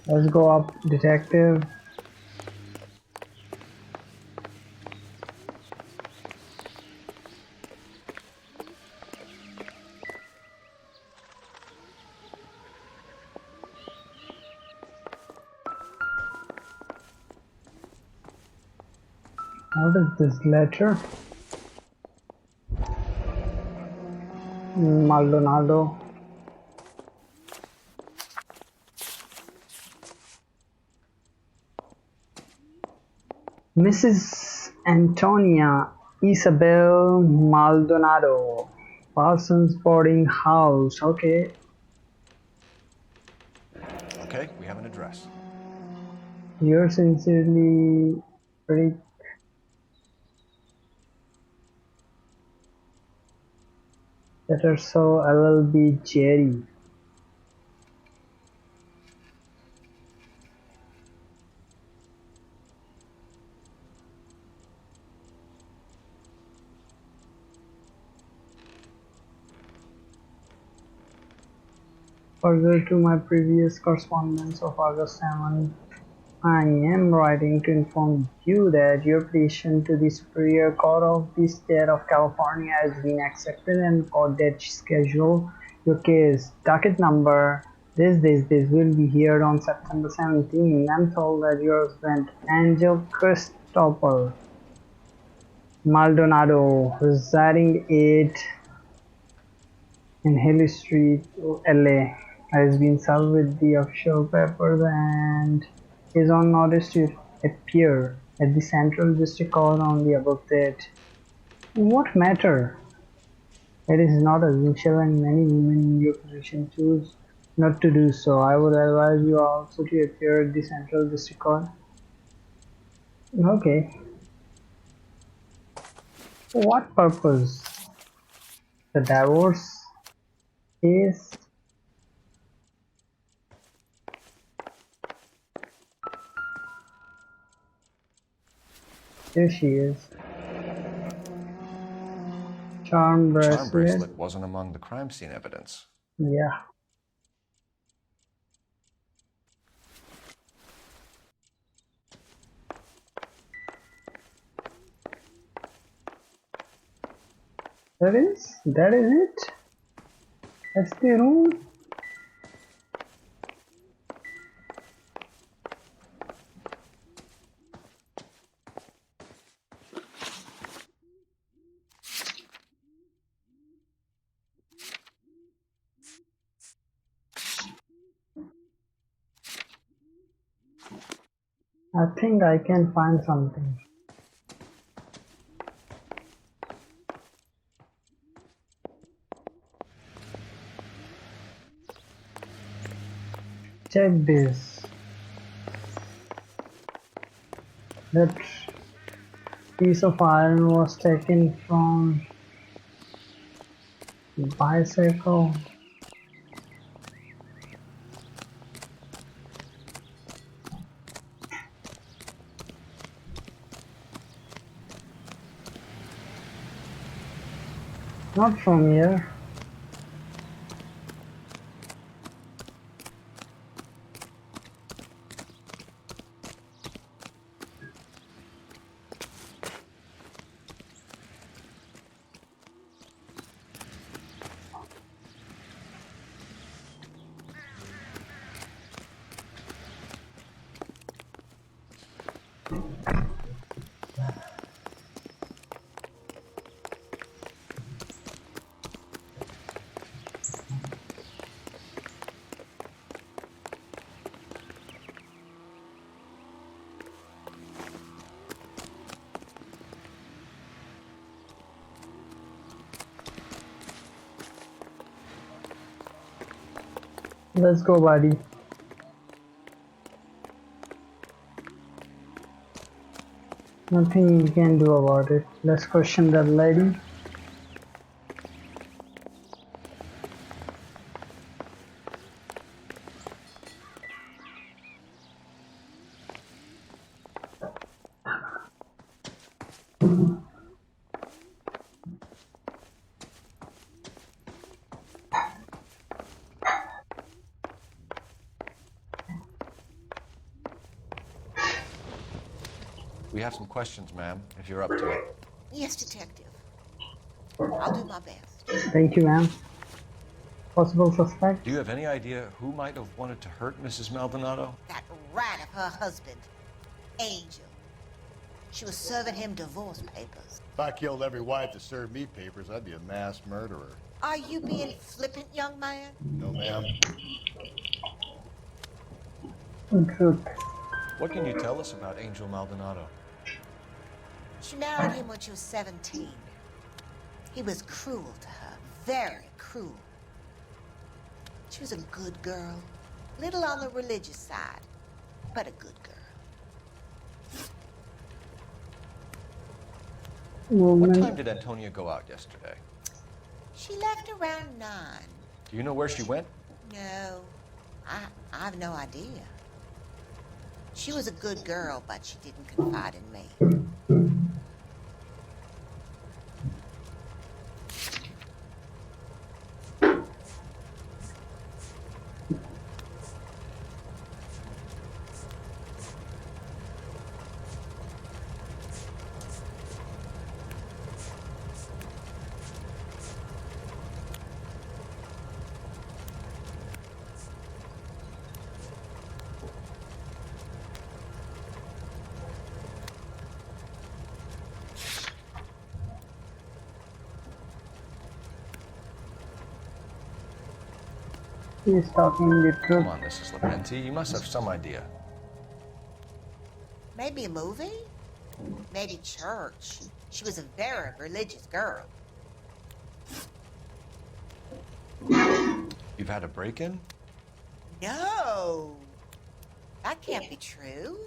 Let's go up, detective. What is this letter? Maldonado. Mrs. Antonia Isabel Maldonado, Parsons Boarding House. Okay. Okay, we have an address. Yours sincerely, Rick. Letter so LLB Jerry. Further to my previous correspondence of August 7, I am writing to inform you that your petition to the Superior Court of the State of California has been accepted and court date scheduled. Your case, docket number this will be heard on September 17. I'm told that your husband, Angel Christopher Maldonado, residing at in Hill Street, LA, has been served with the official papers and is on notice to appear at the Central District Court on the above date. What matter? It is not essential and many women in your position choose not to do so. I would advise you also to appear at the Central District Court. Okay. For what purpose? The divorce case? There she is. Charm The charm bracelet. bracelet wasn't among the crime scene evidence. Yeah. That is it? That's the room? I think I can find something. Check this. That piece of iron was taken from bicycle. Not from here. Let's go, buddy. Nothing you can do about it. Let's question that lady. We have some questions, ma'am, if you're up to it. Yes, detective. I'll do my best. Thank you, ma'am. Possible suspect? Do you have any idea who might have wanted to hurt Mrs. Maldonado? That rat of her husband, Angel. She was serving him divorce papers. If I killed every wife to serve me papers, I'd be a mass murderer. Are you being flippant, young man? No, ma'am. Truth. What can you tell us about Angel Maldonado? She married him when she was 17. He was cruel to her, very cruel. She was a good girl, little on the religious side, but a good girl. What time did Antonia go out yesterday? She left around 9. Do you know where she went? No, I have no idea. She was a good girl, but she didn't confide in me. He's talking the truth. Come on, Mrs. Lepenti, you must have some idea. Maybe a movie? Maybe church. She was a very religious girl. You've had a break-in? No, that can't be true.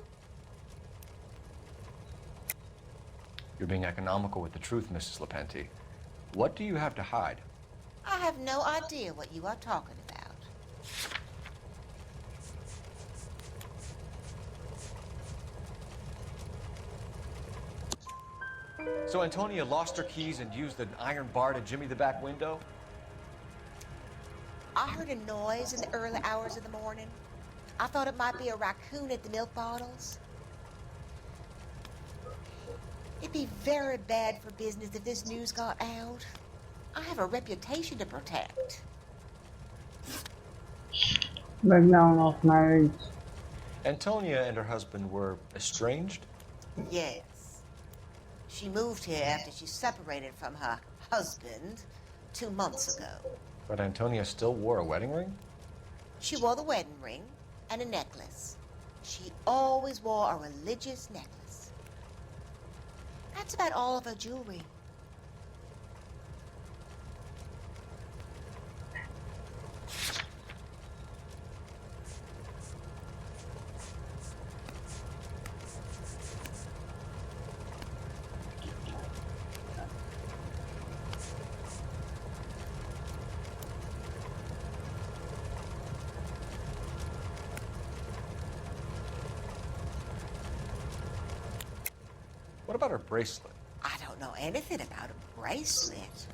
You're being economical with the truth, Mrs. Lepenti. What do you have to hide? I have no idea what you are talking about. So Antonia lost her keys and used an iron bar to jimmy the back window? I heard a noise in the early hours of the morning. I thought it might be a raccoon at the milk bottles. It'd be very bad for business if this news got out. I have a reputation to protect. Breakdown of marriage. Antonia and her husband were estranged? Yes. She moved here after she separated from her husband 2 months ago. But Antonia still wore a wedding ring? She wore the wedding ring and a necklace. She always wore a religious necklace. That's about all of her jewelry. What about her bracelet? I don't know anything about a bracelet.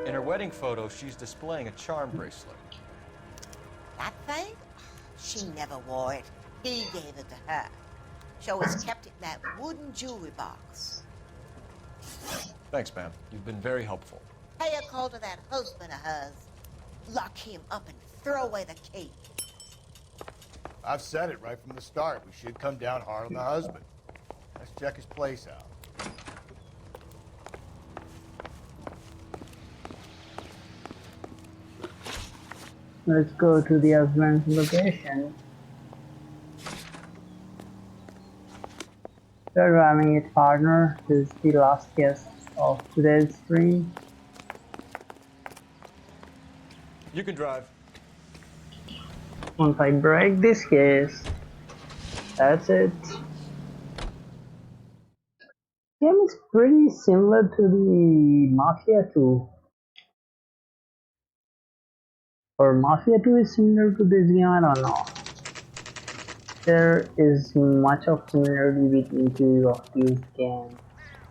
In her wedding photo, she's displaying a charm bracelet. That thing? She never wore it. He gave it to her. She always kept it in that wooden jewelry box. Thanks, ma'am. You've been very helpful. Pay a call to that husband of hers. Lock him up and throw away the key. I've said it right from the start. We should come down hard on the husband. Let's check his place out. Let's go to the husband's location. We're driving its partner. This is the last guest of today's stream. You can drive. Once I break this case, that's it. Game is pretty similar to the Mafia 2. Or Mafia 2 is similar to this game, I don't know. There is much of similarity between two of these games.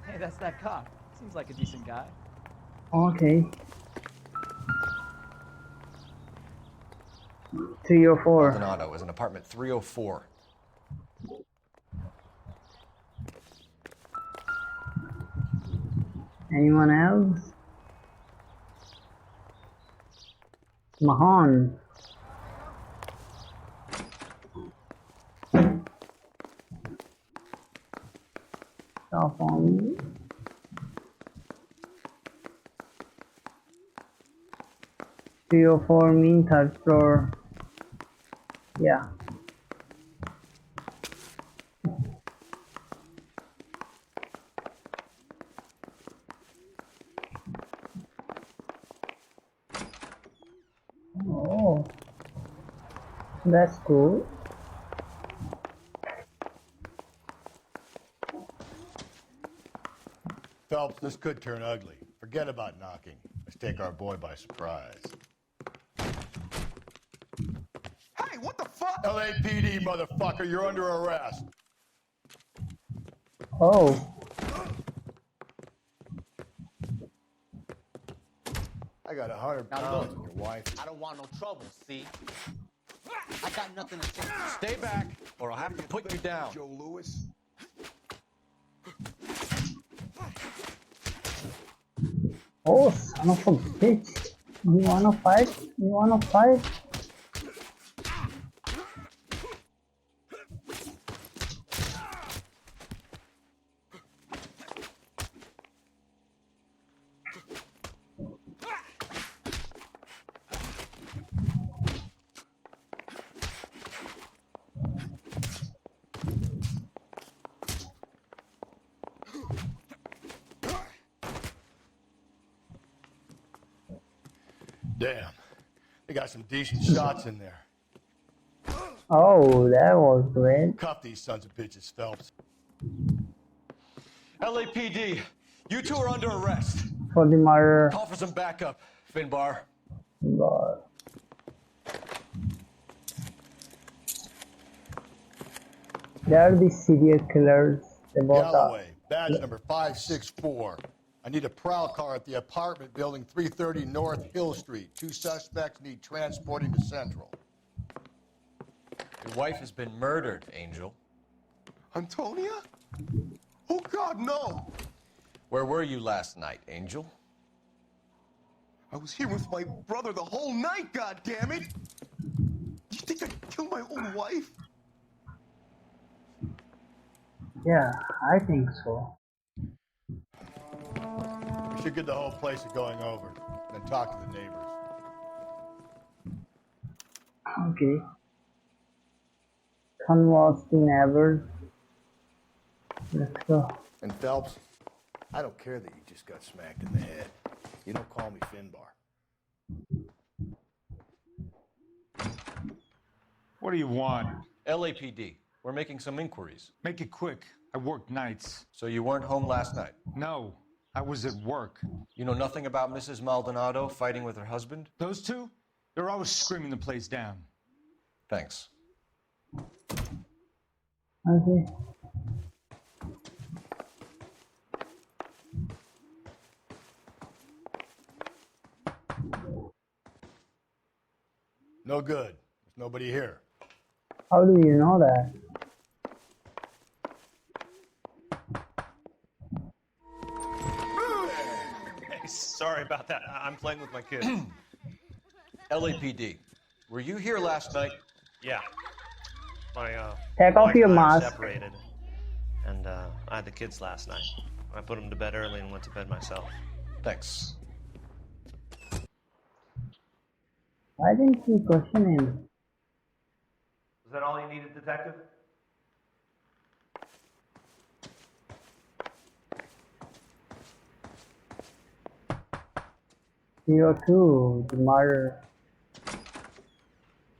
Hey, that's that cop. Seems like a decent guy. Okay. 304. Maldonado is in apartment 304. Anyone else? Mahan. Stop on me. Three or four mean third floor. Yeah. Oh, that's cool. Phelps, this could turn ugly. Forget about knocking. Let's take our boy by surprise. Hey, what the fuck? LAPD, motherfucker, you're under arrest. Oh. I got 100 pounds on your wife. I don't want no trouble, see? I got nothing to say. Stay back, or I'll have to put you down. Joe Louis. Oh, son of a bitch. You wanna fight? You wanna fight? Damn. They got some decent shots in there. Oh, that was great. Cuff these sons of bitches, Phelps. LAPD, you two are under arrest. For the murder. Call for some backup, Finbar. God. They are the serial killers. They both are. Galloway, badge number 564. I need a prowl car at the apartment building 330 North Hill Street. 2 suspects need transporting to Central. Your wife has been murdered, Angel. Antonia? Oh, God, no! Where were you last night, Angel? I was here with my brother the whole night, goddammit! You think I'd kill my own wife? Yeah, I think so. We should get the whole place going over, then talk to the neighbors. Okay. Converse the neighbors. Let's go. And Phelps, I don't care that you just got smacked in the head. You don't call me Finbar. What do you want? LAPD. We're making some inquiries. Make it quick. I work nights. So you weren't home last night? No, I was at work. You know nothing about Mrs. Maldonado fighting with her husband? Those two? They're always screaming the place down. Thanks. Okay. No good. There's nobody here. How do you know that? Hey, sorry about that. I'm playing with my kids. LAPD. Were you here last night? Yeah. My Take off wife your and I are mask. separated, and I had the kids last night. I put them to bed early and went to bed myself. Thanks. Why didn't you question him? Is that all you needed, Detective? You too, the murder.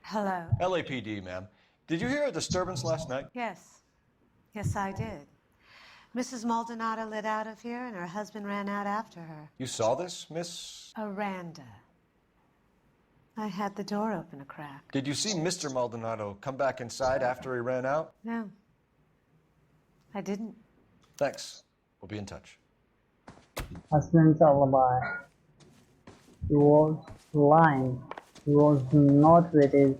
Hello. LAPD, ma'am. Did you hear a disturbance last night? Yes. Yes, I did. Mrs. Maldonado lit out of here, and her husband ran out after her. You saw this, Miss? Aranda. I had the door open a crack. Did you see Mr. Maldonado come back inside after he ran out? No. I didn't. Thanks. We'll be in touch. Husband's alibi. He was lying. He was not with his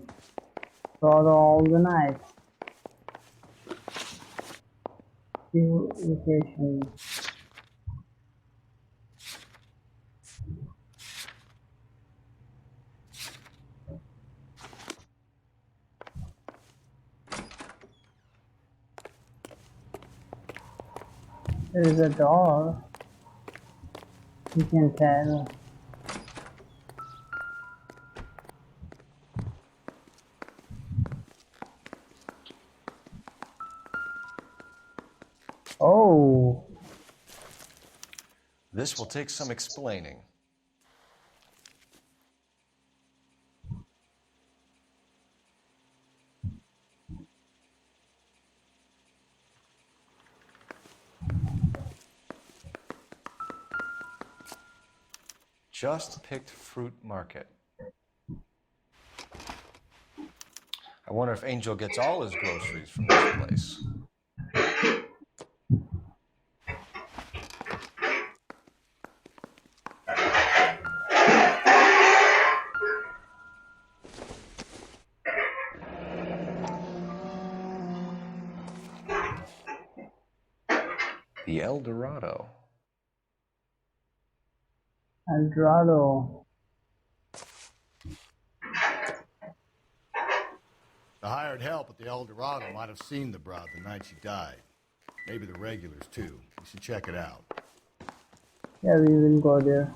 brother all the night. Location. There is a door. You can tell. Oh. This will take some explaining. Just picked fruit market. I wonder if Angel gets all his groceries from this place. The El Dorado. El Dorado. The hired help at the El Dorado might have seen the broad the night she died. Maybe the regulars, too. You should check it out. Yeah, we will go there.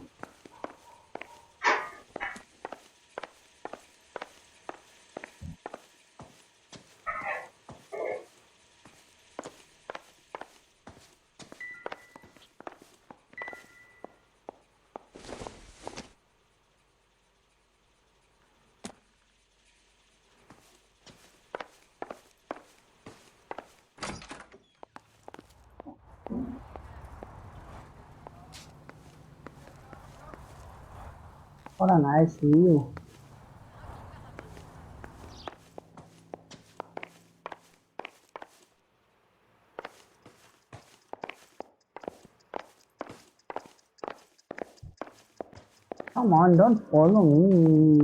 What a nice view. Come on, don't follow me.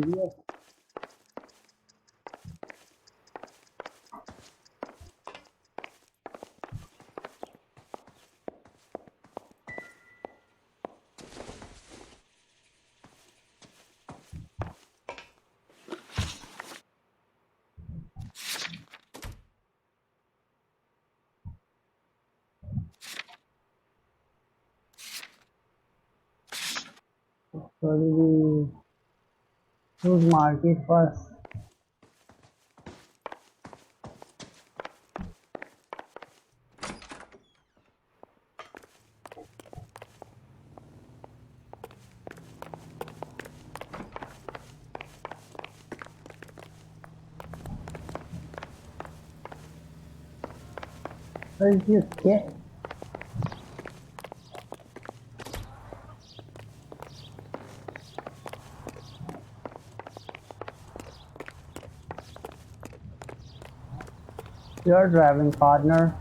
Sorry, who's market first? Where's your kid? Your driving partner.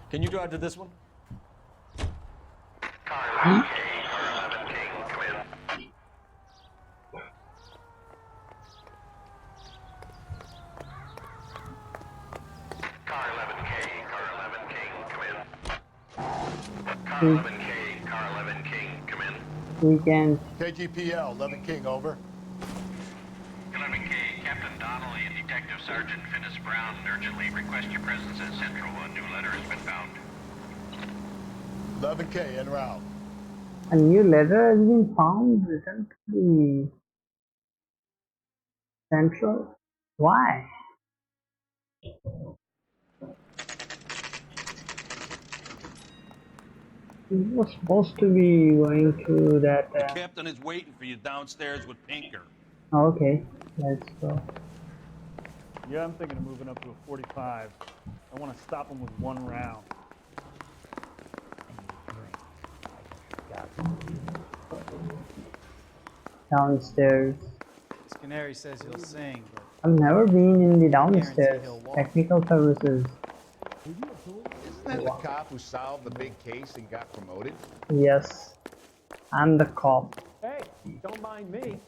Can you drive to this one? Weekend. KGPL, 11 King, over. 11K, Captain Donnelly and Detective Sergeant Finnis Brown urgently request your presence at Central. A new letter has been found. 11K, en route. A new letter has been found written to the Central. Why? We were supposed to be going to that. The captain is waiting for you downstairs with Pinker. Okay, let's go. Yeah, I'm thinking of moving up to a 45. I want to stop him with one round. Downstairs. This canary says he'll sing, but I've never been in the guarantee downstairs. he'll walk. Technical services. Isn't that the cop who solved the big case and got promoted? Yes, I'm the cop. Hey, don't mind me.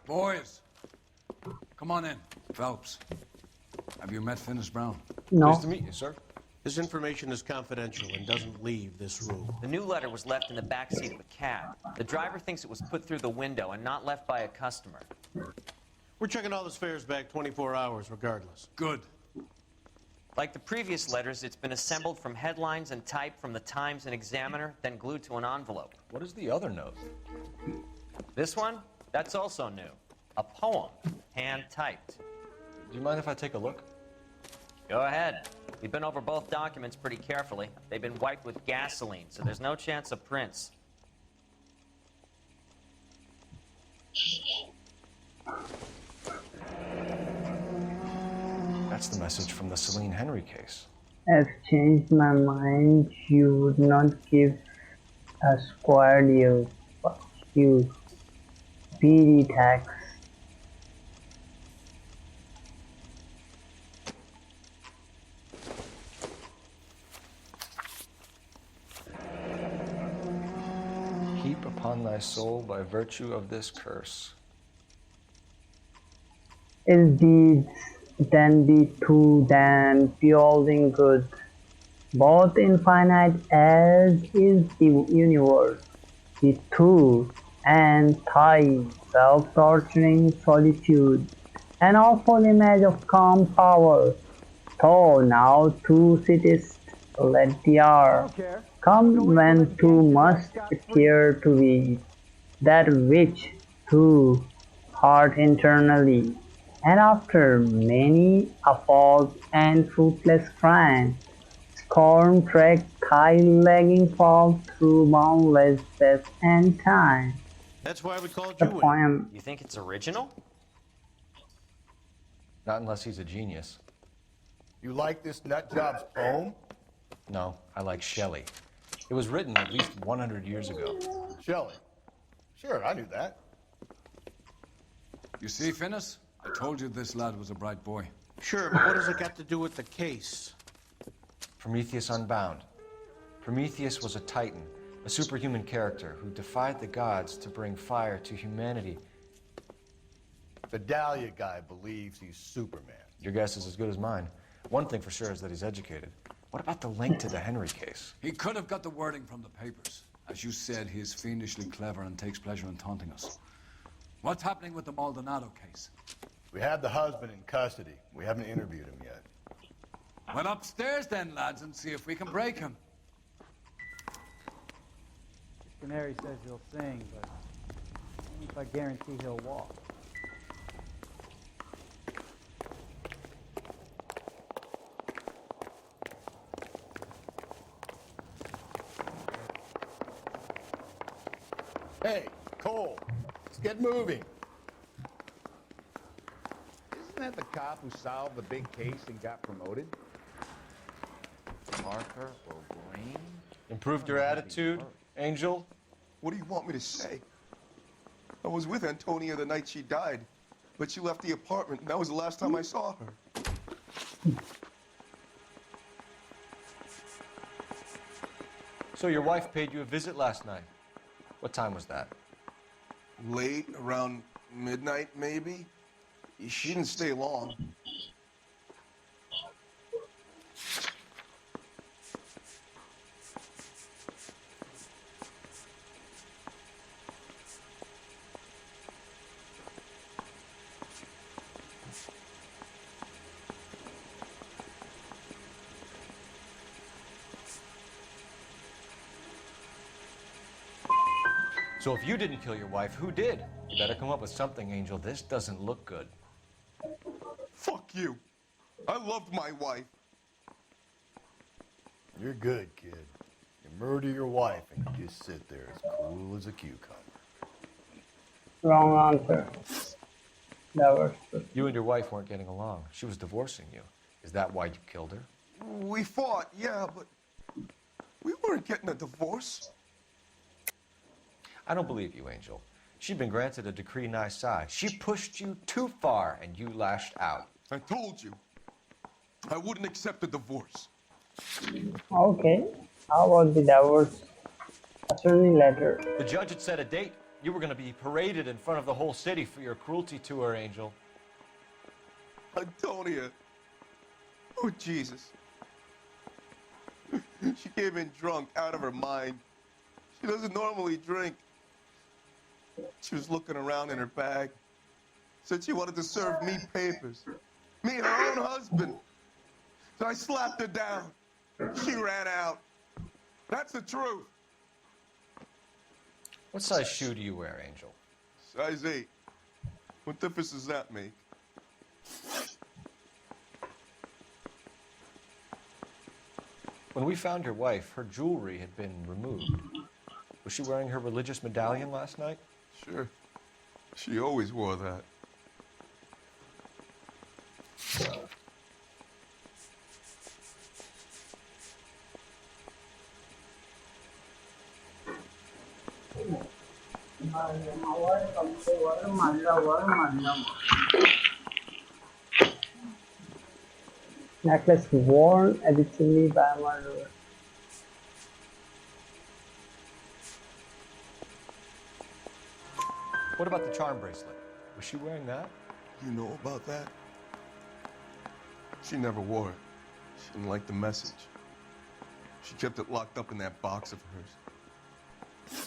Boys, come on in. Phelps, have you met Finnis Brown? No. Nice to meet you, sir. This information is confidential and doesn't leave this room. The new letter was left in the back seat of a cab. The driver thinks it was put through the window and not left by a customer. We're checking all the fares back 24 hours regardless. Good. Like the previous letters, it's been assembled from headlines and typed from the Times and Examiner, then glued to an envelope. What is the other note? This one? That's also new. A poem, hand-typed. Do you mind if I take a look? Go ahead. We've been over both documents pretty carefully. They've been wiped with gasoline, so there's no chance of prints. That's the message from the Celine Henry case. I've changed my mind. You would not give a square deal. Fuck you. PD tax. Heap upon thy soul by virtue of this curse. Is deeds then be too than beholding good, both infinite as is the universe, the true and thigh self-torturing solitude, an awful image of calm power. So now two sittest, let the hour come when two must appear to be, that which two heart internally. And after many a false and fruitless crime, scorn track thigh-lagging fall through boundless space and time. That's why we called The you in. poem. You think it's original? Not unless he's a genius. You like this nut job's poem? No, I like Shelley. It was written at least 100 years ago. Shelley. Sure, I knew that. You see, Finnis? I told you this lad was a bright boy. Sure, but what does it got to do with the case? Prometheus Unbound. Prometheus was a titan, a superhuman character who defied the gods to bring fire to humanity. The Dahlia guy believes he's Superman. Your guess is as good as mine. One thing for sure is that he's educated. What about the link to the Henry case? He could have got the wording from the papers. As you said, he is fiendishly clever and takes pleasure in taunting us. What's happening with the Maldonado case? We have the husband in custody. We haven't interviewed him yet. Well, upstairs then, lads, and see if we can break him. Canary says he'll sing, but only if I guarantee he'll walk. Hey, Cole, let's get moving. Isn't that the cop who solved the big case and got promoted? Parker O'Brien? Improved your attitude, Angel? What do you want me to say? I was with Antonia the night she died, but she left the apartment, and that was the last time I saw her. So your wife paid you a visit last night. What time was that? Late, around midnight, maybe? She didn't stay long. So if you didn't kill your wife, who did? You better come up with something, Angel. This doesn't look good. Fuck you. I loved my wife. You're good, kid. You murder your wife and you just sit there as cool as a cucumber. Wrong answer. That was You and your wife weren't getting along. She was divorcing you. Is that why you killed her? We fought, yeah, but we weren't getting a divorce. I don't believe you, Angel. She'd been granted a decree nisi. She pushed you too far, and you lashed out. I told you. I wouldn't accept a divorce. okay. How about the divorce attorney letter? The judge had set a date. You were going to be paraded in front of the whole city for your cruelty to her, Angel. Antonia. Oh, Jesus. She came in drunk, out of her mind. She doesn't normally drink. She was looking around in her bag. Said she wanted to serve me papers. Me and her own husband. So I slapped her down. She ran out. That's the truth. What size shoe do you wear, Angel? Size 8. What difference does that make? When we found your wife, her jewelry had been removed. Was she wearing her religious medallion last night? Sure. She always wore that. Necklace worn additionally by a murderer. What about the charm bracelet? Was she wearing that? You know about that? She never wore it. She didn't like the message. She kept it locked up in that box of hers.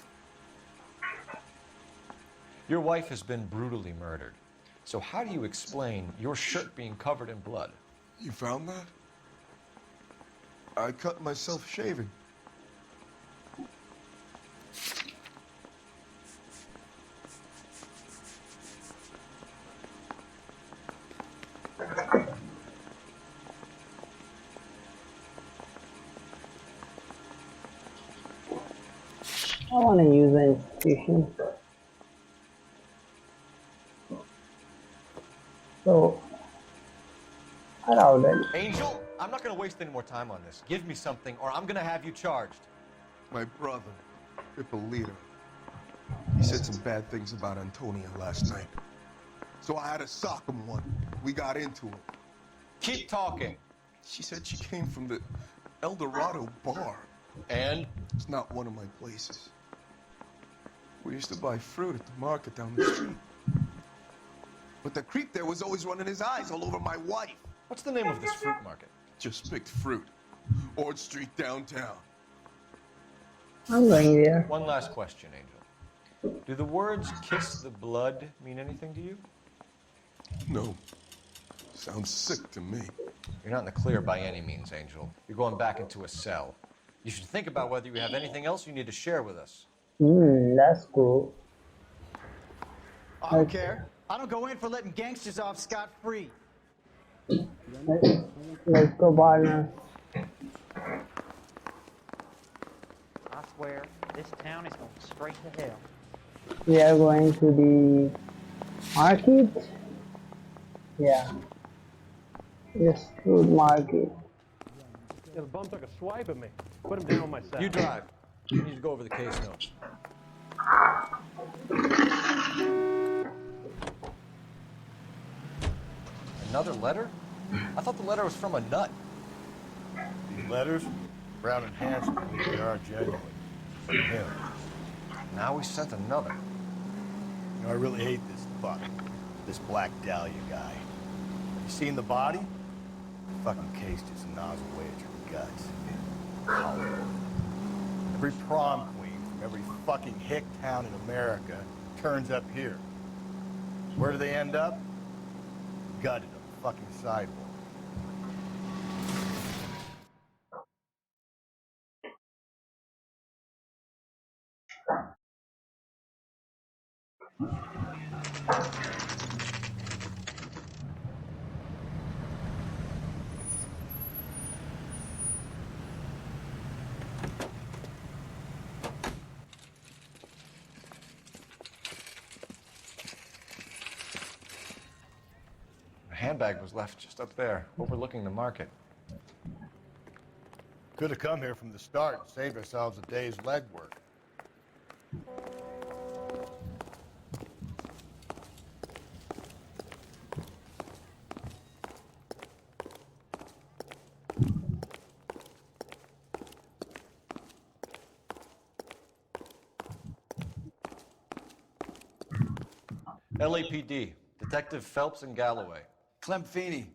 Your wife has been brutally murdered. So how do you explain your shirt being covered in blood? You found that? I cut myself shaving. I want to use an institution. So already. Angel, I'm not going to waste any more time on this. Give me something, or I'm going to have you charged. My brother, Ippolito, he said some bad things about Antonia last night. So I had to sock him one. We got into it. Keep talking. She said she came from the El Dorado bar. And? It's not one of my places. We used to buy fruit at the market down the street. But the creep there was always running his eyes all over my wife. What's the name of this fruit market? Just picked fruit. Ord Street downtown. I'm going there. One last question, Angel. Do the words kiss the blood mean anything to you? No. Sounds sick to me. You're not in the clear by any means, Angel. You're going back into a cell. You should think about whether you have anything else you need to share with us. That's cool. I don't care. I don't go in for letting gangsters off scot-free. Let's go, partner. I swear, this town is going straight to hell. We are going to the market. Yeah. Yes, food market. Yeah, the bum took a swipe at me. Put him down myself. You drive. You need to go over the case notes. Another letter? I thought the letter was from a nut. These letters, Brown and Hanson, they are genuine. From him. Now we sent another. You know, I really hate this fuck. This Black Dahlia guy. You seen the body? The fucking case just gnaws away at your guts. Hollywood. Every prom queen from every fucking hick town in America turns up here. Where do they end up? Gutted on the fucking sidewalk. The handbag was left just up there, overlooking the market. Could have come here from the start and saved ourselves a day's legwork. LAPD, Detective Phelps and Galloway. Clem Feeney,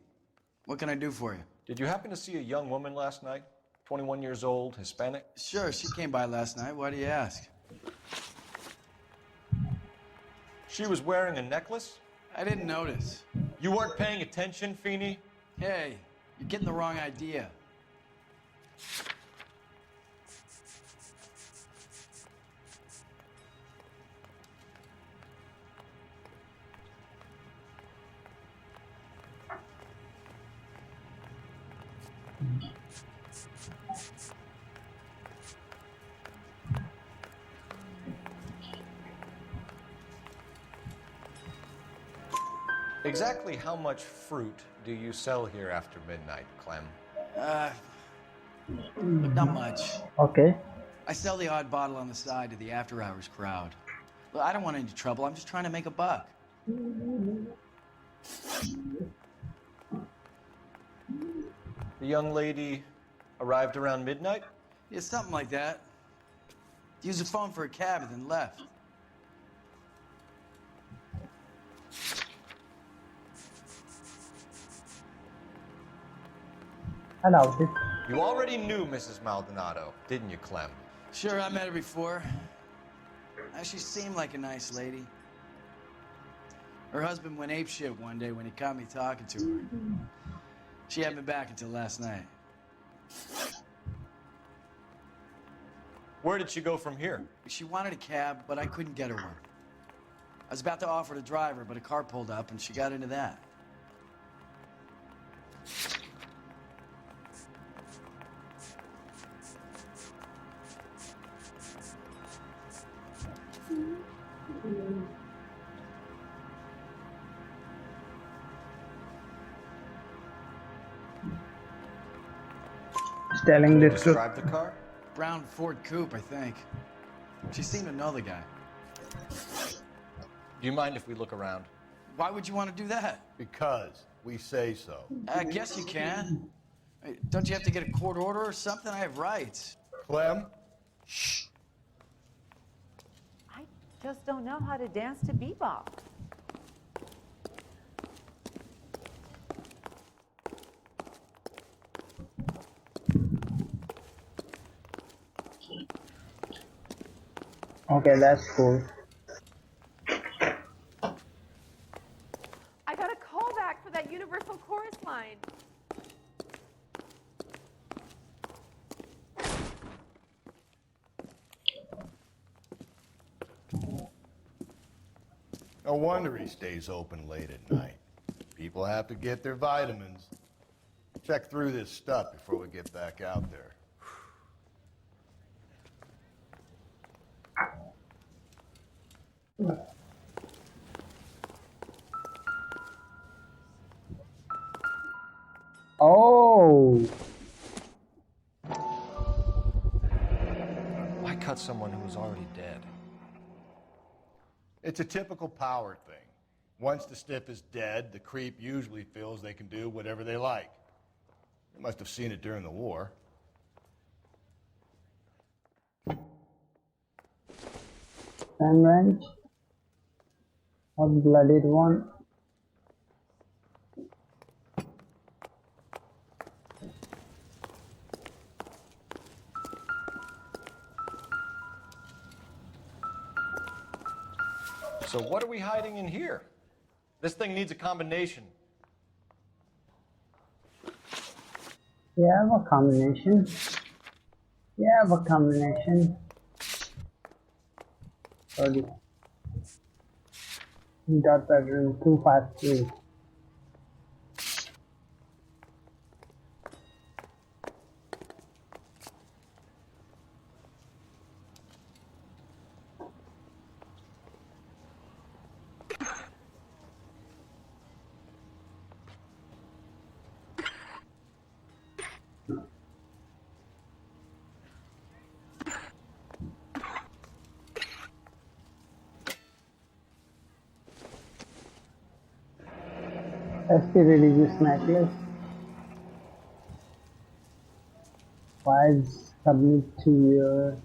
what can I do for you? Did you happen to see a young woman last night? 21 years old, Hispanic? Sure, she came by last night. Why do you ask? She was wearing a necklace? I didn't notice. You weren't paying attention, Feeney? Hey, you're getting the wrong idea. Exactly how much fruit do you sell here after midnight, Clem? Look, not much. Okay. I sell the odd bottle on the side to the after-hours crowd. Look, I don't want any trouble. I'm just trying to make a buck. The young lady arrived around midnight? Yeah, something like that. Used the phone for a cab and then left. I doubt it. You already knew Mrs. Maldonado, didn't you, Clem? Sure, I met her before. She seemed like a nice lady. Her husband went apeshit one day when he caught me talking to her. She hadn't been back until last night. Where did she go from here? She wanted a cab, but I couldn't get her one. I was about to offer to drive her, but a car pulled up and she got into that. He's telling Can you this to... describe the car? Brown Ford Coupe, I think. She seemed to know the guy. Do you mind if we look around? Why would you want to do that? Because we say so. I guess you can. Don't you have to get a court order or something? I have rights. Clem? Shh. I just don't know how to dance to bebop. Okay, that's cool. I got a call back for that Universal Chorus line. No wonder he stays open late at night. People have to get their vitamins. Check through this stuff before we get back out there. Oh, Why cut someone who was already dead? It's a typical power thing. Once the stiff is dead, the creep usually feels they can do whatever they like. They must have seen it during the war. and wrench. A blooded one. So what are we hiding in here? This thing needs a combination. You have a combination. You have a combination. Sorry. Dot pattern 253. That's the religious necklace. Wives submit to your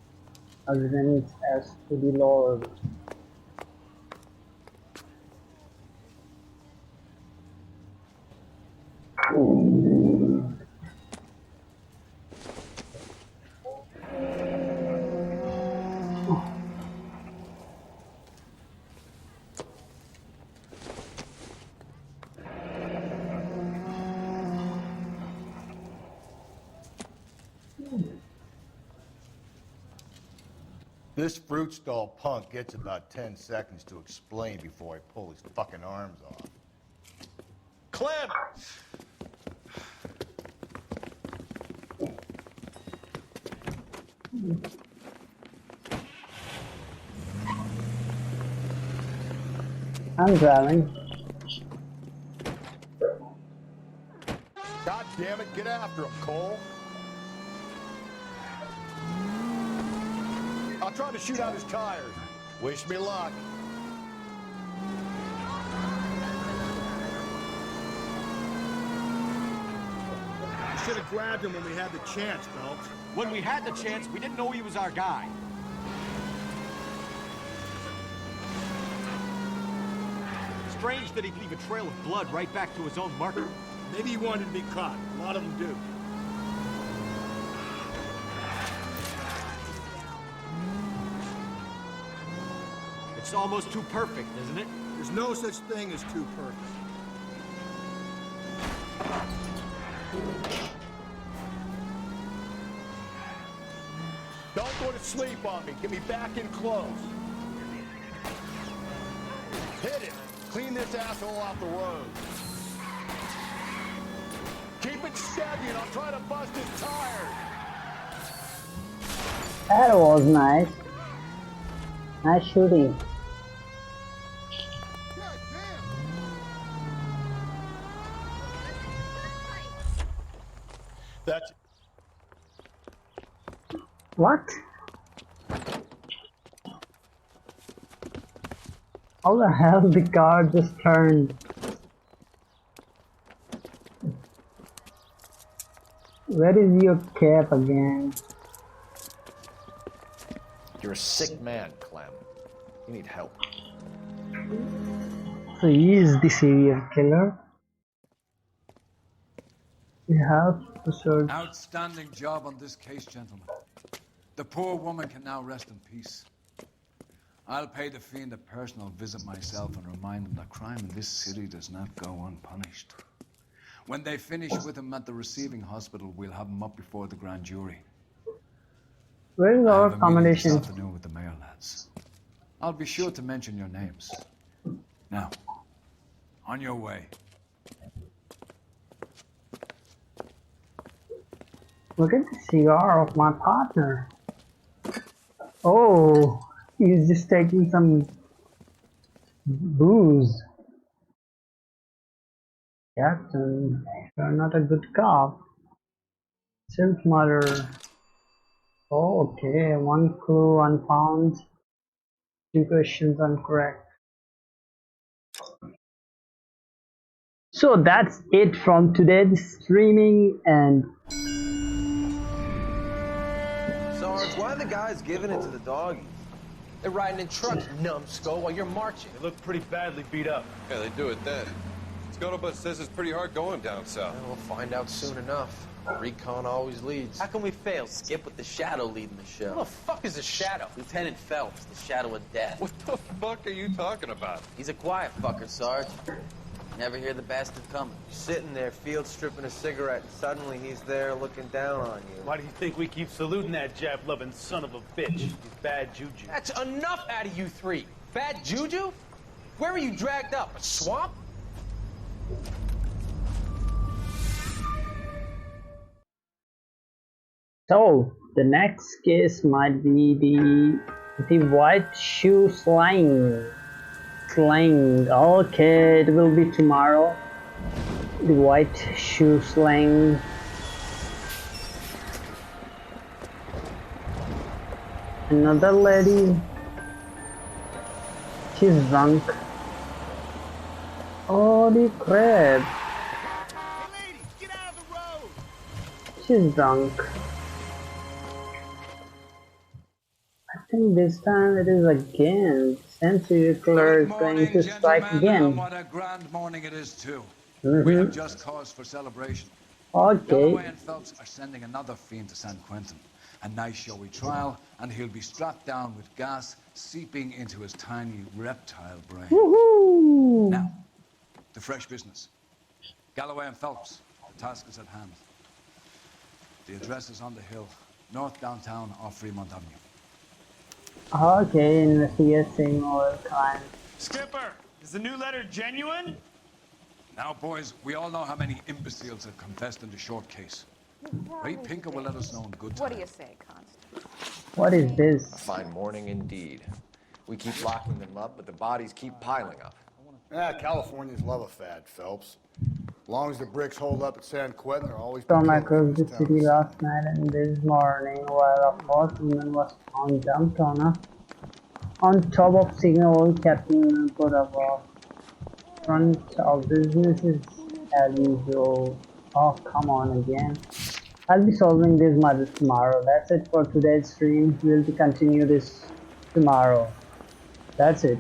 husbands as to the Lord. This fruit stall punk gets about 10 seconds to explain before I pull his fucking arms off. Clem! I'm driving. God damn it, get after him, Cole. I'll try to shoot out his tires. Wish me luck. You should have grabbed him when we had the chance, Phelps. When we had the chance, we didn't know he was our guy. Strange that he'd leave a trail of blood right back to his own marker. Maybe he wanted to be caught. A lot of them do. It's almost too perfect, isn't it? There's no such thing as too perfect. Don't go to sleep on me. Get me back in close. Hit it. Clean this asshole off the road. Keep it steady and I'll try to bust his tires. That was nice. Nice shooting. That's What? How the hell the car just turned? Where is your cap again? You're a sick man, Clem. You need help. So he is the serial killer. We have to search. Outstanding job on this case, gentlemen. The poor woman can now rest in peace. I'll pay the fiend a personal visit myself and remind him that crime in this city does not go unpunished. When they finish with him at the receiving hospital, we'll have him up before the grand jury. Where is I our have a meeting this accommodation? afternoon with the mayor lads. I'll be sure to mention your names. Now, on your way. Look at the cigar of my partner. Oh, he's just taking some booze. Captain, you're not a good cop. Silk murder. Oh, okay. 1 clue unfound. 2 questions incorrect. So that's it from today's streaming, and Sarge, why are the guys giving it to the doggies? They're riding in trucks, numbskull, while you're marching. They look pretty badly beat up. Yeah, they do it then. Scuttlebutt says it's pretty hard going down south. We'll find out soon enough. Recon always leads. How can we fail? Skip with the Shadow leading the show. Who the fuck is the Shadow? Lieutenant Phelps, the Shadow of Death. What the fuck are you talking about? He's a quiet fucker, Sarge. Never hear the bastard coming. Sitting there, field stripping a cigarette, and suddenly he's there looking down on you. Why do you think we keep saluting that Jap-loving son of a bitch? He's bad juju. That's enough out of you three. Bad juju? Where were you dragged up? A swamp? so the next case might be the white shoe slang. Okay, it will be tomorrow. The white shoe slang. Another lady. She's drunk. Holy crap. She's drunk. I think this time it is again. Century killer is going to strike again. What a grand morning it is too. Mm-hmm. We have just cause for celebration. Okay. Galloway and Phelps are sending another fiend to San Quentin. A nice showy trial, and he'll be strapped down with gas seeping into his tiny reptile brain. Woohoo! Now, to fresh business. Galloway and Phelps, the task is at hand. The address is on the hill, north downtown off Fremont Avenue. Okay, investigating oil crime. Skipper, is the new letter genuine? Now, boys, we all know how many imbeciles have confessed in the short case. Ray Pinker will let us know in good time. What do you say, Constable? What is this? A fine morning indeed. We keep locking them up, but the bodies keep piling up. Californians love a fad, Phelps. As long as the bricks hold up at San Quentin, they're always... Storm across the city last night and this morning, while a fourth woman was found dumped on top of signal Captain put up front of businesses as usual. Oh, come on again. I'll be solving this matter tomorrow. That's it for today's stream. We'll continue this tomorrow. That's it.